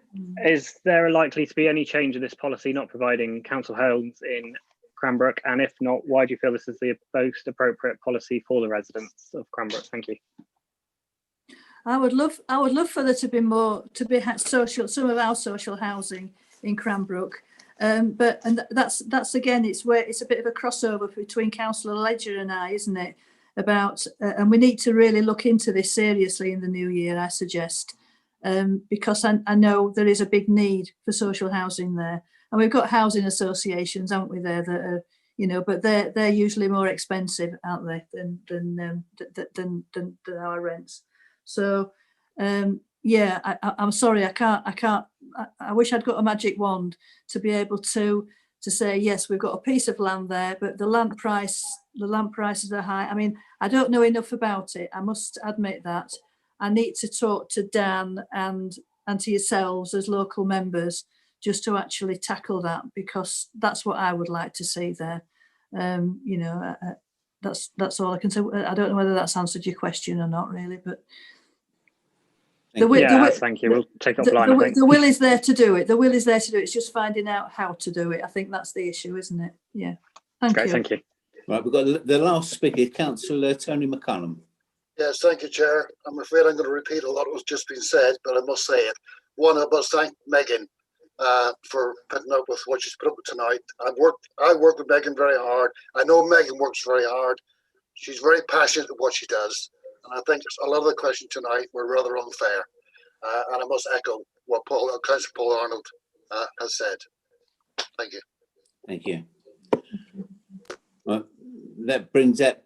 Is there likely to be any change in this policy not providing council homes in Cranbrook? And if not, why do you feel this is the most appropriate policy for the residents of Cranbrook? Thank you. I would love for there to be more, some of our social housing in Cranbrook. But that's again, it's a bit of a crossover between Councillor Ledger and I, isn't it? About and we need to really look into this seriously in the new year, I suggest, because I know there is a big need for social housing there, and we've got housing associations, haven't we? There that are, but they're usually more expensive, aren't they, than our rents. So yeah, I'm sorry, I can't. I wish I'd got a magic wand to be able to say, yes, we've got a piece of land there, but the land prices are high. I mean, I don't know enough about it. I must admit that. I need to talk to Dan and to yourselves as local members just to actually tackle that, because that's what I would like to see there. That's all I can say. I don't know whether that's answered your question or not, really, but. Thank you. We'll take it offline, I think. The will is there to do it. The will is there to do it. It's just finding out how to do it. I think that's the issue, isn't it? Yeah. Thank you. Thank you. Right, we've got the last speaker, Councillor Tony McCullum. Yes, thank you, Chair. I'm afraid I'm going to repeat a lot of what's just been said, but I must say it. One, I must thank Megan for putting up with what she's put up with tonight. I work with Megan very hard. I know Megan works very hard. She's very passionate at what she does. And I think a lot of the questions tonight were rather unfair. And I must echo what Councillor Paul Arnold has said. Thank you. Thank you. Well, that brings that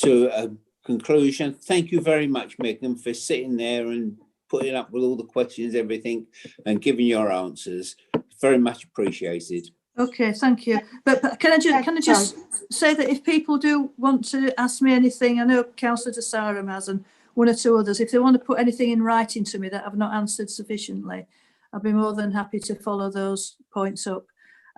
to a conclusion. Thank you very much, Megan, for sitting there and putting up with all the questions, everything, and giving your answers. Very much appreciated. Okay, thank you. But can I just say that if people do want to ask me anything, I know Councillor De Sarum has, and 1 or 2 others, if they want to put anything in writing to me that I've not answered sufficiently, I'd be more than happy to follow those points up.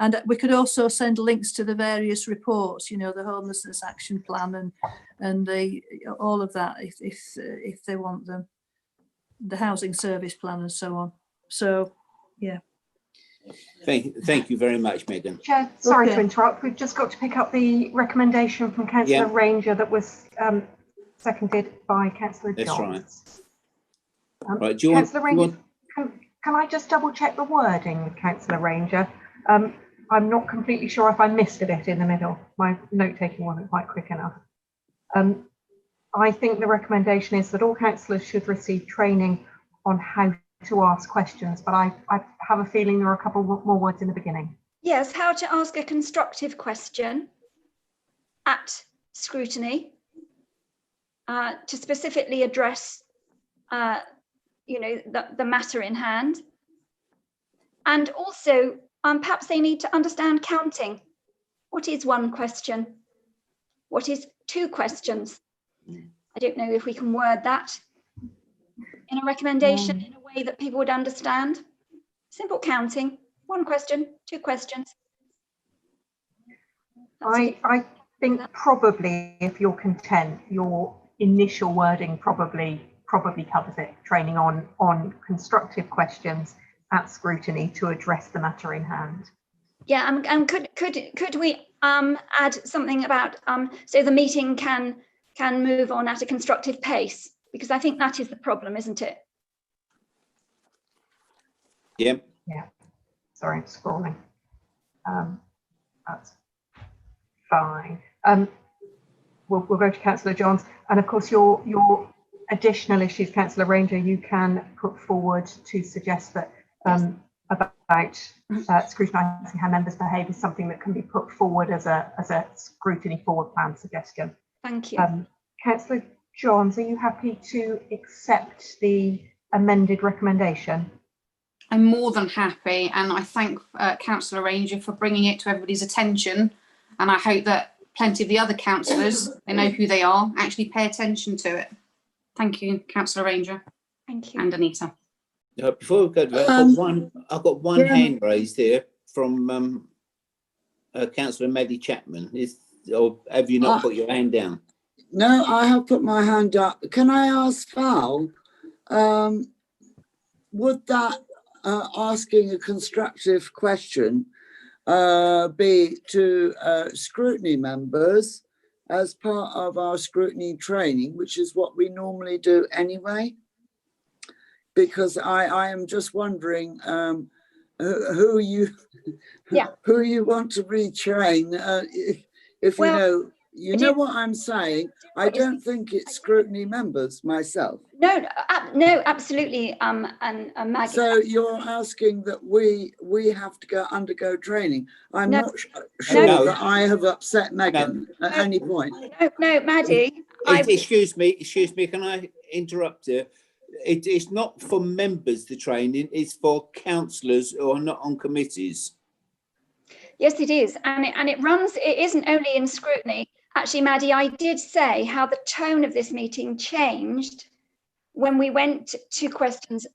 And we could also send links to the various reports, you know, the homelessness action plan and the all of that if they want them, the housing service plan and so on. So, yeah. Thank you very much, Megan. Chair, sorry Okay. to interrupt. We've just got to pick up the recommendation from Councillor Ranger that was seconded by Councillor Johns. That's right. Right, do you Councillor want, Ranger, can I just double check the wording with Councillor Ranger? I'm not completely sure if I missed a bit in the middle. My note taking wasn't quite quick enough. I think the recommendation is that all councillors should receive training on how to ask questions, but I have a feeling there are a couple more words in the beginning. Yes, how to ask a constructive question at scrutiny to specifically address, you know, the matter in hand. And also, perhaps they need to understand counting. What is one question? What is two questions? I don't know if we can word that in a recommendation in a way that people would understand. Simple counting, one question, two questions. I think probably, if you're content, your initial wording probably covers it. Training on constructive questions at scrutiny to address the matter in hand. Yeah, and could we add something about so the meeting can move on at a constructive pace, because I think that is the problem, isn't it? Yep. Yeah. Sorry, I'm scrolling. That's fine. We'll go to Councillor Johns, and of course your additional issues, Councillor Ranger, you can put forward to suggest that about scrutinising how members behave is something that can be put forward as a scrutiny forward plan suggestion. Thank you. Councillor Johns, are you happy to accept the amended recommendation? I'm more than happy, and I thank Councillor Ranger for bringing it to everybody's attention, and I hope that plenty of the other councillors, they know who they are, actually pay attention to it. Thank you, Councillor Ranger. Thank you. And Anita. Before we go to that, I've got one hand raised here from Councillor Maddie Chapman. Or have you not put your hand down? No, I have put my hand up. Can I ask Val, would that asking a constructive question be to scrutiny members as part of our scrutiny training, which is what we normally do anyway? Because I am just wondering who you want to retrain. If you know what I'm saying. I don't think it's scrutiny members myself. No, absolutely, and Maggie. So you're asking that we have to undergo training. I'm not sure that I have upset Megan at any point. No, Maddie. Excuse me, can I interrupt you? It's not for members, the training, it's for councillors who are not on committees. Yes, it is. And it isn't only in scrutiny. Actually, Maddie, I did say how the tone of this meeting changed when we went to questions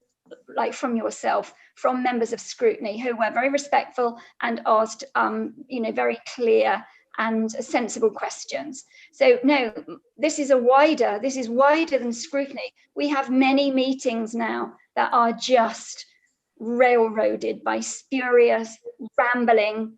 like from yourself, from members of scrutiny who were very respectful and asked, very clear and sensible questions. So no, this is wider than scrutiny. We have many meetings now that are just railroaded by spurious, rambling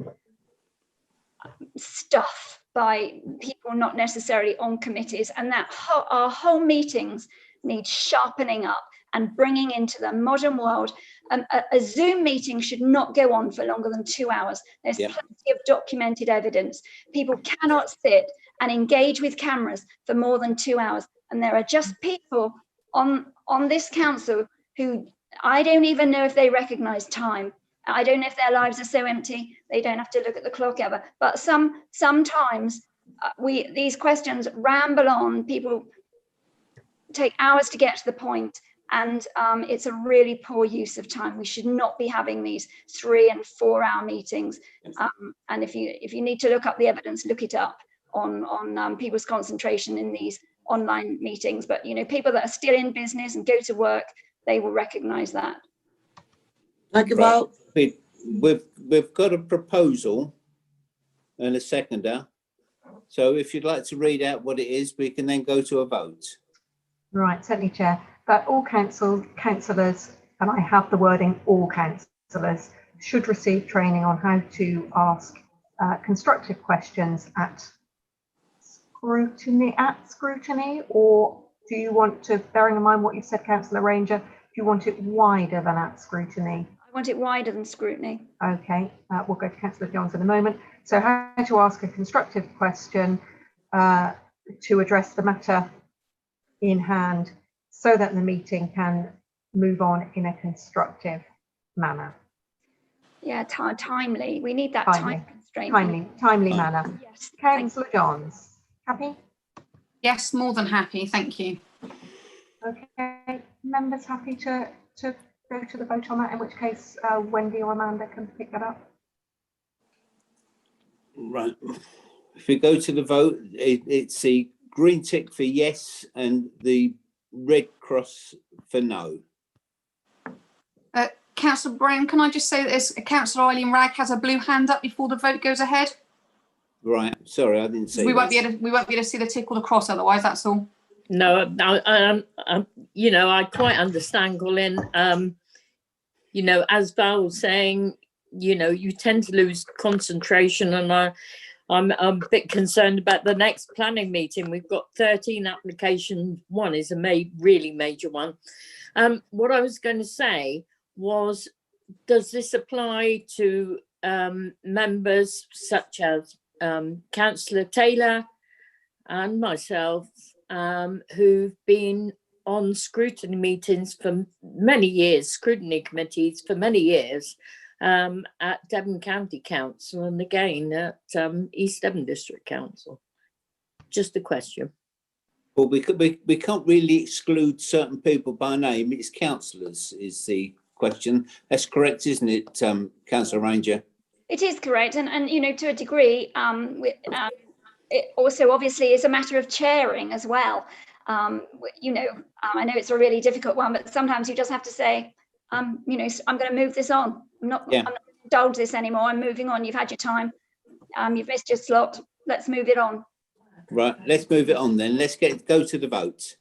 stuff by people not necessarily on committees, and that our whole meetings need sharpening up and bringing into the modern world. A Zoom meeting should not go on for longer than 2 hours. There's plenty of documented evidence. People cannot sit and engage with cameras for more than 2 hours. And there are just people on this council who I don't even know if they recognise time. I don't know if their lives are so empty they don't have to look at the clock ever. But sometimes these questions ramble on. People take hours to get to the point, and it's a really poor use of time. We should not be having these 3 and 4 hour meetings. And if you need to look up the evidence, look it up on people's concentration in these online meetings. But people that are still in business and go to work, they will recognise that. Thank you, Val. We've got a proposal and a seconder. So if you'd like to read out what it is, we can then go to a vote. Right, certainly, Chair. That all councillors, and I have the wording, all councillors should receive training on how to ask constructive questions at scrutiny, or do you want to, bearing in mind what you said, Councillor Ranger, do you want it wider than at scrutiny? I want it wider than scrutiny. Okay, we'll go to Councillor Johns in a moment. So how to ask a constructive question to address the matter in hand so that the meeting can move on in a constructive manner. Yeah, timely. We need that time constraint. Timely manner. Yes. Councillor Johns, happy? Yes, more than happy. Thank you. Okay, members happy to go to the vote on that, in which case Wendy or Amanda can pick that up. Right. If we go to the vote, it's the green tick for yes and the red cross for no. Councillor Brown, can I just say that Councillor Eileen Ragg has a blue hand up before the vote goes ahead? Right. Sorry, I didn't see. We won't be able to see the tick or the cross otherwise. That's all. No, you know, I quite understand, Colin. You know, as Val was saying, you know, you tend to lose concentration, and I'm a bit concerned about the next planning meeting. We've got 13 applications. One is a really major one. What I was going to say was, does this apply to members such as Councillor Taylor and myself, who've been on scrutiny meetings for many years, scrutiny committees for many years, at Devon County Council and again at East Devon District Council? Just a question. Well, we can't really exclude certain people by name. It's councillors is the question. That's correct, isn't it, Councillor Ranger? It is correct, and you know, to a degree, it also obviously is a matter of chairing as well. You know, I know it's a really difficult one, but sometimes you just have to say, you know, I'm going to move this on. I'm not going to indulge this anymore. I'm moving on. You've had your time. You've missed your slot. Let's move it on. Right, let's move it on then. Let's go to the vote.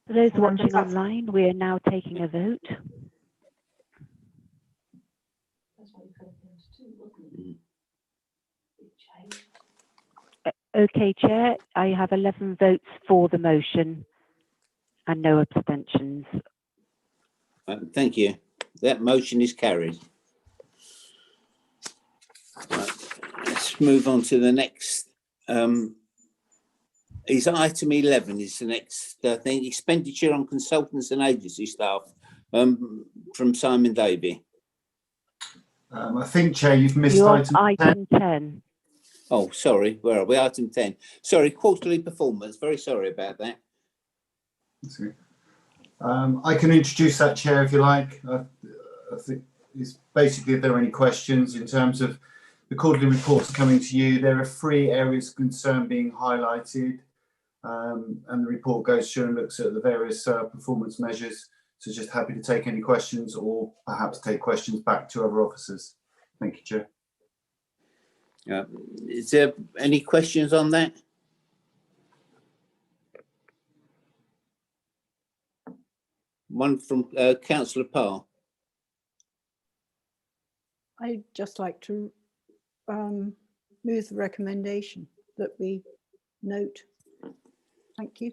For those watching online, we are now taking a vote. Okay, Chair, I have 11 votes for the motion and no abstentions. Thank you. That motion is carried. Right, let's move on to the next. Is item 11 is the next thing. Expenditure on consultants and agency staff from Simon Davey. I think, Chair, you've missed You're item 10. Oh, sorry. Where are we? Item 10. Sorry, quarterly performance. Very sorry about that. I can introduce that, Chair, if you like. I think it's basically if there are any questions in terms of the quarterly reports coming to you. There are 3 areas of concern being highlighted, and the report goes through and looks at the various performance measures. So just happy to take any questions or perhaps take questions back to other officers. Thank you, Chair. Is there any questions on that? One from Councillor Parr. I'd just like to move the recommendation that we note. Thank you.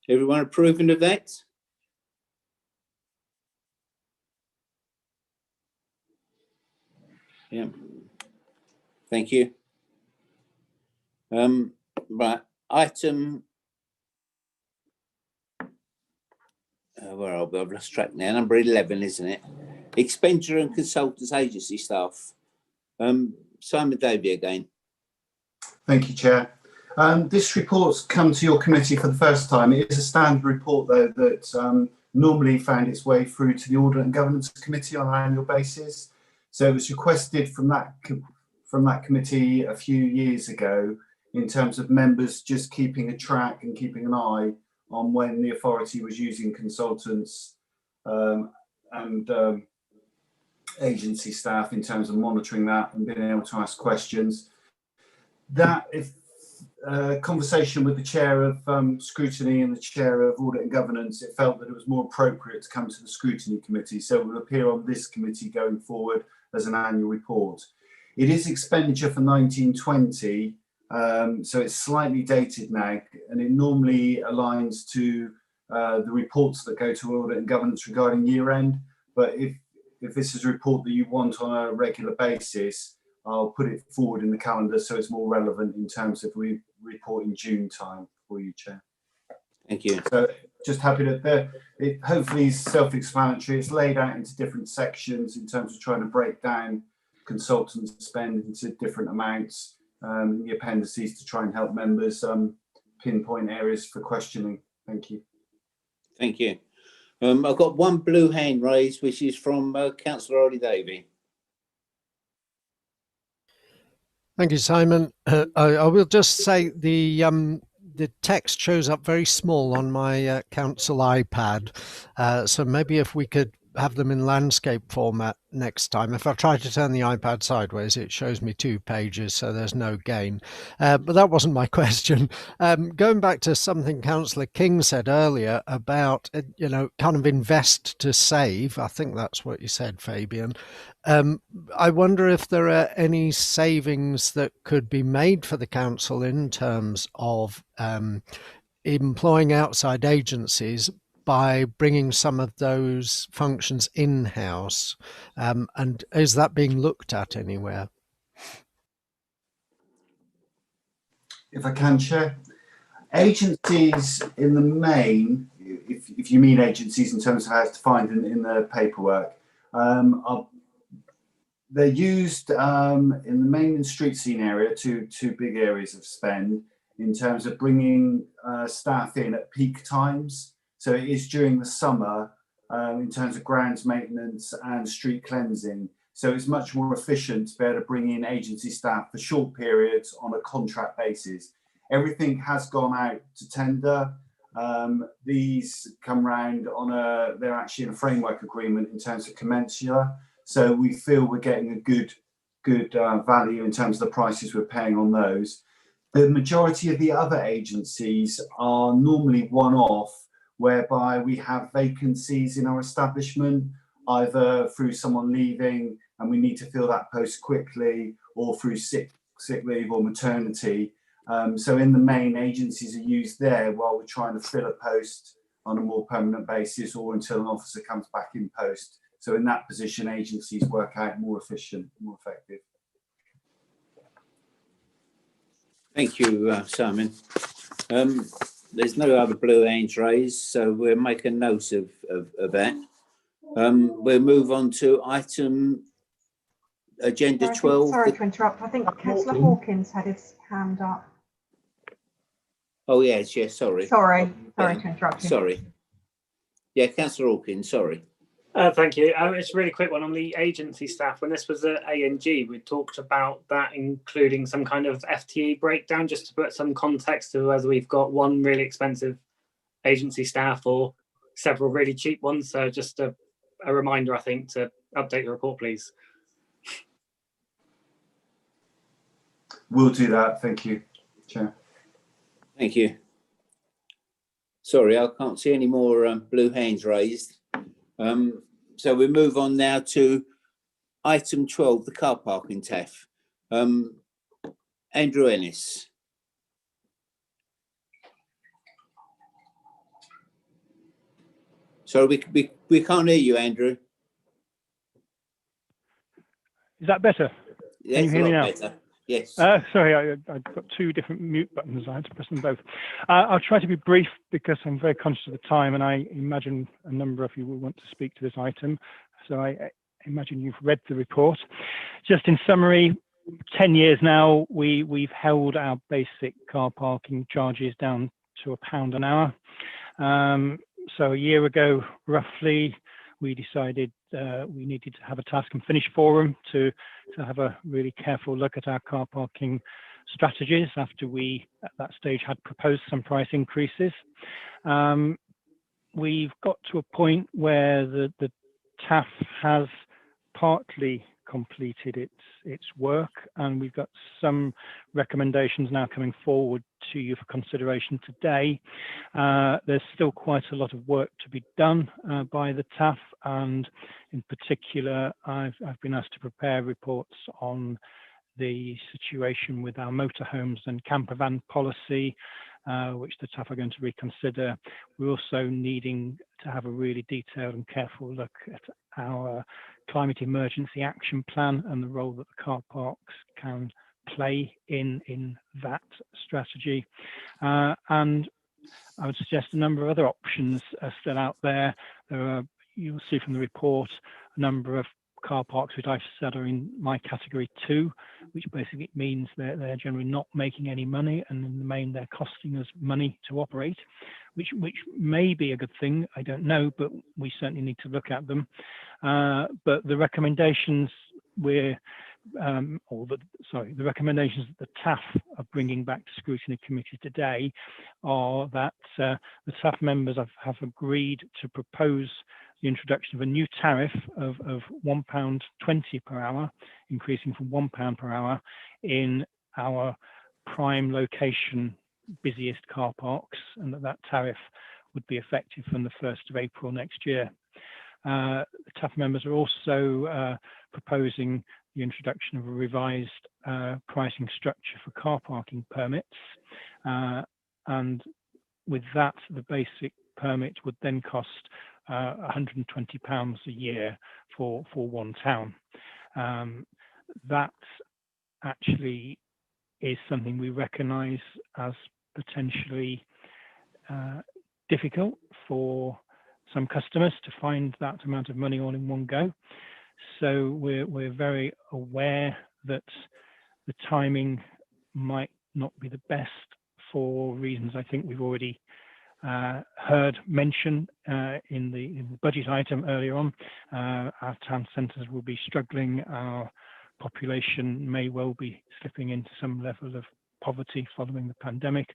Everyone approving of that? Yeah. Thank you. Right. Item. Where are we? I've lost track now. Number 11, isn't it? Expenditure and consultants agency staff. Simon Davey again. Thank you, Chair. This report's come to your committee for the first time. It is a standard report, though, that normally found its way through to the Audit and Governance Committee on an annual basis. So it was requested from that committee a few years ago in terms of members just keeping a track and keeping an eye on when the authority was using consultants and agency staff in terms of monitoring that and being able to ask questions. That if conversation with the chair of scrutiny and the chair of audit and governance, it felt that it was more appropriate to come to the scrutiny committee. So it will appear on this committee going forward as an annual report. It is expenditure for 1920, so it's slightly dated now, and it normally aligns to the reports that go to audit and governance regarding year end. But if this is a report that you want on a regular basis, I'll put it forward in the calendar so it's more relevant in terms of report in June time for you, Chair. Thank you. So just happy that it hopefully is self-explanatory. It's laid out into different sections in terms of trying to break down consultant spend into different amounts in the appendices to try and help members pinpoint areas for questioning. Thank you. Thank you. I've got one blue hand raised, which is from Councillor Ollie Davey. Thank you, Simon. I will just say the text shows up very small on my council iPad, so maybe if we could have them in landscape format next time. If I try to turn the iPad sideways, it shows me 2 pages, so there's no gain. But that wasn't my question. Going back to something Councillor King said earlier about, kind of invest to save. I think that's what you said, Fabian. I wonder if there are any savings that could be made for the council in terms of employing outside agencies by bringing some of those functions in-house, and is that being looked at anywhere? If I can, Chair. Agencies in the main, if you mean agencies in terms of how it's defined in the paperwork, they're used in the main and street scene area, two big areas of spend in terms of bringing staff in at peak times. So it is during the summer in terms of grounds maintenance and street cleansing. So it's much more efficient to be able to bring in agency staff for short periods on a contract basis. Everything has gone out to tender. These come round on they're actually in a framework agreement in terms of commensurate. So we feel we're getting a good value in terms of the prices we're paying on those. The majority of the other agencies are normally one-off, whereby we have vacancies in our establishment, either through someone leaving and we need to fill that post quickly, or through sick leave or maternity. So in the main, agencies are used there while we're trying to fill a post on a more permanent basis or until an officer comes back in post. So in that position, agencies work out more efficient, more effective. Thank you, Simon. There's no other blue hands raised, so we'll make a note of that. We'll move on to item agenda 12. Sorry to interrupt. I think Councillor Hawkins had his hand up. Oh, yes, sorry. Sorry to interrupt you. Sorry. Yeah, Councillor Hawkins, sorry. Thank you. It's a really quick one on the agency staff. When this was at A&G, we talked about that including some kind of FTE breakdown, just to put some context to whether we've got one really expensive agency staff or several really cheap ones. So just a reminder, I think, to update the report, please. We'll do that. Thank you, Chair. Thank you. Sorry, I can't see any more blue hands raised. So we move on now to item 12, the car parking TAF. Andrew Ennis. So we can't hear you, Andrew. Is that better? Yes, can you hear me now? Better. Yes. Sorry, I've got 2 different mute buttons. I had to press them both. I'll try to be brief because I'm very conscious of the time, and I imagine a number of you will want to speak to this item. So I imagine you've read the report. Just in summary, 10 years now, we've held our basic car parking charges down to £1 an hour. So a year ago, roughly, we decided we needed to have a task and finish forum to have a really careful look at our car parking strategies after we, at that stage, had proposed some price increases. We've got to a point where the TAF has partly completed its work, and we've got some recommendations now coming forward to you for consideration today. There's still quite a lot of work to be done by the TAF, and in particular, I've been asked to prepare reports on the situation with our motorhomes and camper van policy, which the TAF are going to reconsider. We're also needing to have a really detailed and careful look at our climate emergency action plan and the role that the car parks can play in that strategy. And I would suggest a number of other options are still out there. You'll see from the report a number of car parks which I've said are in my category 2, which basically means they're generally not making any money, and in the main they're costing us money to operate, which may be a good thing, I don't know, but we certainly need to look at them. But the recommendations the recommendations that the TAF are bringing back to Scrutiny Committee today are that the TAF members have agreed to propose the introduction of a new tariff of £1.20 per hour, increasing from £1 per hour in our prime location busiest car parks, and that tariff would be effective from the 1st of April next year. The TAF members are also proposing the introduction of a revised pricing structure for car parking permits, and with that, the basic permit would then cost £120 a year for one town. That actually is something we recognise as potentially difficult for some customers to find that amount of money all in one go. So we're very aware that the timing might not be the best for reasons I think we've already heard mentioned in the budget item earlier on. Our town centres will be struggling. Our population may well be slipping into some level of poverty following the pandemic.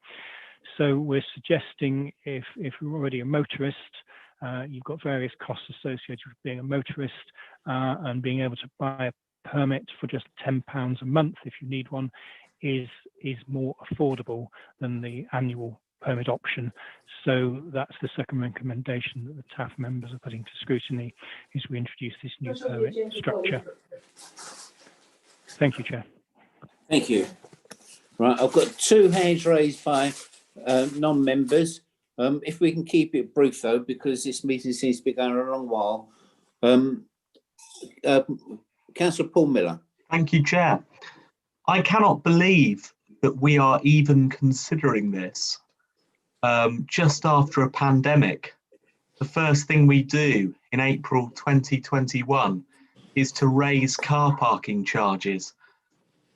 So we're suggesting if you're already a motorist, you've got various costs associated with being a motorist, and being able to buy a permit for just £10 a month if you need one is more affordable than the annual permit option. So that's the second recommendation that the TAF members are putting to scrutiny, is we introduce this new permit structure. Thank you, Chair. Thank you. Right, I've got 2 hands raised by non-members. If we can keep it brief though, because this meeting seems to be going a long while. Councillor Paul Miller. Thank you, Chair. I cannot believe that we are even considering this just after a pandemic. The first thing we do in April 2021 is to raise car parking charges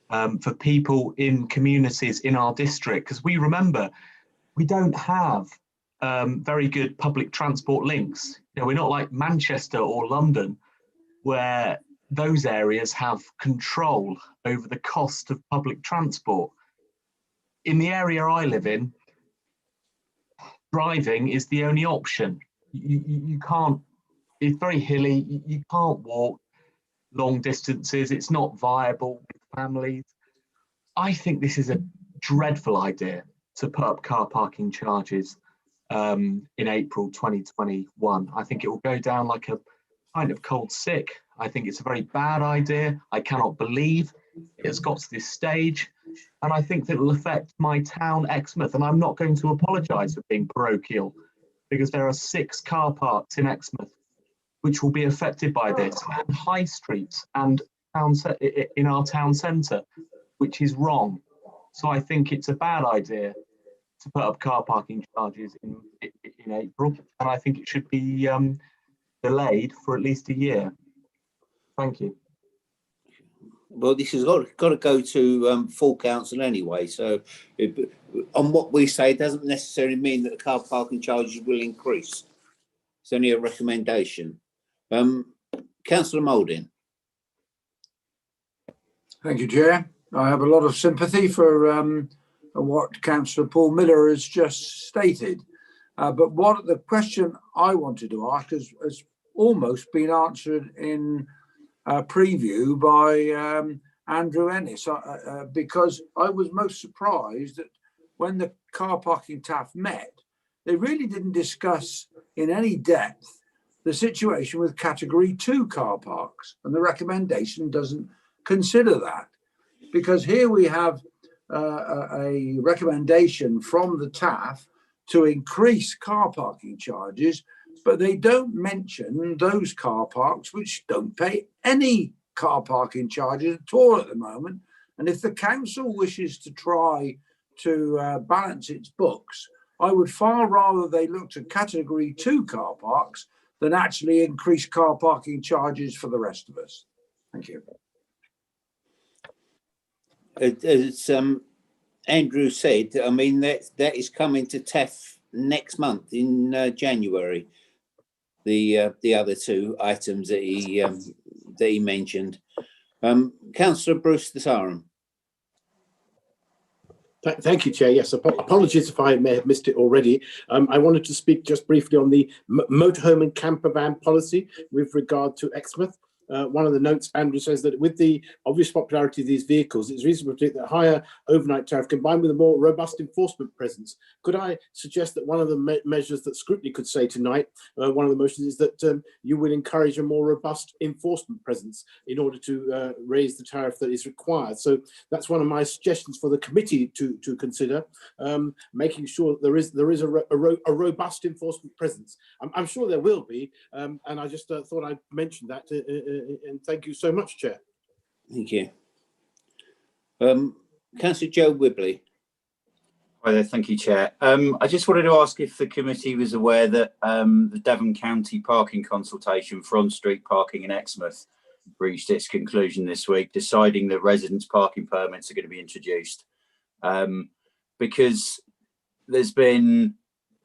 for people in communities in our district, because we remember we don't have very good public transport links. You know, we're not like Manchester or London, where those areas have control over the cost of public transport. In the area I live in, driving is the only option. You can't, it's very hilly, you can't walk long distances, it's not viable with families. I think this is a dreadful idea to put up car parking charges in April 2021. I think it will go down like a kind of cold sick. I think it's a very bad idea. I cannot believe it has got to this stage. And I think that it will affect my town, Exmouth. And I'm not going to apologise for being parochial, because there are 6 car parks in Exmouth which will be affected by this, and high streets and in our town centre, which is wrong. So I think it's a bad idea to put up car parking charges in April, and I think it should be delayed for at least a year. Thank you. Well, this has got to go to full council anyway. So, on what we say doesn't necessarily mean that the car parking charges will increase. It's only a recommendation. Councillor Moulding. Thank you, Chair. I have a lot of sympathy for what Councillor Paul Miller has just stated. But what the question I wanted to ask has almost been answered in preview by Andrew Ennis, because I was most surprised that when the car parking TAF met, they really didn't discuss in any depth the situation with category 2 car parks, and the recommendation doesn't consider that, because here we have a recommendation from the TAF to increase car parking charges, but they don't mention those car parks which don't pay any car parking charges at all at the moment. And if the council wishes to try to balance its books, I would far rather they looked at category 2 car parks than actually increase car parking charges for the rest of us. Thank you. As Andrew said, I mean, that is coming to TAF next month in January. The other 2 items that he mentioned. Councillor Bruce Desarum. Thank you, Chair. Yes, apologies if I may have missed it already. I wanted to speak just briefly on the motorhome and camper van policy with regard to Exmouth. One of the notes, Andrew says that with the obvious popularity of these vehicles, it's reasonable to predict that higher overnight tariff combined with a more robust enforcement presence. Could I suggest that one of the measures that Scrutiny could say tonight, one of the motions, is that you would encourage a more robust enforcement presence in order to raise the tariff that is required? So that's one of my suggestions for the committee to consider, making sure that there is a robust enforcement presence. I'm sure there will be, and I just thought I'd mention that. And thank you so much, Chair. Thank you. Councillor Joe Wibley. Hi there, thank you, Chair. I just wanted to ask if the committee was aware that the Devon County parking consultation for on-street parking in Exmouth reached its conclusion this week, deciding that residents' parking permits are going to be introduced. Because there's been,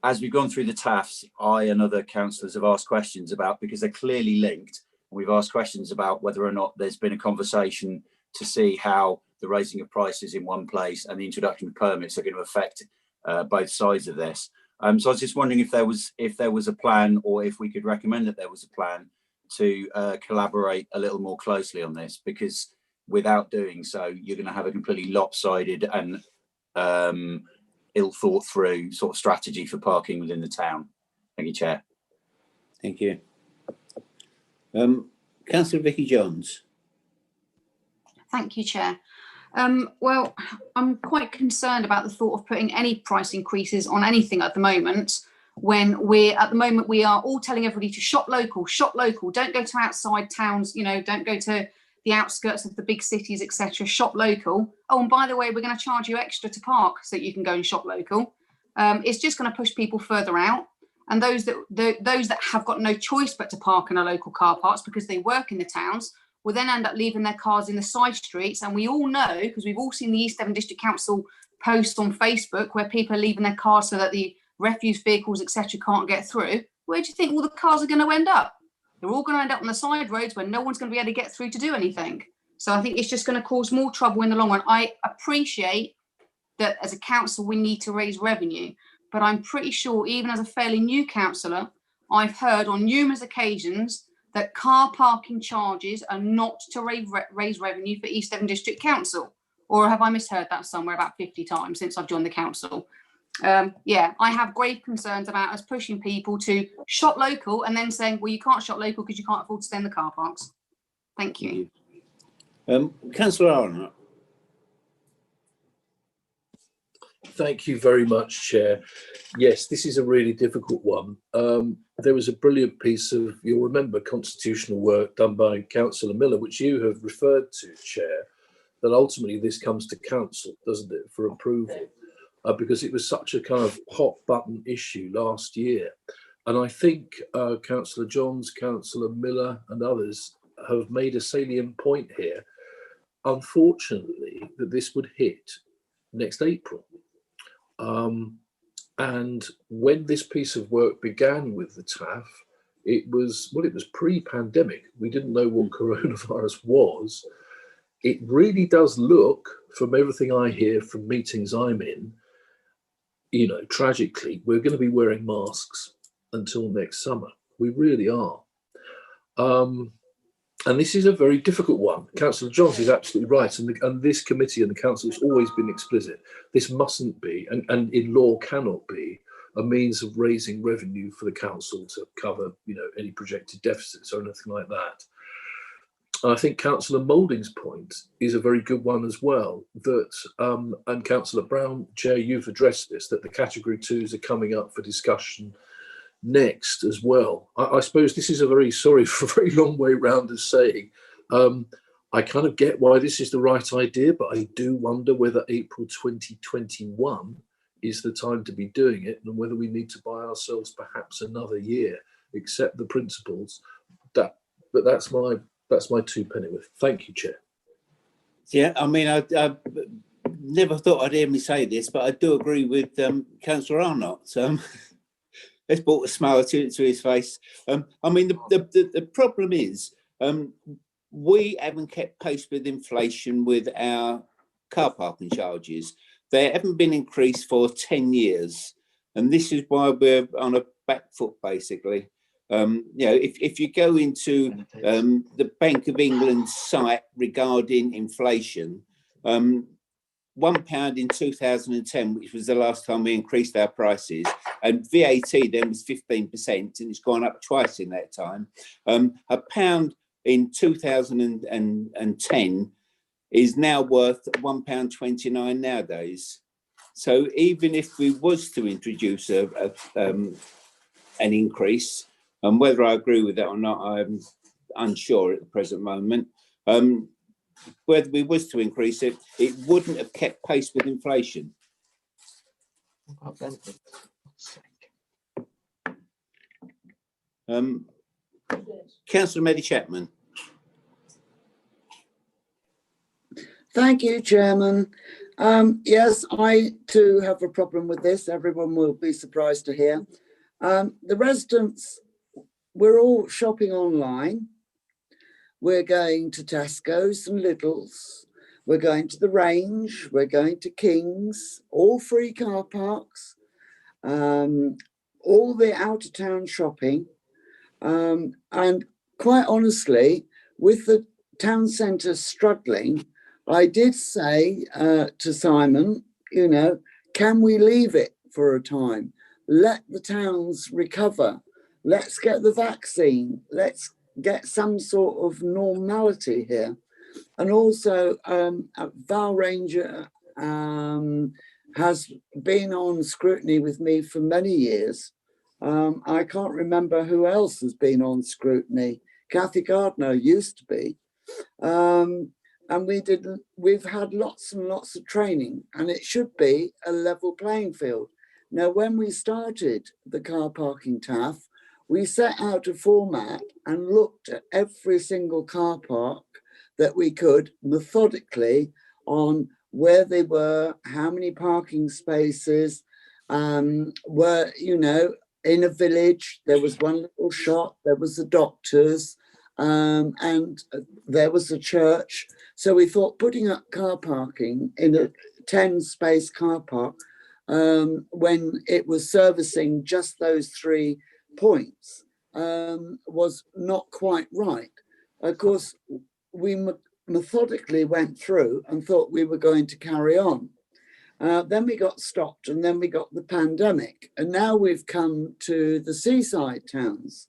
as we've gone through the TAFs, I and other councillors have asked questions about, because they're clearly linked. We've asked questions about whether or not there's been a conversation to see how the raising of prices in one place and the introduction of permits are going to affect both sides of this. So I was just wondering if there was a plan, or if we could recommend that there was a plan to collaborate a little more closely on this, because without doing so, you're going to have a completely lopsided and ill thought through sort of strategy for parking within the town. Thank you, Chair. Thank you. Councillor Vicky Jones. Thank you, Chair. Well, I'm quite concerned about the thought of putting any price increases on anything at the moment, when we are all telling everybody to shop local, don't go to outside towns, don't go to the outskirts of the big cities, etc. Shop local. Oh, and by the way, we're going to charge you extra to park so that you can go and shop local. It's just going to push people further out. And those that have got no choice but to park in our local car parks because they work in the towns will then end up leaving their cars in the side streets. And we all know, because we've all seen the East Devon District Council posts on Facebook where people are leaving their cars so that the refuse vehicles, etc., can't get through. Where do you think all the cars are going to end up? They're all going to end up on the side roads where no one's going to be able to get through to do anything. So I think it's just going to cause more trouble in the long run. I appreciate that as a council, we need to raise revenue. But I'm pretty sure, even as a fairly new councillor, I've heard on numerous occasions that car parking charges are not to raise revenue for East Devon District Council. Or have I misheard that somewhere about 50 times since I've joined the council? Yeah, I have grave concerns about us pushing people to shop local and then saying, well, you can't shop local because you can't afford to stay in the car parks. Thank you. Councillor Arnott. Thank you very much, Chair. Yes, this is a really difficult one. There was a brilliant piece of, you'll remember, constitutional work done by Councillor Miller, which you have referred to, Chair, that ultimately this comes to council, doesn't it, for approval, because it was such a kind of hot button issue last year. And I think Councillor Johns, Councillor Miller and others have made a salient point here, unfortunately, that this would hit next April. And when this piece of work began with the TAF, it was pre-pandemic. We didn't know what coronavirus was. it really does look, from everything I hear from meetings I'm in, you know, tragically, we're going to be wearing masks until next summer. We really are. And this is a very difficult one. Councillor Johns is absolutely right. And this committee and the council has always been explicit. This mustn't be, and in law cannot be, a means of raising revenue for the council to cover, you know, any projected deficits or anything like that. And I think Councillor Moulding's point is a very good one as well, that, and Councillor Brown, Chair, you've addressed this, that the category 2s are coming up for discussion next as well. I suppose this is a very, sorry for a very long way round of saying, I kind of get why this is the right idea, but I do wonder whether April 2021 is the time to be doing it, and whether we need to buy ourselves perhaps another year, accept the principles. But that's my two pennyworth. Thank you, Chair. Yeah, I mean, I never thought I'd hear me say this, but I do agree with Councillor Arnott. It's brought a smile to his face. I mean, the problem is we haven't kept pace with inflation with our car parking charges. They haven't been increased for 10 years. And this is why we're on a back foot, basically. You know, if you go into the Bank of England site regarding inflation, £1 in 2010, which was the last time we increased our prices, and VAT then was 15%, and it's gone up twice in that time. £1 in 2010 is now worth £1.29 nowadays. So even if we was to introduce an increase, and whether I agree with that or not, I'm unsure at the present moment. Whether we was to increase it, it wouldn't have kept pace with inflation. Councillor Mehdi Chapman. Thank you, Chairman. Yes, I too have a problem with this. Everyone will be surprised to hear. The residents, we're all shopping online. We're going to Tesco's and Lidl's. We're going to the Range. We're going to King's, all free car parks, all the out of town shopping. And quite honestly, with the town centre struggling, I did say to Simon, you know, can we leave it for a time? Let the towns recover. Let's get the vaccine. Let's get some sort of normality here. And also, Val Ranger has been on Scrutiny with me for many years. I can't remember who else has been on Scrutiny. Kathy Gardner used to be. And we've had lots and lots of training, and it should be a level playing field. Now, when we started the car parking TAF, we set out a format and looked at every single car park that we could methodically on where they were, how many parking spaces were, you know, in a village. There was one little shop, there was the doctors, and there was a church. So we thought putting up car parking in a 10-space car park when it was servicing just those 3 points was not quite right. Of course, we methodically went through and thought we were going to carry on. Then we got stopped, and then we got the pandemic, and now we've come to the seaside towns.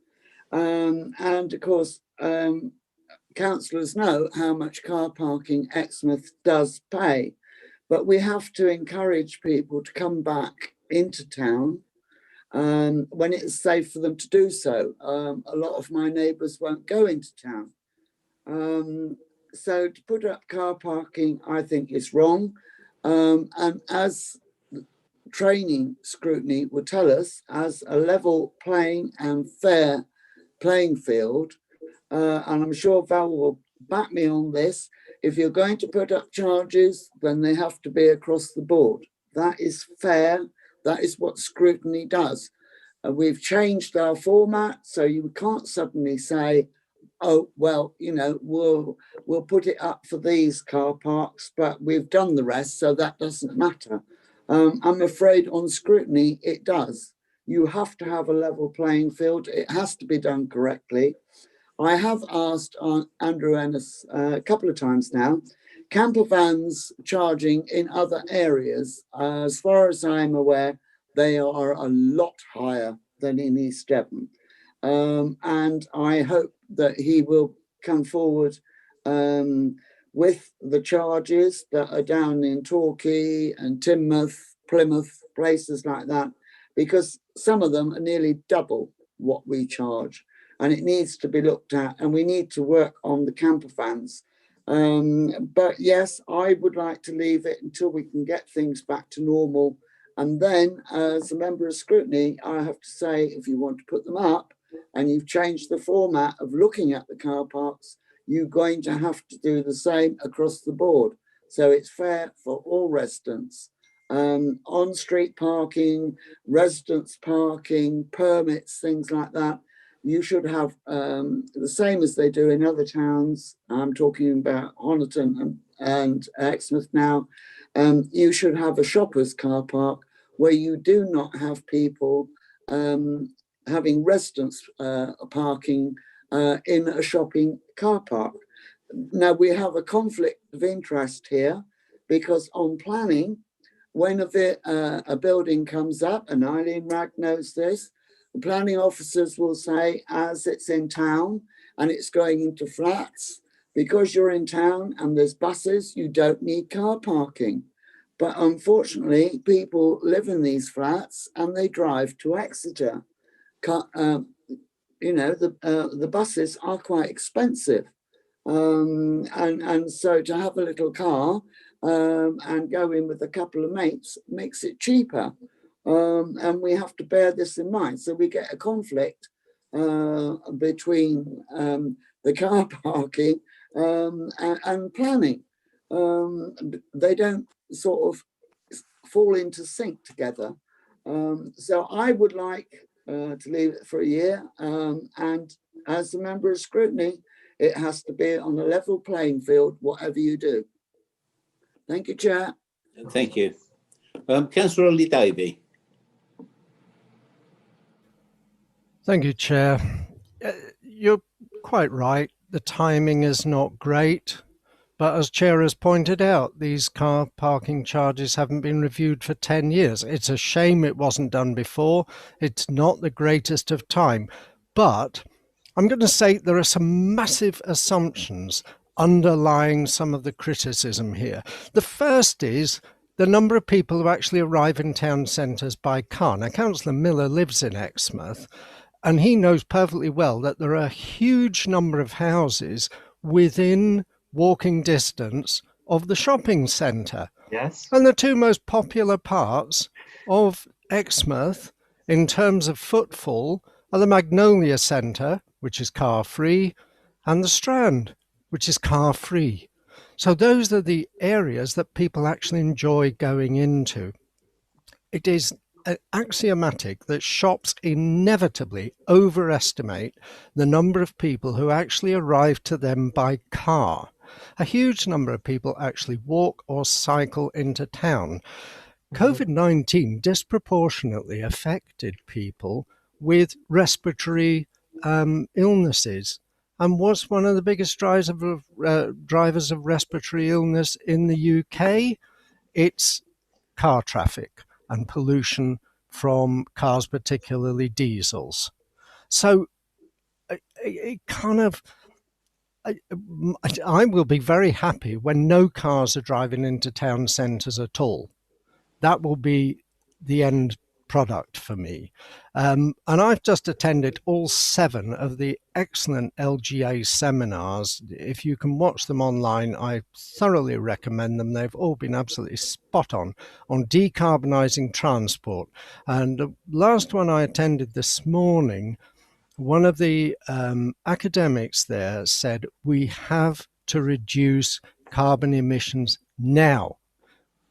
And of course, councillors know how much car parking Exmouth does pay, but we have to encourage people to come back into town when it is safe for them to do so. A lot of my neighbours won't go into town. So to put up car parking, I think is wrong. And as training Scrutiny would tell us, as a level playing and fair playing field, and I'm sure Val will back me on this, if you're going to put up charges, then they have to be across the board. That is fair. That is what Scrutiny does. We've changed our format, so you can't suddenly say, oh, well, you know, we'll put it up for these car parks, but we've done the rest, so that doesn't matter. I'm afraid on scrutiny, it does. You have to have a level playing field. It has to be done correctly. I have asked Andrew Ennis a couple of times now, camper vans charging in other areas, as far as I'm aware, they are a lot higher than in East Devon. And I hope that he will come forward with the charges that are down in Torquay and Teignmouth, Plymouth, places like that, because some of them are nearly double what we charge. And it needs to be looked at, and we need to work on the camper vans. But yes, I would like to leave it until we can get things back to normal. And then, as a member of scrutiny, I have to say, if you want to put them up and you've changed the format of looking at the car parks, you're going to have to do the same across the board. So it's fair for all residents. On-street parking, residence parking, permits, things like that. You should have the same as they do in other towns. I'm talking about Honiton and Exmouth now. You should have a shopper's car park where you do not have people having residence parking in a shopping car park. Now, we have a conflict of interest here because on planning, when a building comes up, and Eileen Ragg knows this, the planning officers will say, as it's in town and it's going into flats, because you're in town and there's buses, you don't need car parking. But unfortunately, people live in these flats and they drive to Exeter. You know, the buses are quite expensive. And so to have a little car and go in with a couple of mates makes it cheaper. And we have to bear this in mind. So we get a conflict between the car parking and planning. They don't sort of fall into sync together. So I would like to leave it for a year. And as a member of scrutiny, it has to be on a level playing field, whatever you do. Thank you, Chair. Thank you. Councillor Ollie Davey. Thank you, Chair. You're quite right. The timing is not great. But as Chair has pointed out, these car parking charges haven't been reviewed for 10 years. It's a shame it wasn't done before. It's not the greatest of time. But I'm going to say there are some massive assumptions underlying some of the criticism here. The first is the number of people who actually arrive in town centres by car. Now, Councillor Miller lives in Exmouth, and he knows perfectly well that there are a huge number of houses within walking distance of the shopping centre. Yes. And the two most popular parts of Exmouth in terms of footfall are the Magnolia Centre, which is car free, and the Strand, which is car free. So those are the areas that people actually enjoy going into. It is axiomatic that shops inevitably overestimate the number of people who actually arrive to them by car. A huge number of people actually walk or cycle into town. COVID-19 disproportionately affected people with respiratory illnesses and was one of the biggest drivers of respiratory illness in the UK. It's car traffic and pollution from cars, particularly diesels. So it kind of, I will be very happy when no cars are driving into town centres at all. That will be the end product for me. And I've just attended all 7 of the excellent LGA seminars. If you can watch them online, I thoroughly recommend them. They've all been absolutely spot on decarbonising transport. And the last one I attended this morning, one of the academics there said, we have to reduce carbon emissions now.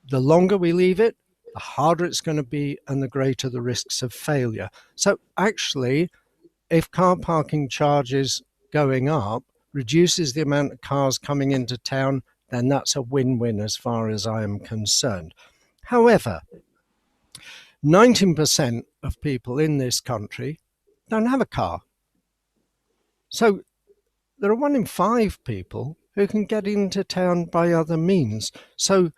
The longer we leave it, the harder it's going to be and the greater the risks of failure. So actually, if car parking charges going up reduces the amount of cars coming into town, then that's a win-win as far as I am concerned. However, 19% of people in this country don't have a car. So there are 1 in 5 people who can get into town by other means. So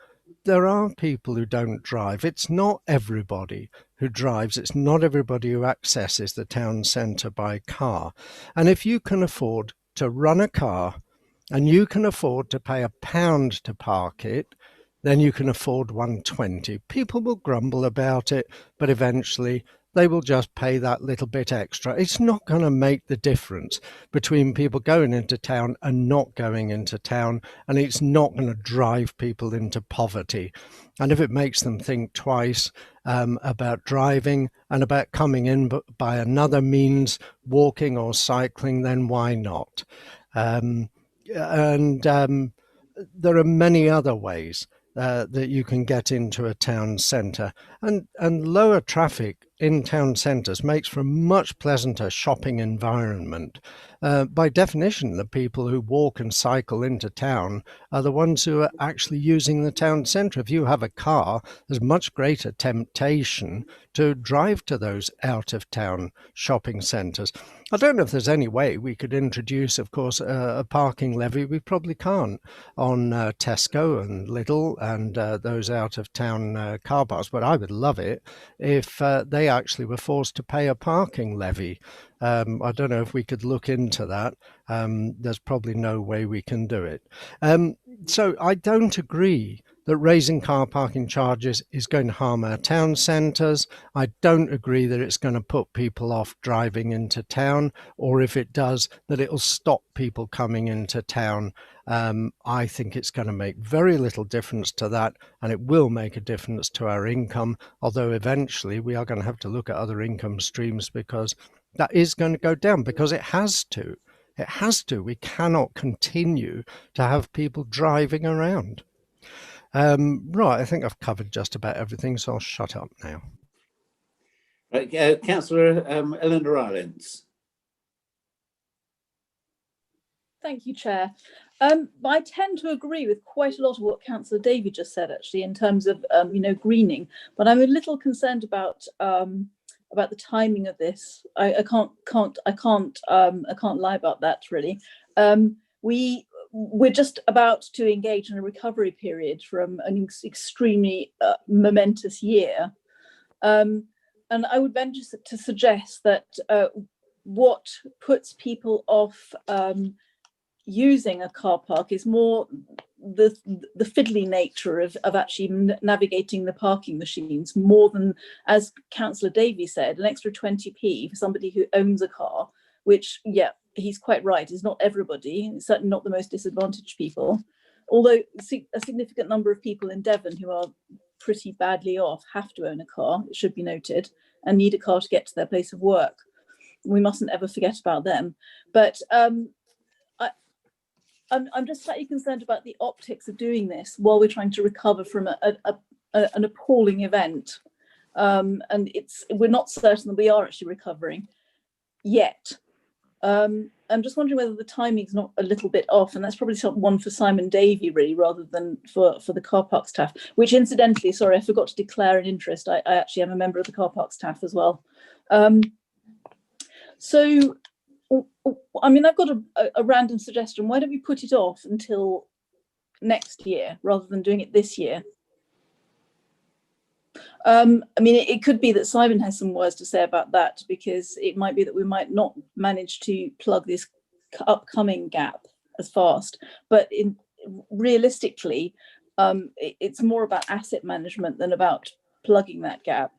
there are people who don't drive. It's not everybody who drives. It's not everybody who accesses the town centre by car. And if you can afford to run a car and you can afford to pay £1 to park it, then you can afford 120. People will grumble about it, but eventually they will just pay that little bit extra. It's not going to make the difference between people going into town and not going into town, and it's not going to drive people into poverty. And if it makes them think twice about driving and about coming in by another means, walking or cycling, then why not? There are many other ways that you can get into a town centre, and lower traffic in town centres makes for a much pleasanter shopping environment. By definition, the people who walk and cycle into town are the ones who are actually using the town centre. If you have a car, there's much greater temptation to drive to those out-of-town shopping centres. I don't know if there's any way we could introduce, of course, a parking levy. We probably can't on Tesco and Lidl and those out-of-town car parks, but I would love it if they actually were forced to pay a parking levy. I don't know if we could look into that. There's probably no way we can do it. So I don't agree that raising car parking charges is going to harm our town centres. I don't agree that it's going to put people off driving into town, or if it does, that it'll stop people coming into town. I think it's going to make very little difference to that, and it will make a difference to our income, although eventually we are going to have to look at other income streams, because that is going to go down, because it has to. It has to. We cannot continue to have people driving around. Right, I think I've covered just about everything, so I'll shut up now. Right, Councillor Eleanor Rylance. Thank you, Chair. I tend to agree with quite a lot of what Councillor Davey just said, actually, in terms of greening. But I'm a little concerned about the timing of this. I can't lie about that, really. We're just about to engage in a recovery period from an extremely momentous year. And I would venture to suggest that what puts people off using a car park is more the fiddly nature of actually navigating the parking machines, more than, as Councillor Davey said, an extra 20p for somebody who owns a car, which, yeah, he's quite right, is not everybody, it's certainly not the most disadvantaged people. Although a significant number of people in Devon who are pretty badly off have to own a car, it should be noted, and need a car to get to their place of work. We mustn't ever forget about them. But I'm just slightly concerned about the optics of doing this while we're trying to recover from an appalling event. And we're not certain that we are actually recovering yet. I'm just wondering whether the timing's not a little bit off, and that's probably one for Simon Davey, really, rather than for the car park staff, which incidentally, sorry, I forgot to declare an interest. I actually am a member of the car park staff as well. So, I mean, I've got a random suggestion. Why don't we put it off until next year rather than doing it this year? I mean, it could be that Simon has some words to say about that, because it might be that we might not manage to plug this upcoming gap as fast. But realistically, it's more about asset management than about plugging that gap,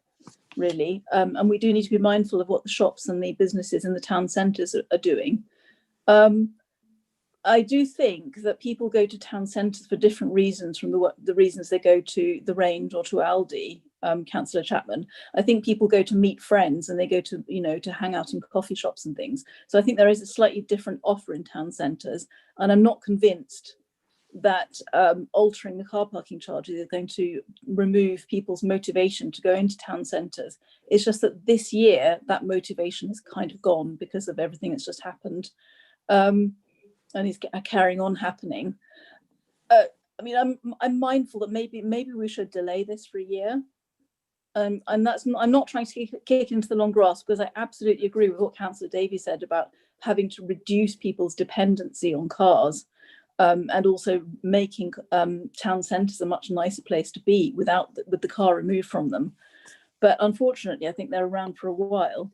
really. And we do need to be mindful of what the shops and the businesses in the town centres are doing. I do think that people go to town centres for different reasons from the reasons they go to the Range or to Aldi, Councillor Chapman. I think people go to meet friends, and they go to, to hang out in coffee shops and things. So I think there is a slightly different offer in town centres, and I'm not convinced that altering the car parking charges is going to remove people's motivation to go into town centres. It's just that this year that motivation has kind of gone because of everything that's just happened. and is carrying on happening. I mean, I'm mindful that maybe we should delay this for a year. And I'm not trying to kick into the long grass, because I absolutely agree with what Councillor Davies said about having to reduce people's dependency on cars, and also making town centres a much nicer place to be with the car removed from them. But unfortunately, I think they're around for a while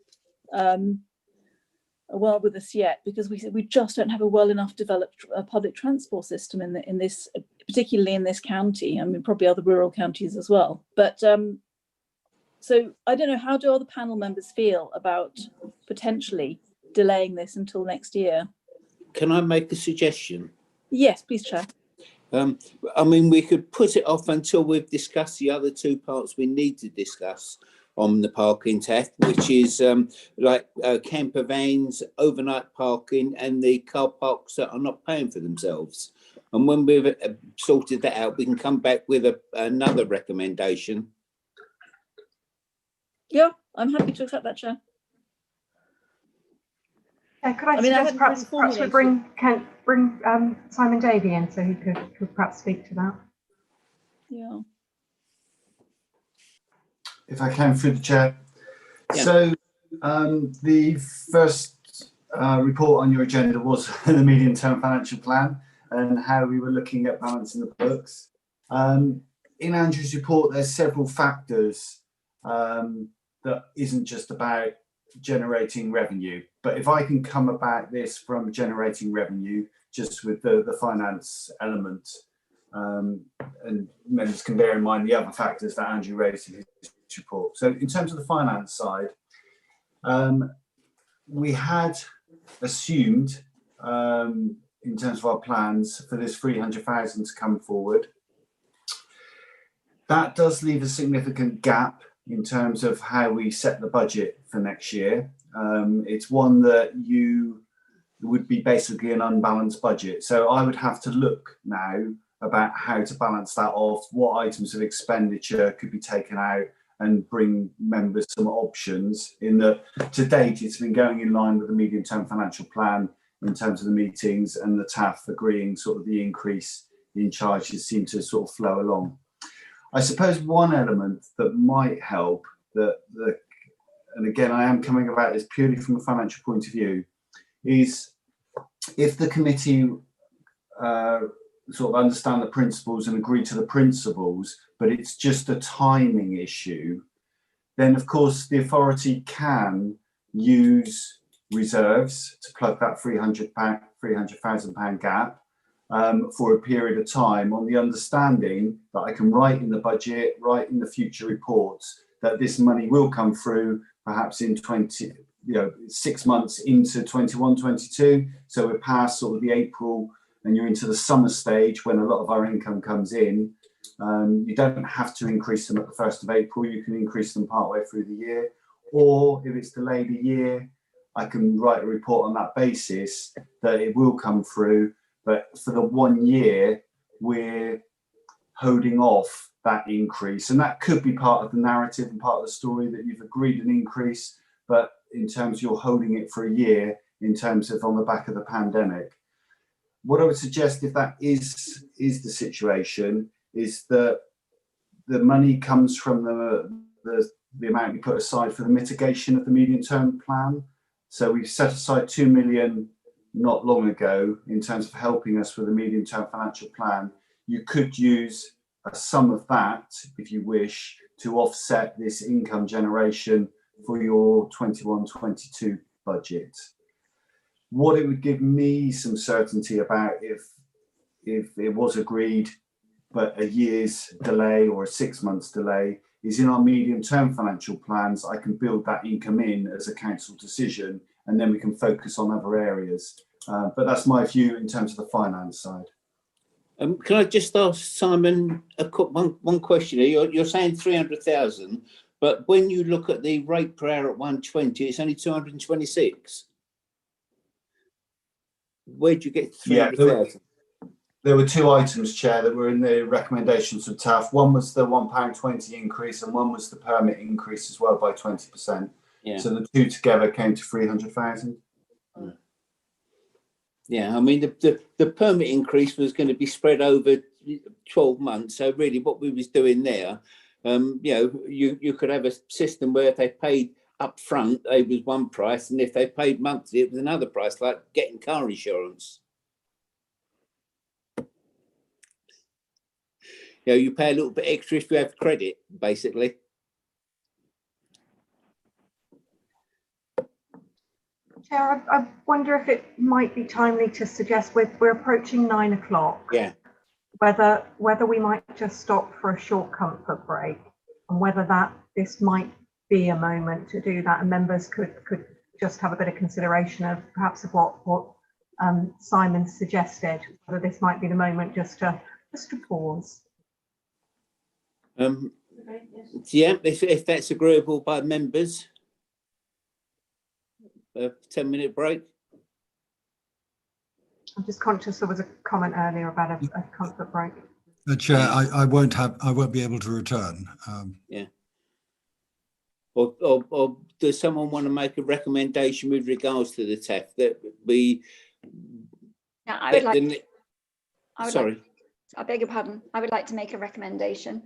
with us yet, because we just don't have a well enough developed public transport system in this, particularly in this county. I mean, probably other rural counties as well. But so I don't know, how do other panel members feel about potentially delaying this until next year? Can I make a suggestion? Yes, please, Chair. I mean, we could put it off until we've discussed the other two parts we need to discuss on the parking theft, which is camper vans, overnight parking, and the car parks that are not paying for themselves. And when we've sorted that out, we can come back with another recommendation. Yeah, I'm happy to accept that, Chair. Could I suggest perhaps we bring Simon Davey in, so he could perhaps speak to that? Yeah. If I can, through the chair. Yeah. So the first report on your agenda was the medium-term financial plan and how we were looking at balancing the books. In Andrew's report, there's several factors that isn't just about generating revenue. But if I can come about this from generating revenue, just with the finance element, and members can bear in mind the other factors that Andrew raised in his report. So in terms of the finance side, we had assumed in terms of our plans for this 300,000 to come forward. That does leave a significant gap in terms of how we set the budget for next year. It's one that would be basically an unbalanced budget. So I would have to look now about how to balance that off, what items of expenditure could be taken out, and bring members some options. In that, to date, it's been going in line with the medium-term financial plan in terms of the meetings, and the TAF agreeing sort of the increase in charges seem to sort of flow along. I suppose one element that might help, and again, I am coming about this purely from a financial point of view, is if the committee sort of understand the principles and agree to the principles, but it's just a timing issue, then of course the authority can use reserves to plug that £300,000 gap for a period of time, on the understanding that I can write in the budget, write in the future reports, that this money will come through perhaps in 6 months into 21-22. So we're past sort of the April and you're into the summer stage when a lot of our income comes in. You don't have to increase them at the 1st of April. You can increase them partway through the year. Or if it's delayed a year, I can write a report on that basis that it will come through. But for the 1 year, we're holding off that increase. And that could be part of the narrative and part of the story, that you've agreed an increase, but in terms you're holding it for a year in terms of on the back of the pandemic. What I would suggest, if that is the situation, is that the money comes from the amount we put aside for the mitigation of the medium-term plan. So we've set aside 2 million not long ago in terms of helping us with the medium-term financial plan. You could use a sum of that, if you wish, to offset this income generation for your 21-22 budget. What it would give me some certainty about, if it was agreed but a year's delay or a 6 months delay, is in our medium-term financial plans, I can build that income in as a council decision, and then we can focus on other areas. But that's my view in terms of the finance side. Can I just ask Simon one question here? You're saying 300,000, but when you look at the rate per hour at 120, it's only 226. Where'd you get 300,000? There were two items, Chair, that were in the recommendations of TAF. One was the £1.20 increase, and one was the permit increase as well by 20%. Yeah. So the two together came to 300,000. Yeah, I mean, the permit increase was going to be spread over 12 months. So really what we was doing there, you know, you could have a system where if they paid up front, it was one price, and if they paid monthly, it was another price, like getting car insurance. You know, you pay a little bit extra if you have credit, basically. Chair, I wonder if it might be timely to suggest we're approaching 9 o'clock. Yeah. Whether we might just stop for a short comfort break, and whether this might be a moment to do that, and members could just have a bit of consideration of perhaps of what Simon suggested, whether this might be the moment just to pause. Yeah, if that's agreeable by members. A 10-minute break. I'm just conscious there was a comment earlier about a comfort break. Chair, I won't be able to return. Yeah. Or does someone want to make a recommendation with regards to the TEF that we? Yeah, I would like. Sorry. I beg your pardon. I would like to make a recommendation,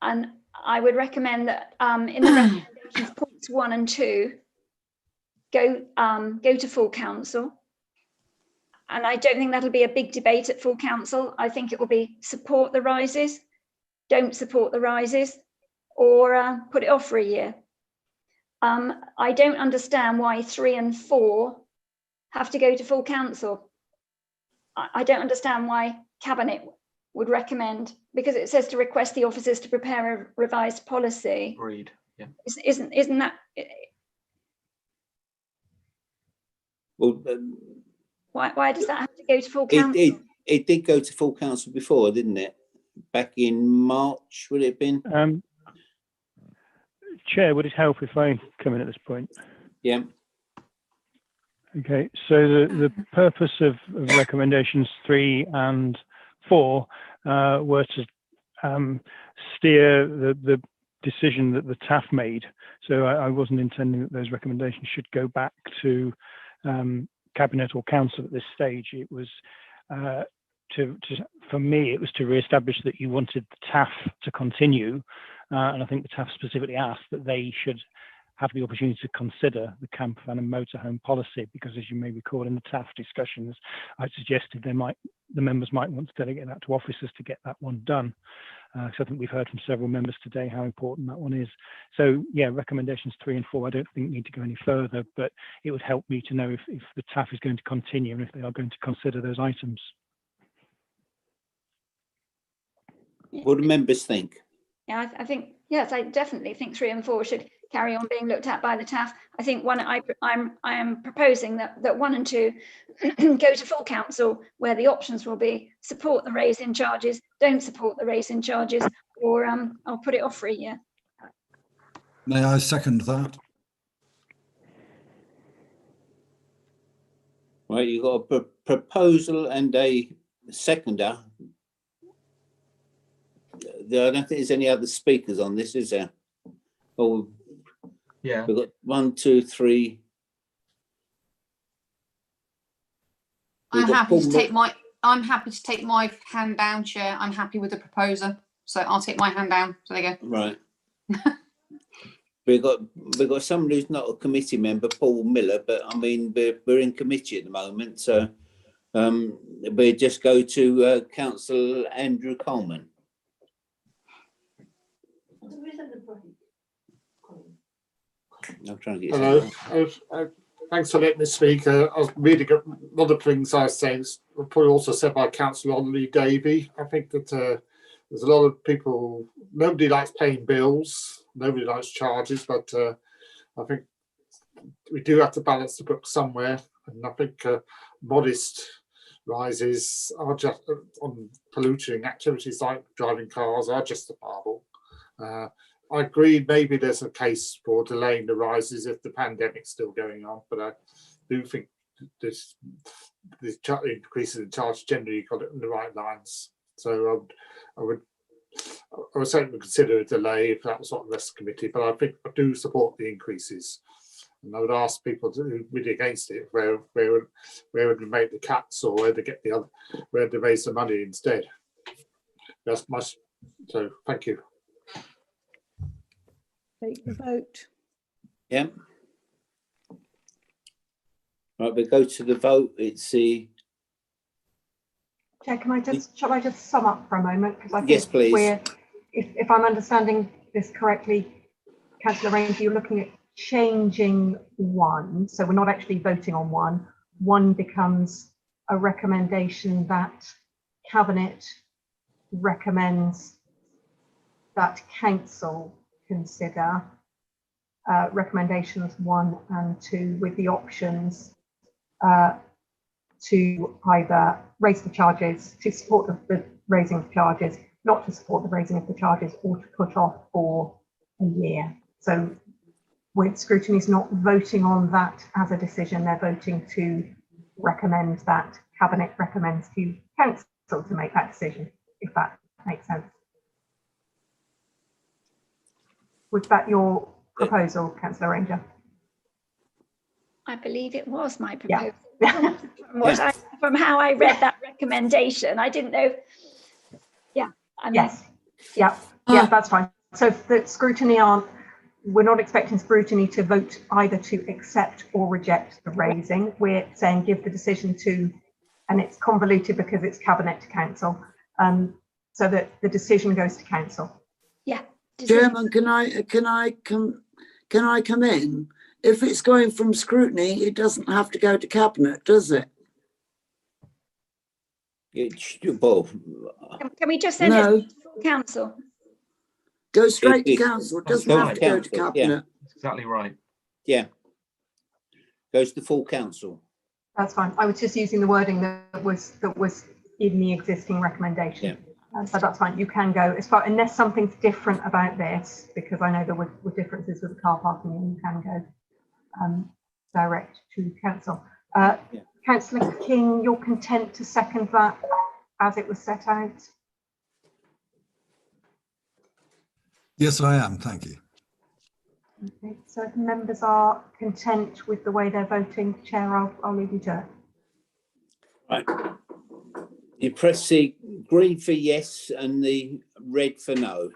and I would recommend that in the recommendations points 1 and 2. Go to full council, and I don't think that'll be a big debate at full council. I think it will be support the rises, don't support the rises, or put it off for a year. I don't understand why 3 and 4 have to go to full council. I don't understand why cabinet would recommend, because it says to request the officers to prepare a revised policy. Agreed. Yeah. Isn't that? Well, Why does that have to go to full council? It did go to full council before, didn't it? Back in March, would it have been? Chair, would it help if I come in at this point? Yeah. Okay, so the purpose of recommendations 3 and 4 were to steer the decision that the TAF made. So I wasn't intending that those recommendations should go back to cabinet or council at this stage. It was for me, it was to re-establish that you wanted the TAF to continue, and I think the TAF specifically asked that they should have the opportunity to consider the camper van and motorhome policy, because as you may recall in the TAF discussions, I suggested the members might want to delegate that to officers to get that one done. So I think we've heard from several members today how important that one is. So yeah, recommendations 3 and 4 I don't think need to go any further, but it would help me to know if the TAF is going to continue and if they are going to consider those items. What do members think? Yeah, I think, yes, I definitely think 3 and 4 should carry on being looked at by the TAF. I think I am proposing that 1 and 2 go to full council, where the options will be support the raise in charges, don't support the raise in charges, or I'll put it off for a year. May I second that? Right, you've got a proposal and a seconder. I don't think there's any other speakers on this, is there? Oh, yeah. We've got 1, 2, 3. I'm happy to take my hand down, Chair. I'm happy with the proposer, so I'll take my hand down. So there you go. Right. we've got somebody who's not a committee member, Paul Miller, but I mean we're in committee at the moment, so we just go to Councillor Andrew Coleman. I'm trying to get. Hello. Thanks for letting me speak. I was reading a lot of things I was saying, probably also said by Councillor Lee Davey. I think that there's a lot of people, nobody likes paying bills, nobody likes charges, but I think we do have to balance the book somewhere. And I think modest rises are just on polluting activities like driving cars are justifiable. I agree, maybe there's a case for delaying the rises if the pandemic's still going on, but I do think this increases in charge generally got it in the right lines. So I would certainly consider a delay if that was on the rest committee, but I think I do support the increases. And I would ask people to read against it, where would we make the cuts, or where to get the other, where to raise the money instead. That's my, so thank you. Take the vote. Yeah. Right, we go to the vote. It's the. Chair, shall I just sum up for a moment? Because I think yes, please. If I'm understanding this correctly, Councillor Ranger, you're looking at changing one. So we're not actually voting on one. One becomes a recommendation that Cabinet recommends that Council consider recommendations 1 and 2 with the options to either raise the charges, to support the raising of charges, not to support the raising of the charges, or to put off for a year. So with Scrutiny is not voting on that as a decision, they're voting to recommend that Cabinet recommends to Council to make that decision, if that makes sense. Was that your proposal, Councillor Ranger? I believe it was my proposal. Yeah. From how I read that recommendation, I didn't know. Yeah. I mean, yes. Yeah. Yeah, that's fine. So the Scrutiny we're not expecting Scrutiny to vote either to accept or reject the raising. We're saying give the decision to, and it's convoluted because it's Cabinet to Council, so that the decision goes to Council. Yeah. Chairman, can I come in? If it's going from Scrutiny, it doesn't have to go to Cabinet, does it? Can we just send it to full Council? Go straight to Council. It doesn't have to go to Cabinet. Yeah. That's exactly right. Yeah. Goes to full Council. That's fine. I was just using the wording that was in the existing recommendation. Yeah. So that's fine. You can go as far, unless something's different about this, because I know there were differences with the car parking, and you can go direct to Council. Councillor King, you're content to second that as it was set out? Yes, I am. Thank you. Okay, so if members are content with the way they're voting, Chair, I'll leave you to it. Right. You press the green for yes and the red for no.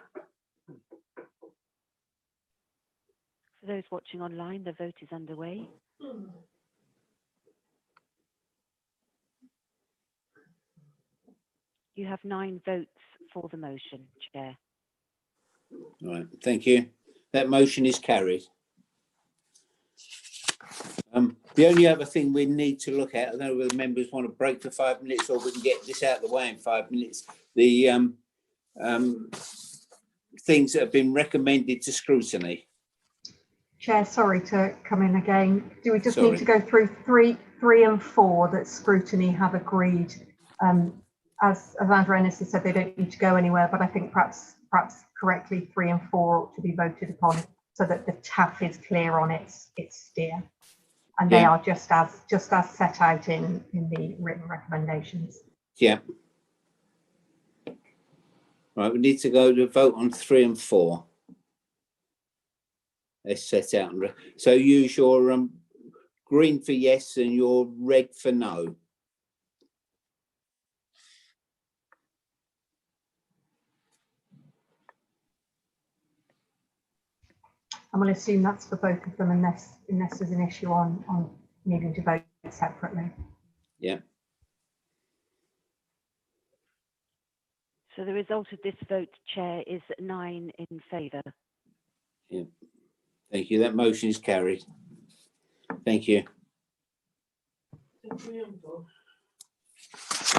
For those watching online, the vote is underway. You have 9 votes for the motion, Chair. Right, thank you. That motion is carried. The only other thing we need to look at, I don't know whether members want to break for 5 minutes or we can get this out of the way in 5 minutes. The things that have been recommended to Scrutiny. Chair, sorry to come in again. Do we just need to go through 3 and 4 that Scrutiny have agreed? As Andrew Ennis has said, they don't need to go anywhere, but I think perhaps correctly 3 and 4 ought to be voted upon so that the TAF is clear on its steer, and they are just as set out in the written recommendations. Yeah. Right, we need to go to vote on 3 and 4. It's set out. So use your green for yes and your red for no. I'm going to assume that's for both of them, unless there's an issue on needing to vote separately. Yeah. So the result of this vote, Chair, is 9 in favour. Yeah. Thank you. That motion is carried. Thank you.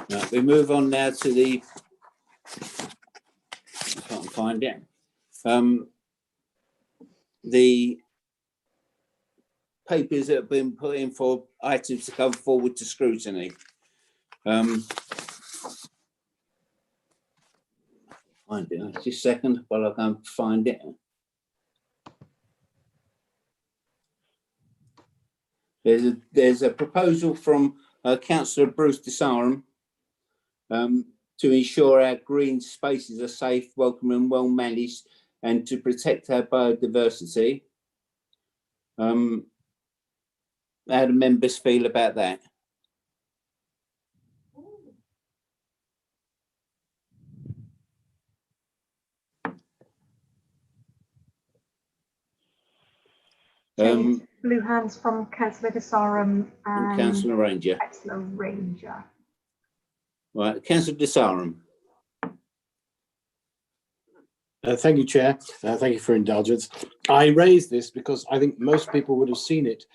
Right, we move on now to the. I can't find it. The papers that have been put in for items to come forward to Scrutiny. Find it. Just a second while I go and find it. There's a proposal from Councillor Bruce Desarum to ensure our green spaces are safe, welcome and well managed, and to protect our biodiversity. how do members feel about that? Blue hands from Councillor Desarum and Councillor Ranger. Councillor Ranger. Right, Councillor Desarum. Thank you, Chair. Thank you for indulgence. I raised this because I think most people would have seen it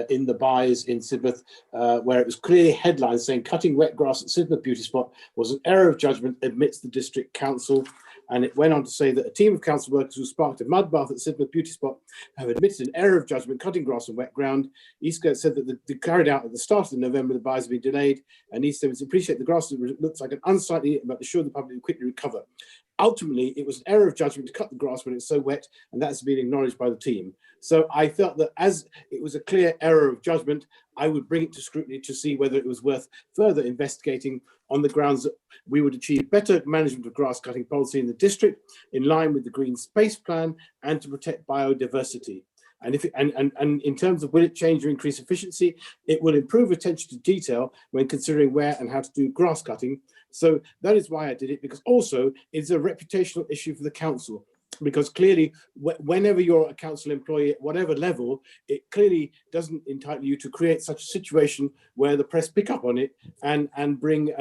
in the buys in Sidmouth, where it was clearly headlines saying cutting wet grass at Sidmouth Beauty Spot was an error of judgment, admits the District Council. And it went on to say that a team of council workers who sparked a mud bath at Sidmouth Beauty Spot have admitted an error of judgment cutting grass on wet ground. Eastgate said that they carried out at the start of November, the buys have been delayed, and Eastgate appreciate the grass looks like an unsightly, but assure the public will quickly recover. Ultimately, it was an error of judgment to cut the grass when it's so wet, and that's been acknowledged by the team. So I felt that as it was a clear error of judgment, I would bring it to scrutiny to see whether it was worth further investigating on the grounds that we would achieve better management of grass cutting policy in the district in line with the Green Space Plan and to protect biodiversity. And in terms of will it change or increase efficiency, it will improve attention to detail when considering where and how to do grass cutting. So that is why I did it, because also it's a reputational issue for the council. Because clearly, whenever you're a council employee at whatever level, it clearly doesn't entitle you to create such a situation where the press pick up on it and bring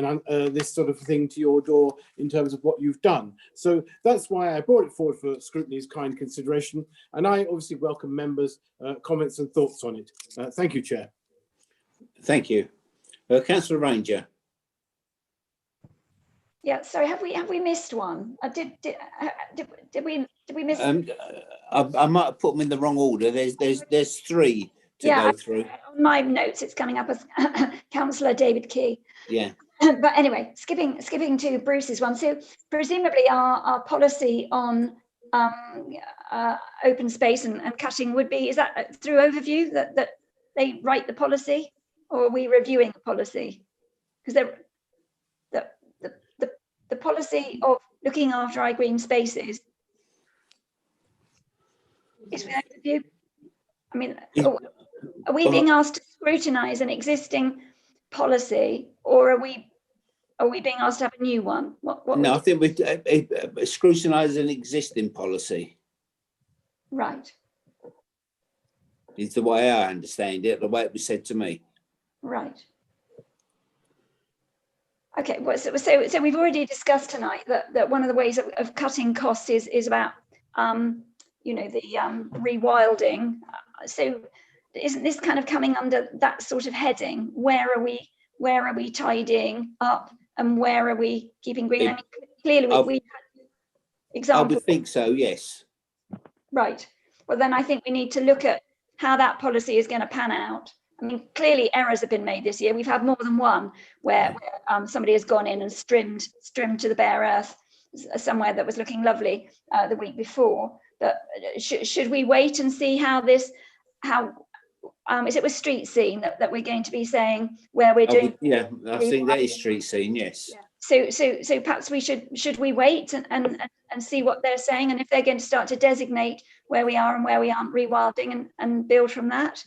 this sort of thing to your door in terms of what you've done. So that's why I brought it forward for scrutiny's kind consideration. And I obviously welcome members' comments and thoughts on it. Thank you, Chair. Thank you. Councillor Ranger. Yeah, sorry, have we missed one? Did we miss? I might have put them in the wrong order. There's three to go through. On my notes, it's coming up as Councillor David Key. Yeah. But anyway, skipping to Bruce's one. So presumably our policy on open space and cutting would be, is that through overview that they write the policy, or are we reviewing the policy? Because the policy of looking after our green spaces is with overview. I mean, are we being asked to scrutinise an existing policy, or are we being asked to have a new one? No, I think we scrutinise an existing policy. Right. Is the way I understand it, the way it was said to me. Right. Okay, well, so we've already discussed tonight that one of the ways of cutting costs is about the rewilding. So isn't this kind of coming under that sort of heading? Where are we tidying up, and where are we keeping green? I mean, clearly we had examples. I would think so, yes. Right. Well, then I think we need to look at how that policy is going to pan out. I mean, clearly errors have been made this year. We've had more than one where somebody has gone in and trimmed to the bare earth somewhere that was looking lovely the week before. But should we wait and see how is it with street scene that we're going to be saying where we're doing? Yeah, I think that is street scene, yes. Yeah. So perhaps should we wait and see what they're saying, and if they're going to start to designate where we are and where we aren't rewilding and build from that?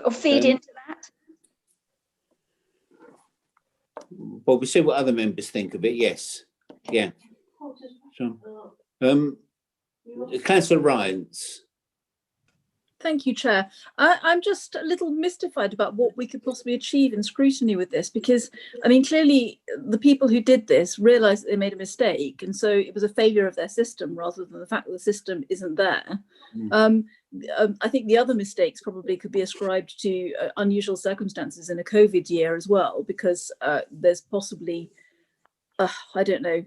Or feed into that? Well, we'll see what other members think of it, yes. Yeah. So, Councillor Ryans. Thank you, Chair. I'm just a little mystified about what we could possibly achieve in scrutiny with this, because, I mean, clearly the people who did this realised that they made a mistake, and so it was a failure of their system rather than the fact that the system isn't there. I think the other mistakes probably could be ascribed to unusual circumstances in a COVID year as well, because there's possibly, I don't know,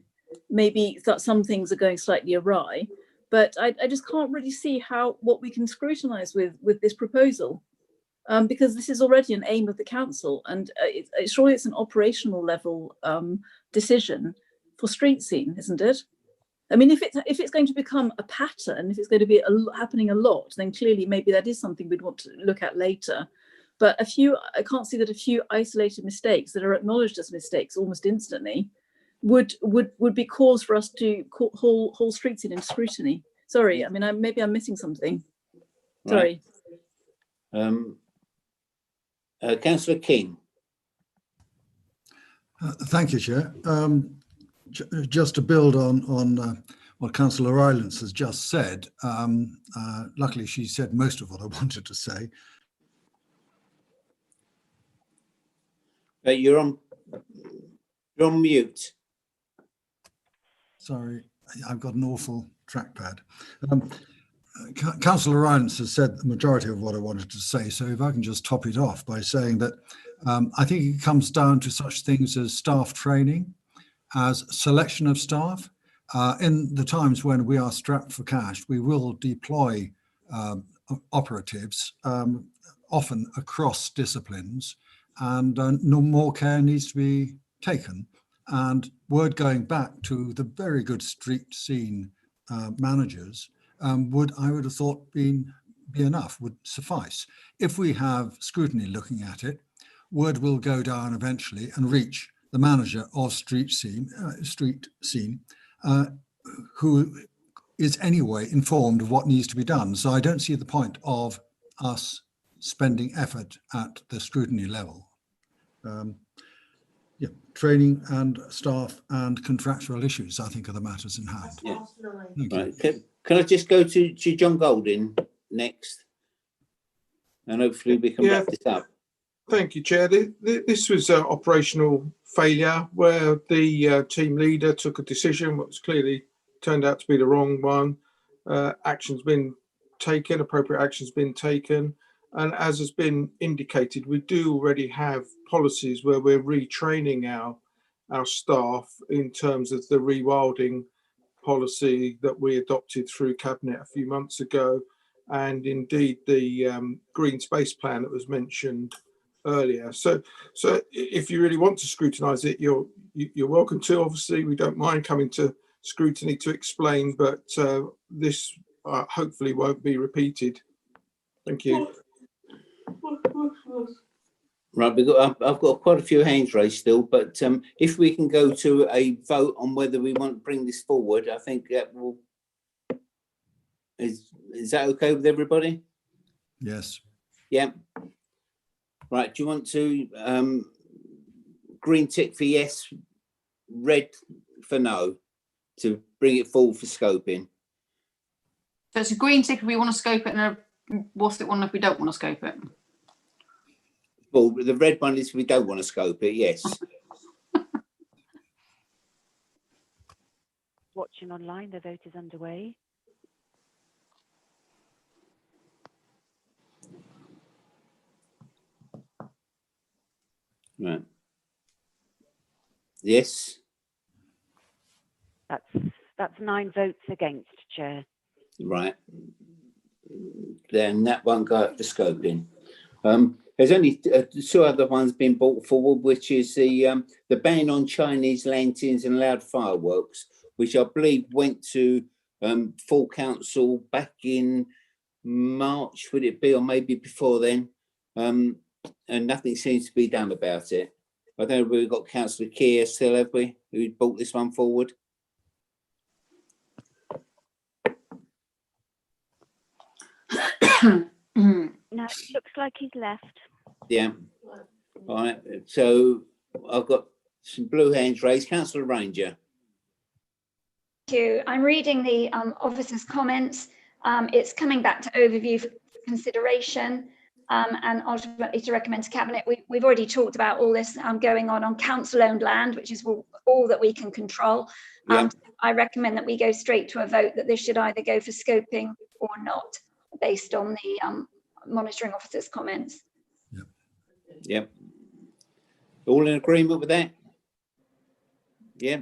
maybe that some things are going slightly awry. But I just can't really see what we can scrutinise with this proposal, because this is already an aim of the council, and surely it's an operational level decision for street scene, isn't it? I mean, if it's going to become a pattern, if it's going to be happening a lot, then clearly maybe that is something we'd want to look at later. But I can't see that a few isolated mistakes that are acknowledged as mistakes almost instantly would be cause for us to haul streets in scrutiny. Sorry, I mean, maybe I'm missing something. Sorry. Right. Councillor King. Thank you, Chair. Just to build on what Councillor Rylance has just said, luckily she said most of what I wanted to say. You're on mute. Sorry, I've got an awful trackpad. Councillor Rylance has said the majority of what I wanted to say, so if I can just top it off by saying that I think it comes down to such things as staff training, as selection of staff. In the times when we are strapped for cash, we will deploy operatives, often across disciplines, and no more care needs to be taken. And word going back to the very good street scene managers I would have thought be enough, would suffice. If we have scrutiny looking at it, word will go down eventually and reach the manager of street scene, who is anyway informed of what needs to be done. So I don't see the point of us spending effort at the scrutiny level. Yeah, training and staff and contractual issues, I think, are the matters in hand. Yeah. Thank you. Can I just go to John Golding next? And hopefully we can wrap this up. Thank you, Chair. This was an operational failure where the team leader took a decision which clearly turned out to be the wrong one. Action's been taken, appropriate action's been taken. And as has been indicated, we do already have policies where we're retraining our staff in terms of the rewilding policy that we adopted through Cabinet a few months ago. And indeed the green space plan that was mentioned earlier. So if you really want to scrutinise it, you're welcome to. Obviously, we don't mind coming to scrutiny to explain, but this hopefully won't be repeated. Thank you. Right, I've got quite a few hands raised still, but if we can go to a vote on whether we want to bring this forward, I think that will. Is that okay with everybody? Yes. Yeah. Right. Do you want to green tick for yes, red for no, to bring it forward for scoping? So it's a green tick if we want to scope it, and a what's it one if we don't want to scope it? Well, the red one is we don't want to scope it, yes. Watching online, the vote is underway. Right. Yes. That's 9 votes against, Chair. Right. Then that won't go up for scoping. There's only 2 other ones being brought forward, which is the ban on Chinese lanterns and loud fireworks, which I believe went to full council back in March, would it be, or maybe before then? And nothing seems to be done about it. I don't know if we've got Councillor Keir still, have we, who brought this one forward? No, it looks like he's left. Yeah. All right. So I've got some blue hands raised. Councillor Ranger. Thank you. I'm reading the officer's comments. It's coming back to overview for consideration and ultimately to recommend to Cabinet. We've already talked about all this going on council-owned land, which is all that we can control. I recommend that we go straight to a vote that this should either go for scoping or not, based on the monitoring officer's comments. Yep. All in agreement with that? Yeah.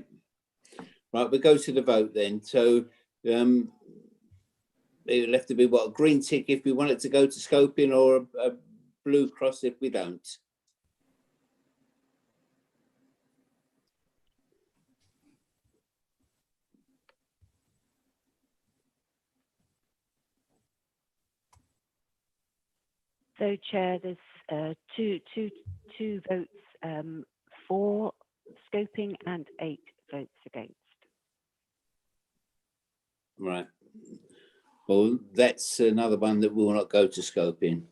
Right, we'll go to the vote then. So it'll have to be what, a green tick if we want it to go to scoping, or a blue cross if we don't. So, Chair, there's two votes for scoping and 8 votes against. Right. Well, that's another one that will not go to scoping.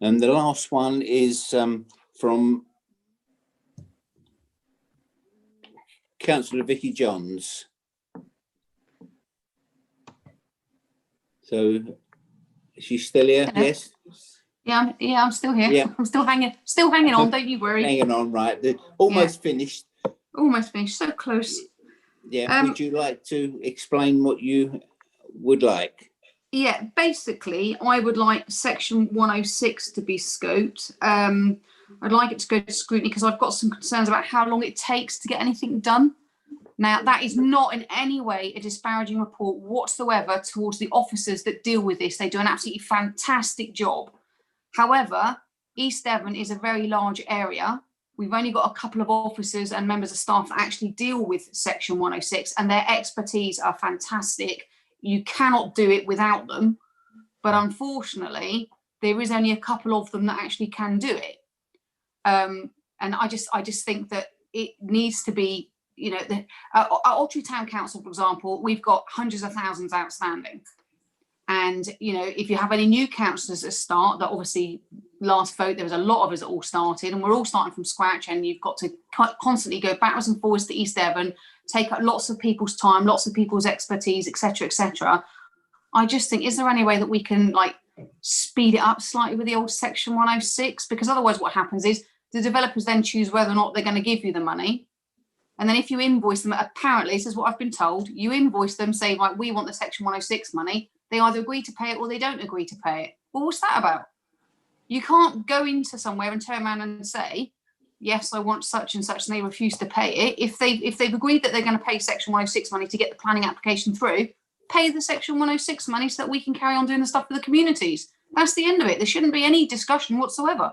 And the last one is from Councillor Vicky Johns. So, is she still here? Hello. Yes. Yeah, I'm still here. Yeah. I'm still hanging on. Don't you worry. Hanging on, right? They're almost finished. Almost finished. So close. Yeah. Would you like to explain what you would like? Yeah, basically, I would like section 106 to be scoped. I'd like it to go to scrutiny because I've got some concerns about how long it takes to get anything done. Now, that is not in any way a disparaging report whatsoever towards the officers that deal with this. They do an absolutely fantastic job. However, East Devon is a very large area. We've only got a couple of officers and members of staff that actually deal with section 106, and their expertise are fantastic. You cannot do it without them. But unfortunately, there is only a couple of them that actually can do it. And I just think that it needs to be, you know, our Altree Town Council, for example, we've got hundreds of thousands outstanding. And, you know, if you have any new councillors that start, that obviously last vote, there was a lot of us that all started, and we're all starting from scratch, and you've got to constantly go backwards and forwards to East Devon, take up lots of people's time, lots of people's expertise, etc., etc. I just think, is there any way that we can like speed it up slightly with the old section 106? Because otherwise what happens is the developers then choose whether or not they're going to give you the money. And then if you invoice them, apparently, this is what I've been told, you invoice them, say, like, we want the section 106 money. They either agree to pay it or they don't agree to pay it. Well, what's that about? You can't go into somewhere and turn around and say, yes, I want such and such, and they refuse to pay it. If they've agreed that they're going to pay section 106 money to get the planning application through, pay the section 106 money so that we can carry on doing the stuff for the communities. That's the end of it. There shouldn't be any discussion whatsoever.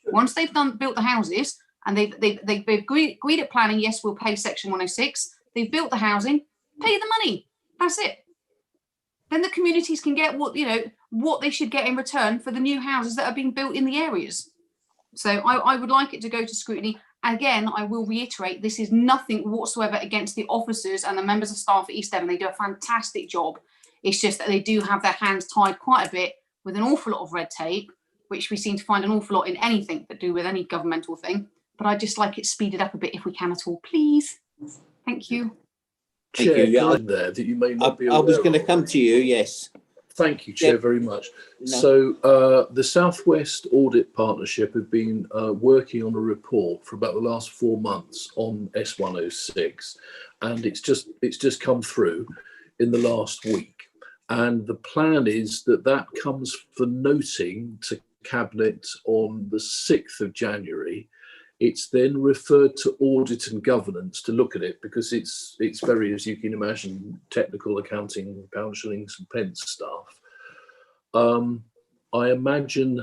Once they've built the houses and they've agreed at planning, yes, we'll pay section 106. They've built the housing, pay the money. That's it. Then the communities can get what they should get in return for the new houses that are being built in the areas. So I would like it to go to scrutiny. Again, I will reiterate, this is nothing whatsoever against the officers and the members of staff at East Devon. They do a fantastic job. It's just that they do have their hands tied quite a bit with an awful lot of red tape, which we seem to find an awful lot in anything that do with any governmental thing. But I'd just like it speeded up a bit if we can at all, please. Thank you. Chair, Yeah, there that you may not be I was going to of. come to you, yes. Thank you, Chair, very much. No. So the Southwest Audit Partnership have been working on a report for about the last 4 months on S106, and it's just come through in the last week. And the plan is that comes for noting to Cabinet on the 6th of January. It's then referred to Audit and Governance to look at it, because it's very, as you can imagine, technical accounting, pound, shillings and pence stuff. I imagine,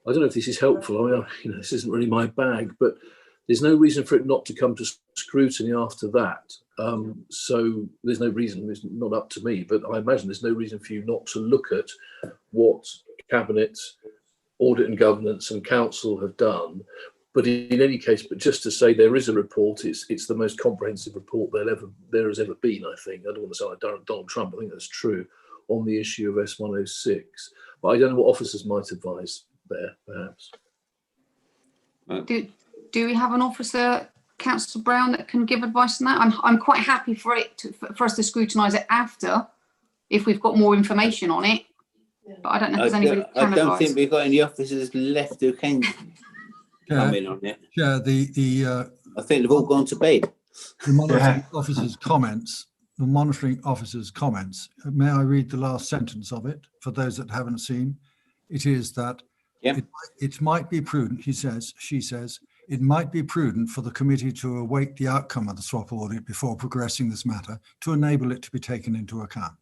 I don't know if this is helpful. I mean, this isn't really my bag, but there's no reason for it not to come to scrutiny after that. So there's no reason, it's not up to me, but I imagine there's no reason for you not to look at what Cabinet, Audit and Governance and Council have done. But in any case, but just to say there is a report, it's the most comprehensive report there has ever been, I think. I don't want to sound like Donald Trump, I think that's true, on the issue of S106. But I don't know what officers might advise there, perhaps. Do we have an officer, Councillor Brown, that can give advice on that? I'm quite happy for us to scrutinise it after, if we've got more information on it. But I don't know if there's anybody that can I don't advise. think we've got any officers left who can come in on it. Yeah, I think they've all gone to bed. The monitoring officer's comments. The monitoring officer's comments. May I read the last sentence of it for those that haven't seen? It is that it might be prudent, she says, it might be prudent for the committee to await the outcome of the swap audit before progressing this matter to enable it to be taken into account.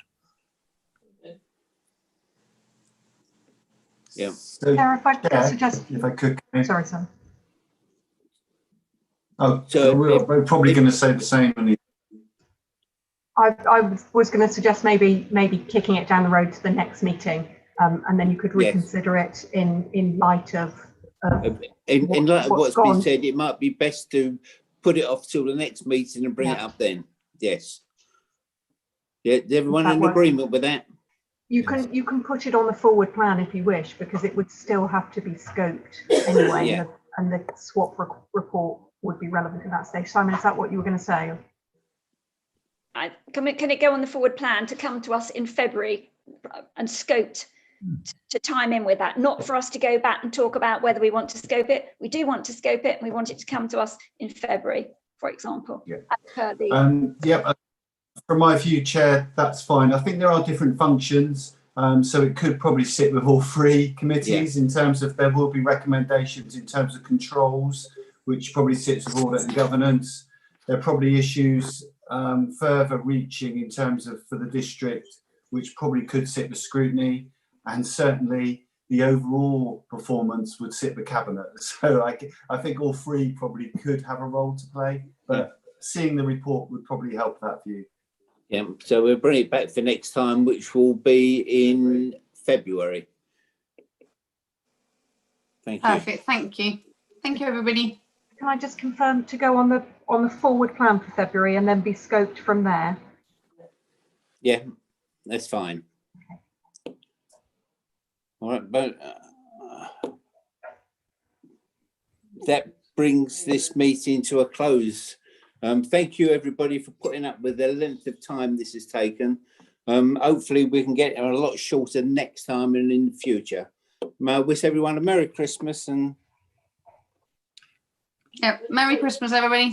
Yeah. Sarah, if I could. Sorry. Oh, so we're probably going to say the same. I was going to suggest maybe kicking it down the road to the next meeting, and then you could reconsider it in light of in light of what's been said. It might be best to put it off till the next meeting and bring it up then. Yes. Yeah. Is everyone in agreement with that? You can put it on the forward plan if you wish, because it would still have to be scoped anyway, Yeah. and the swap report would be relevant at that stage. Simon, is that what you were going to say? Can it go on the forward plan to come to us in February and scoped to time in with that? Not for us to go back and talk about whether we want to scope it. We do want to scope it, and we want it to come to us in February, for example. Yeah. Per the From my view, Chair, that's fine. I think there are different functions, so it could probably sit with all three committees in terms of there will be recommendations in terms of controls, which probably sits with audit and governance. There are probably issues further reaching in terms of for the district, which probably could sit with scrutiny, and certainly the overall performance would sit with cabinet. So I think all three probably could have a role to play, but seeing the report would probably help that view. Yeah, so we'll bring it back for next time, which will be in February. Thank you. Perfect. Thank you. Thank you, everybody. Can I just confirm to go on the forward plan for February and then be scoped from there? Yeah, that's fine. Okay. All right, but that brings this meeting to a close. Thank you, everybody, for putting up with the length of time this has taken. Hopefully, we can get a lot shorter next time and in the future. I wish everyone a Merry Christmas and. Yeah, Merry Christmas, everybody.